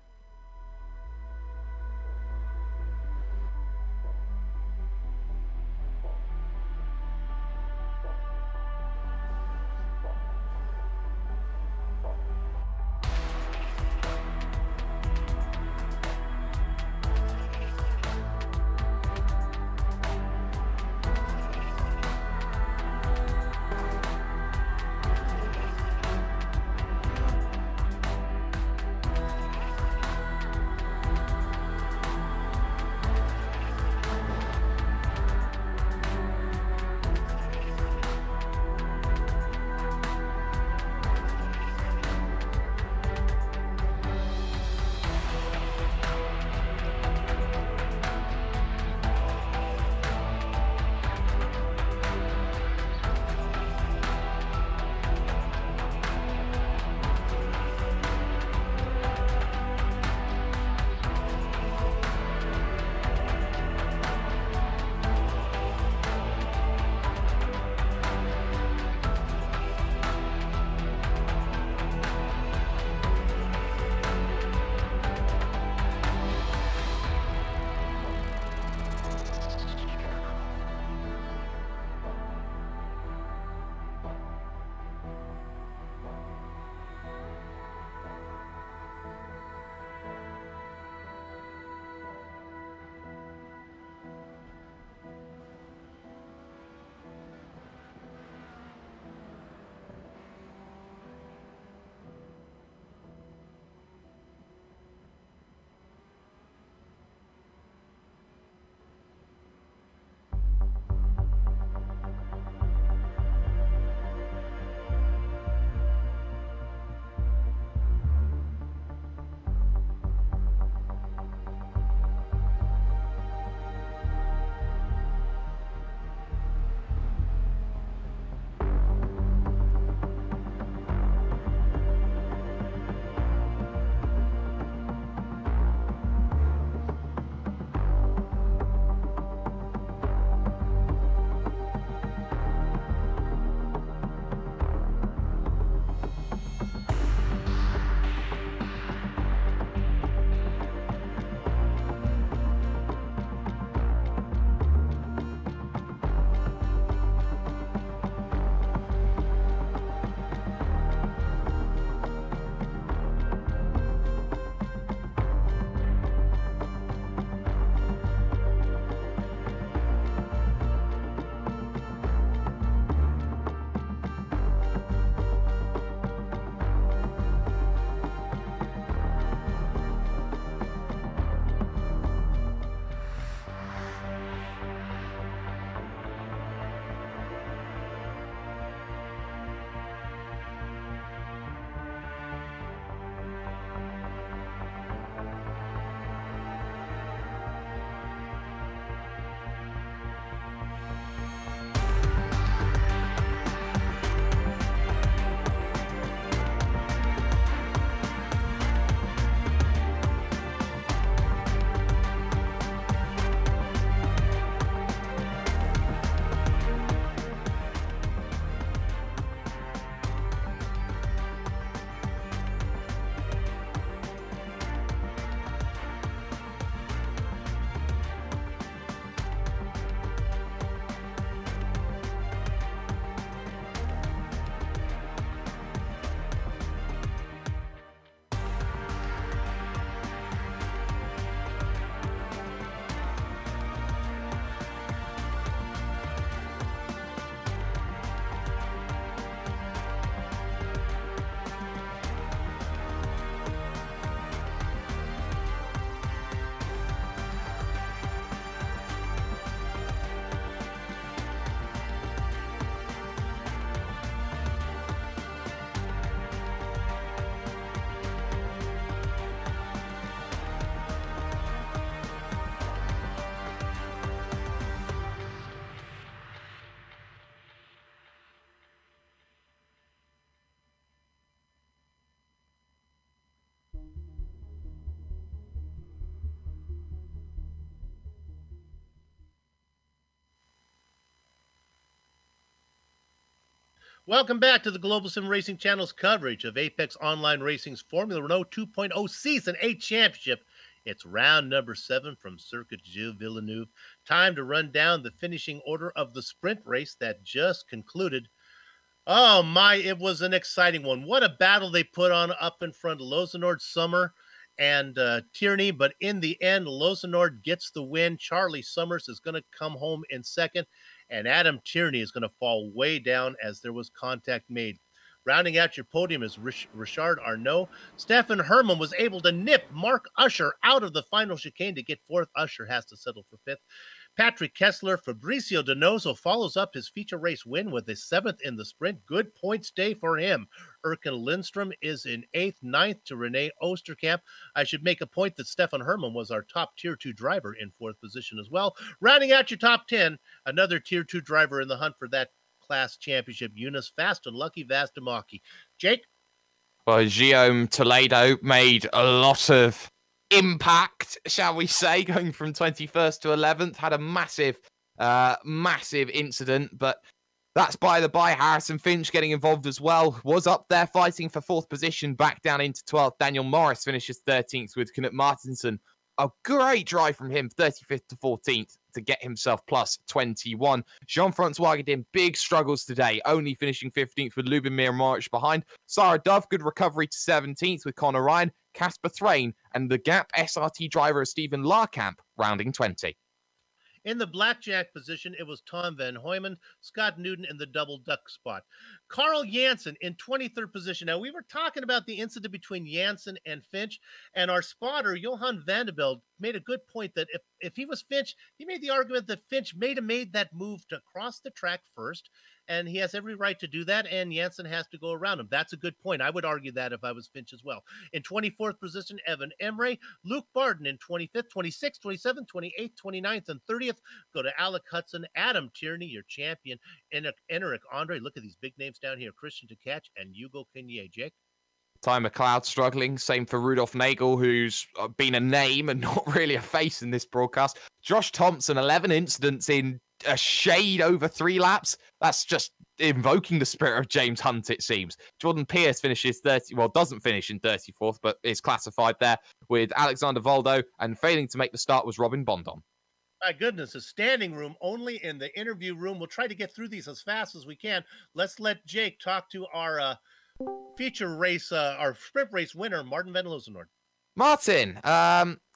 Welcome back to the Global Sim Racing Channel's coverage of Apex Online Racing's Formula Renault 2.0 Season 8 Championship. It's round number 7 from Circuit Gilles Villeneuve. Time to run down the finishing order of the sprint race that just concluded. Oh my, it was an exciting one. What a battle they put on up in front. Lozenord, Summer, and Tierney. But in the end, Lozenord gets the win. Charlie Summers is going to come home in second. And Adam Tierney is going to fall way down as there was contact made. Rounding out your podium is Richard Arnault. Stefan Herman was able to nip Mark Usher out of the final chicane to get fourth. Usher has to settle for fifth. Patrick Kessler, Fabricio Donoso follows up his feature race win with a 7th in the sprint. Good points day for him. Erkan Lindstrom is in 8th, 9th to Renee Osterkamp. I should make a point that Stefan Herman was our top Tier 2 driver in 4th position as well. Rounding out your top 10, another Tier 2 driver in the hunt for that class championship, Eunice Fast and Lucky Vastamaki. Jake?
Well, Guillaume Toledo made a lot of impact, shall we say, going from 21st to 11th, had a massive incident, but that's by the by. Harrison Finch getting involved as well, was up there fighting for 4th position, back down into 12th. Daniel Morris finishes 13th with Knut Martinsen. A great drive from him, 35th to 14th, to get himself plus 21. Jean-Francois Godin, big struggles today, only finishing 15th with Lubomir Maric behind. Sarah Dove, good recovery to 17th with Connor Ryan. Casper Thrain and the Gap SRT driver Stephen Larkamp rounding 20.
In the blackjack position, it was Tom Van Hoyman, Scott Newton in the double duck spot. Carl Janssen in 23rd position. Now, we were talking about the incident between Janssen and Finch, and our spotter, Johan Vandeveld, made a good point that if he was Finch, he made the argument that Finch may have made that move to cross the track first, and he has every right to do that, and Janssen has to go around him. That's a good point. I would argue that if I was Finch as well. In 24th position, Evan Emre, Luke Barton in 25th, 26th, 27th, 28th, 29th, and 30th. Go to Alec Hudson, Adam Tierney, your champion, Enric Andre. Look at these big names down here. Christian Tkach and Hugo Kenye. Jake?
Ty McLeod struggling. Same for Rudolph Nagel, who's been a name and not really a face in this broadcast. Josh Thompson, 11 incidents in a shade over 3 laps. That's just invoking the spirit of James Hunt, it seems. Jordan Pierce finishes doesn't finish in 34th, but is classified there with Alexander Voldo, and failing to make the start was Robin Bondon.
My goodness, a standing room only in the interview room. We'll try to get through these as fast as we can. Let's let Jake talk to our feature race, our sprint race winner, Martin Van Lozenord.
Martin,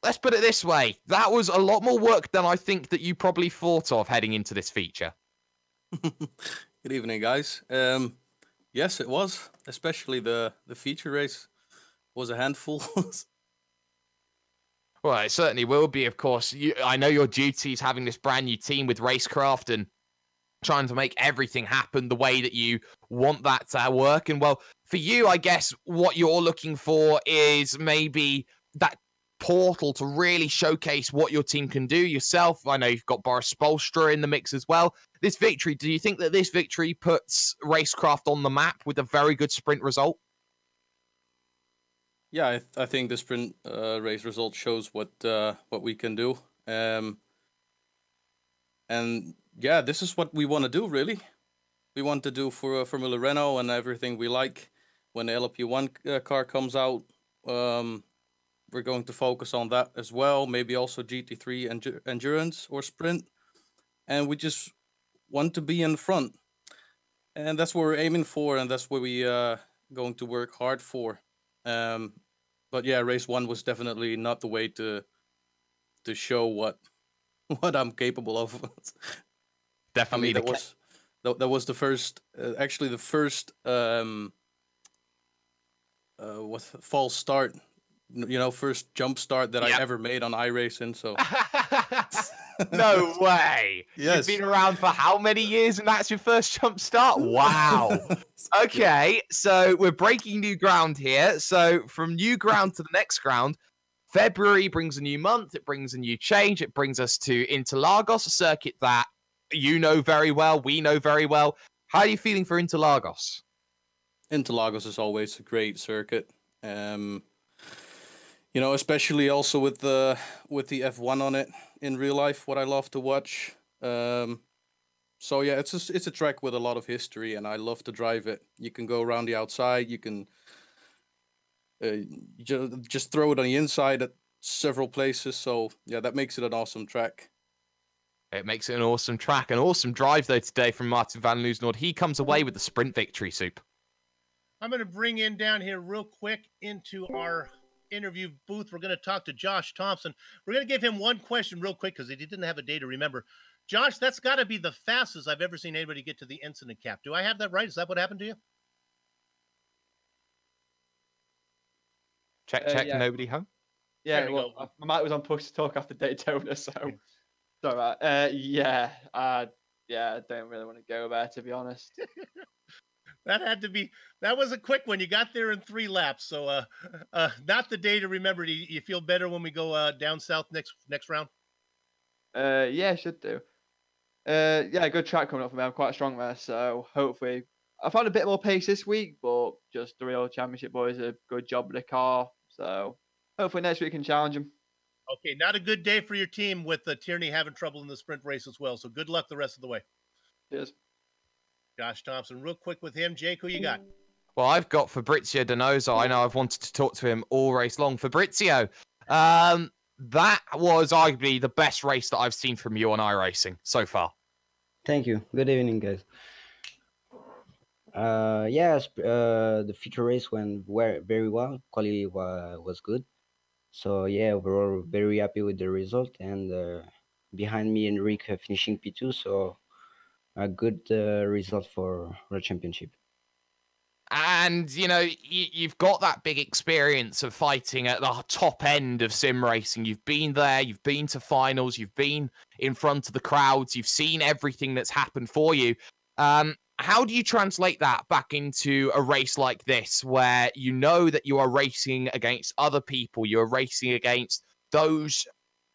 let's put it this way. That was a lot more work than I think that you probably thought of heading into this feature.
Good evening, guys. Yes, it was. Especially the feature race was a handful.
Well, it certainly will be, of course. I know your duty is having this brand new team with Racecraft and trying to make everything happen the way that you want that to work. And, well, for you, I guess what you're looking for is maybe that portal to really showcase what your team can do yourself. I know you've got Boris Spolstra in the mix as well. This victory, do you think that this victory puts Racecraft on the map with a very good sprint result?
Yeah, I think the sprint race result shows what we can do. And yeah, this is what we want to do, really. We want to do for Formula Renault and everything we like. When the LP1 car comes out, we're going to focus on that as well. Maybe also GT3 Endurance or Sprint. And we just want to be in front. And that's what we're aiming for, and that's what we going to work hard for. But yeah, race 1 was definitely not the way to show what I'm capable of.
Definitely,
I mean, that was the first, actually the first false start, first jump start that I ever made on iRacing. So
no way.
Yes.
You've been around for how many years and that's your first jump start? Wow. Okay, so we're breaking new ground here. So from new ground to the next ground, February brings a new month. It brings a new change. It brings us to Interlagos, a circuit that you know very well. We know very well. How are you feeling for Interlagos?
Interlagos is always a great circuit. Especially also with the F1 on it in real life, what I love to watch. So yeah, it's a track with a lot of history, and I love to drive it. You can go around the outside. You can just throw it on the inside at several places. So yeah, that makes it an awesome track.
It makes it an awesome track. An awesome drive, though, today from Martin van Loosnord. He comes away with the sprint victory, Soup.
I'm going to bring in down here real quick into our interview booth. We're going to talk to Josh Thompson. We're going to give him one question real quick because he didn't have a day to remember. Josh, that's got to be the fastest I've ever seen anybody get to the incident cap. Do I have that right? Is that what happened to you?
Check,
Yeah.
nobody home?
Yeah, well, my mic was on push to talk after Daytona, so sorry. Yeah, I don't really want to go there, to be honest.
That was a quick one. You got there in 3 laps. So not the day to remember. Do you feel better when we go down south next round?
Yeah, should do. Yeah, good track coming up for me. I'm quite strong there, so hopefully I found a bit more pace this week, but just the real championship boys did a good job with the car. So hopefully next week we can challenge them.
Okay, not a good day for your team with Tierney having trouble in the sprint race as well. So good luck the rest of the way.
Cheers. Josh
Thompson, real quick with him. Jake, who you got?
Well, I've got Fabrizio Donoso. I know I've wanted to talk to him all race long. Fabrizio, that was arguably the best race that I've seen from you on iRacing so far.
Thank you. Good evening, guys. Yes, the feature race went very well. Quality was good. So yeah, overall very happy with the result. And behind me, Enrique finishing P2. So a good result for World Championship.
And, you know, you've got that big experience of fighting at the top end of sim racing. You've been there, you've been to finals, you've been in front of the crowds, you've seen everything that's happened for you. How do you translate that back into a race like this, where you know that you are racing against other people, you're racing against those,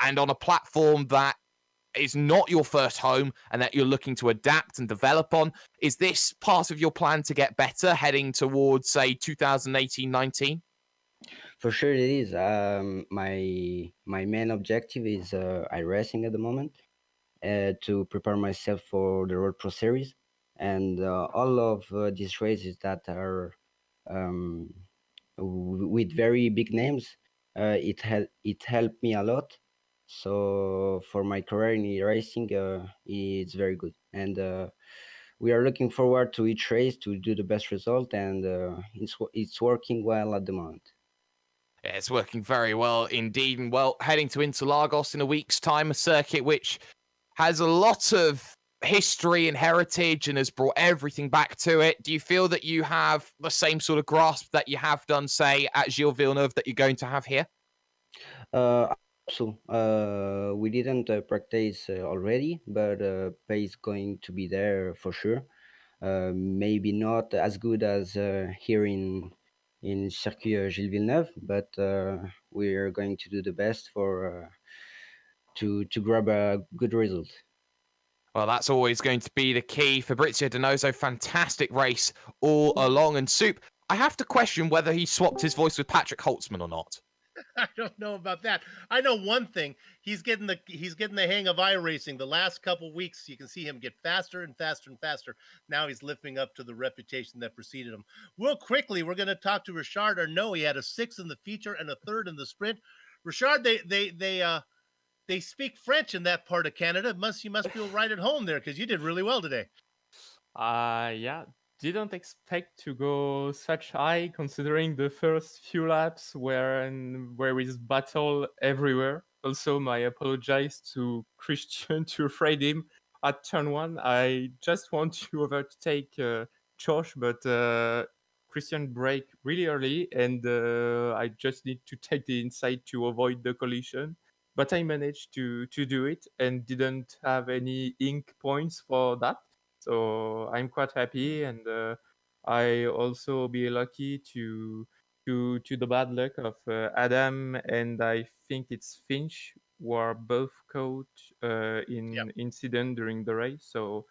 and on a platform that is not your first home and that you're looking to adapt and develop on? Is this part of your plan to get better heading towards, say, 2018-19?
For sure it is. My main objective is iRacing at the moment, to prepare myself for the Road Pro Series. And all of these races that are with very big names, it helped me a lot. So for my career in racing, it's very good. And we are looking forward to each race to do the best result, and it's working well at the moment.
Yeah, it's working very well indeed. And well, heading to Interlagos in a week's time, a circuit which has a lot of history and heritage and has brought everything back to it. Do you feel that you have the same sort of grasp that you have done, say, at Gilles Villeneuve that you're going to have here?
So we didn't practice already, but pace going to be there for sure. Maybe not as good as here in Circuit Gilles Villeneuve, but we are going to do the best for to grab a good result.
Well, that's always going to be the key. Fabrizio Donoso, fantastic race all along. And Soup, I have to question whether he swapped his voice with Patrick Holtzman or not.
I don't know about that. I know one thing. He's getting the hang of iRacing. The last couple weeks, you can see him get faster and faster and faster. Now he's living up to the reputation that preceded him. Real quickly, we're going to talk to Richard Arnaud. He had a 6th in the feature and a 3rd in the sprint. Richard, they speak French in that part of Canada. You must feel right at home there because you did really well today.
Yeah. Didn't expect to go such high considering the first few laps where is battle everywhere. Also, my apologize to Christian to afraid him at turn 1. I just want to overtake Josh, but Christian brake really early, and I just need to take the inside to avoid the collision. But I managed to do it and didn't have any ink points for that. So I'm quite happy, and I also be lucky to the bad luck of Adam, and I think it's Finch, who are both caught in incident during the race. So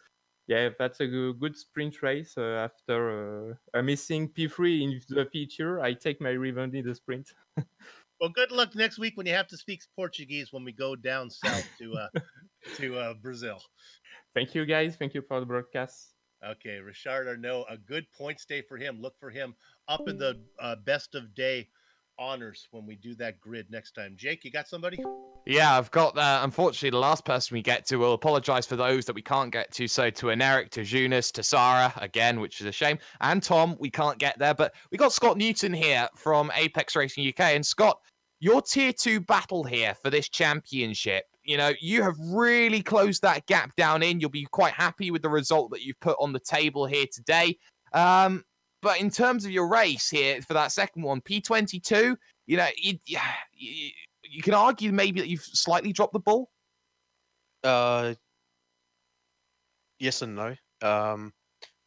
yeah, that's a good sprint race. After a missing P3 in the feature, I take my revenge in the sprint.
Well, good luck next week when you have to speak Portuguese when we go down south to Brazil.
Thank you, guys. Thank you for the broadcast.
Okay, Richard Arnault, a good points day for him. Look for him up in the best of day honors when we do that grid next time. Jake, you got somebody?
Yeah, I've got that. Unfortunately, the last person we get to, we'll apologise for those that we can't get to. So to Eneric, to Jonas, to Sarah, again, which is a shame. And Tom, we can't get there. But we got Scott Newton here from Apex Racing UK. And Scott, your tier 2 battle here for this championship, you know, you have really closed that gap down in. You'll be quite happy with the result that you've put on the table here today. But in terms of your race here for that second one, P22, you know, you can argue maybe that you've slightly dropped the ball.
Yes and no. I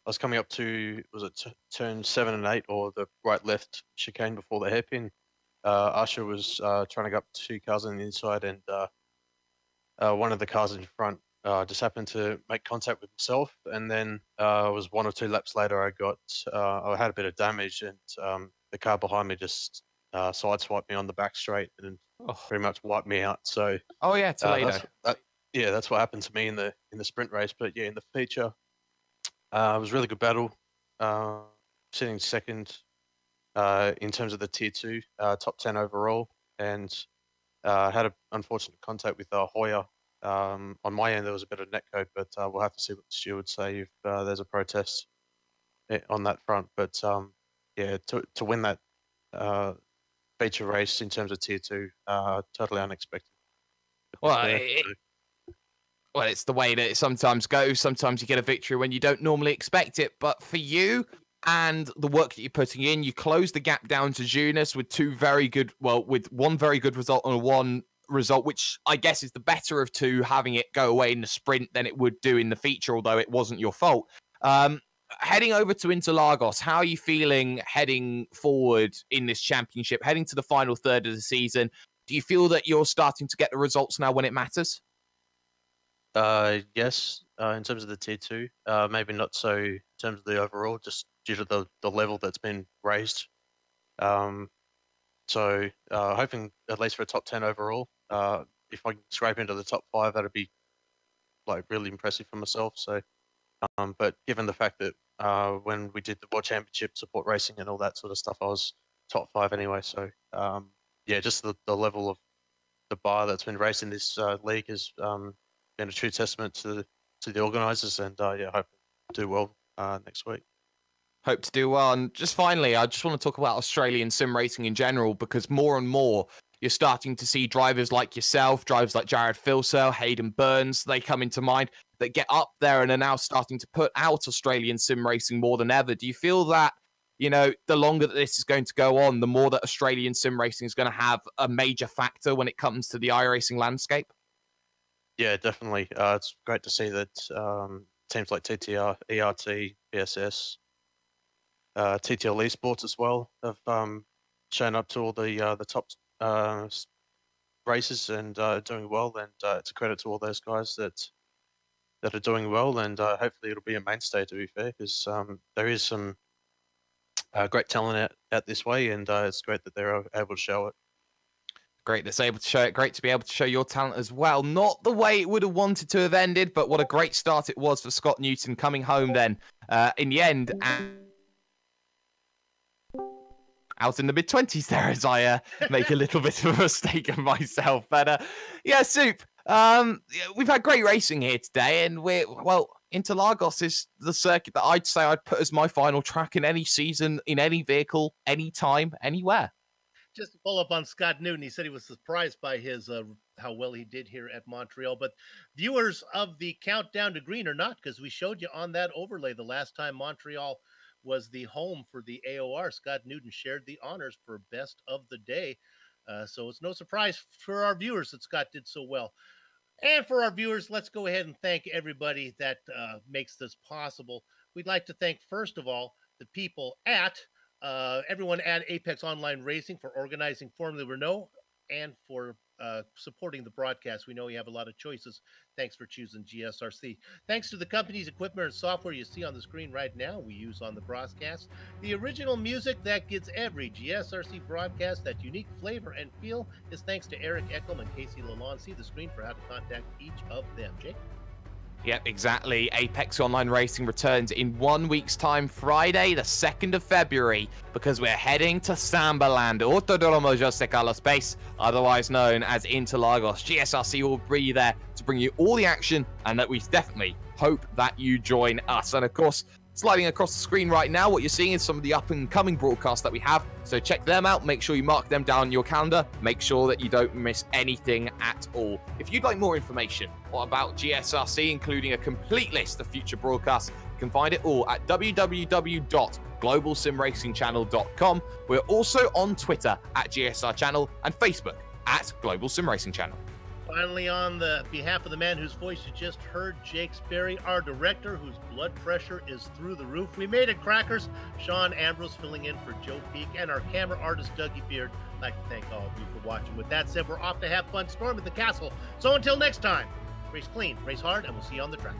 was coming up to, was it turn 7 and 8 or the right-left chicane before the hairpin. Usher was trying to go up 2 cars on the inside, and one of the cars in front just happened to make contact with myself, and then it was 1 or 2 laps later I had a bit of damage, and the car behind me just sideswiped me on the back straight and pretty much wiped me out. So
Toledo.
That's what happened to me in the sprint race. But yeah, in the feature, it was a really good battle. Sitting second in terms of the tier 2, top 10 overall, and had an unfortunate contact with Hoyer. On my end, there was a bit of netcode, but we'll have to see what the stewards say if there's a protest on that front. But to win that feature race in terms of tier 2, totally unexpected.
Well, it's the way that it sometimes goes. Sometimes you get a victory when you don't normally expect it. But for you and the work that you're putting in, you close the gap down to Jonas with with one very good result and one result, which I guess is the better of 2, having it go away in the sprint than it would do in the feature, although it wasn't your fault. Heading over to Interlagos, how are you feeling heading forward in this championship, heading to the final third of the season? Do you feel that you're starting to get the results now when it matters?
Yes, in terms of the tier 2, maybe not so in terms of the overall, just due to the level that's been raised. So hoping at least for a top 10 overall. If I can scrape into the top 5, that'd be like really impressive for myself. So, but given the fact that when we did the World Championship support racing and all that sort of stuff, I was top 5 anyway. So just the level of the bar that's been raised in this league has been a true testament to the organisers, and hope to do well next week.
Hope to do well. And just finally, I just want to talk about Australian sim racing in general, because more and more you're starting to see drivers like yourself, drivers like Jared Filsell, Hayden Burns, they come into mind, that get up there and are now starting to put out Australian sim racing more than ever. Do you feel that, you know, the longer that this is going to go on, the more that Australian sim racing is going to have a major factor when it comes to the iRacing landscape?
Yeah, definitely. It's great to see that teams like TTR, ERT, BSS, TTL Esports as well have shown up to all the top races and doing well. And it's a credit to all those guys that are doing well. And hopefully it'll be a mainstay, to be fair, because there is some great talent out this way, and it's great that they're able to show it.
Great that's able to show it. Great to be able to show your talent as well. Not the way it would have wanted to have ended, but what a great start it was for Scott Newton coming home then in the end. Out in the mid-20s there, as I make a little bit of a mistake of myself. But Soup, we've had great racing here today, and Interlagos is the circuit that I'd say I'd put as my final track in any season, in any vehicle, anytime, anywhere.
Just to follow up on Scott Newton, he said he was surprised by his how well he did here at Montreal. But viewers of the Countdown to Green are not, because we showed you on that overlay the last time Montreal was the home for the AOR. Scott Newton shared the honors for best of the day. So it's no surprise for our viewers that Scott did so well. And for our viewers, let's go ahead and thank everybody that makes this possible. We'd like to thank, first of all, the people at everyone at Apex Online Racing for organizing Formula Renault and for supporting the broadcast. We know you have a lot of choices. Thanks for choosing GSRC. Thanks to the company's equipment and software you see on the screen right now we use on the broadcast. The original music that gives every GSRC broadcast that unique flavor and feel is thanks to Eric Eckelm and Casey Lalonde. See the screen for how to contact each of them. Jake?
Yep, exactly. Apex Online Racing returns in 1 week's time, Friday, the 2nd of February, because we're heading to Sambaland, Autodromo José Carlos Pace, otherwise known as Interlagos. GSRC will be there to bring you all the action, and that we definitely hope that you join us. And of course, sliding across the screen right now, what you're seeing is some of the up-and-coming broadcasts that we have. So check them out. Make sure you mark them down in your calendar. Make sure that you don't miss anything at all. If you'd like more information about GSRC, including a complete list of future broadcasts, you can find it all at www.globalsimracingchannel.com. We're also on Twitter at GSR Channel and Facebook at Global Sim Racing Channel.
Finally, on the behalf of the man whose voice you just heard, Jake Sperry, our director, whose blood pressure is through the roof. We made it, Crackers. Sean Ambrose filling in for Joe Peak, and our camera artist, Dougie Beard. I'd like to thank all of you for watching. With that said, we're off to have fun storming the castle. So until next time, race clean, race hard, and we'll see you on the track.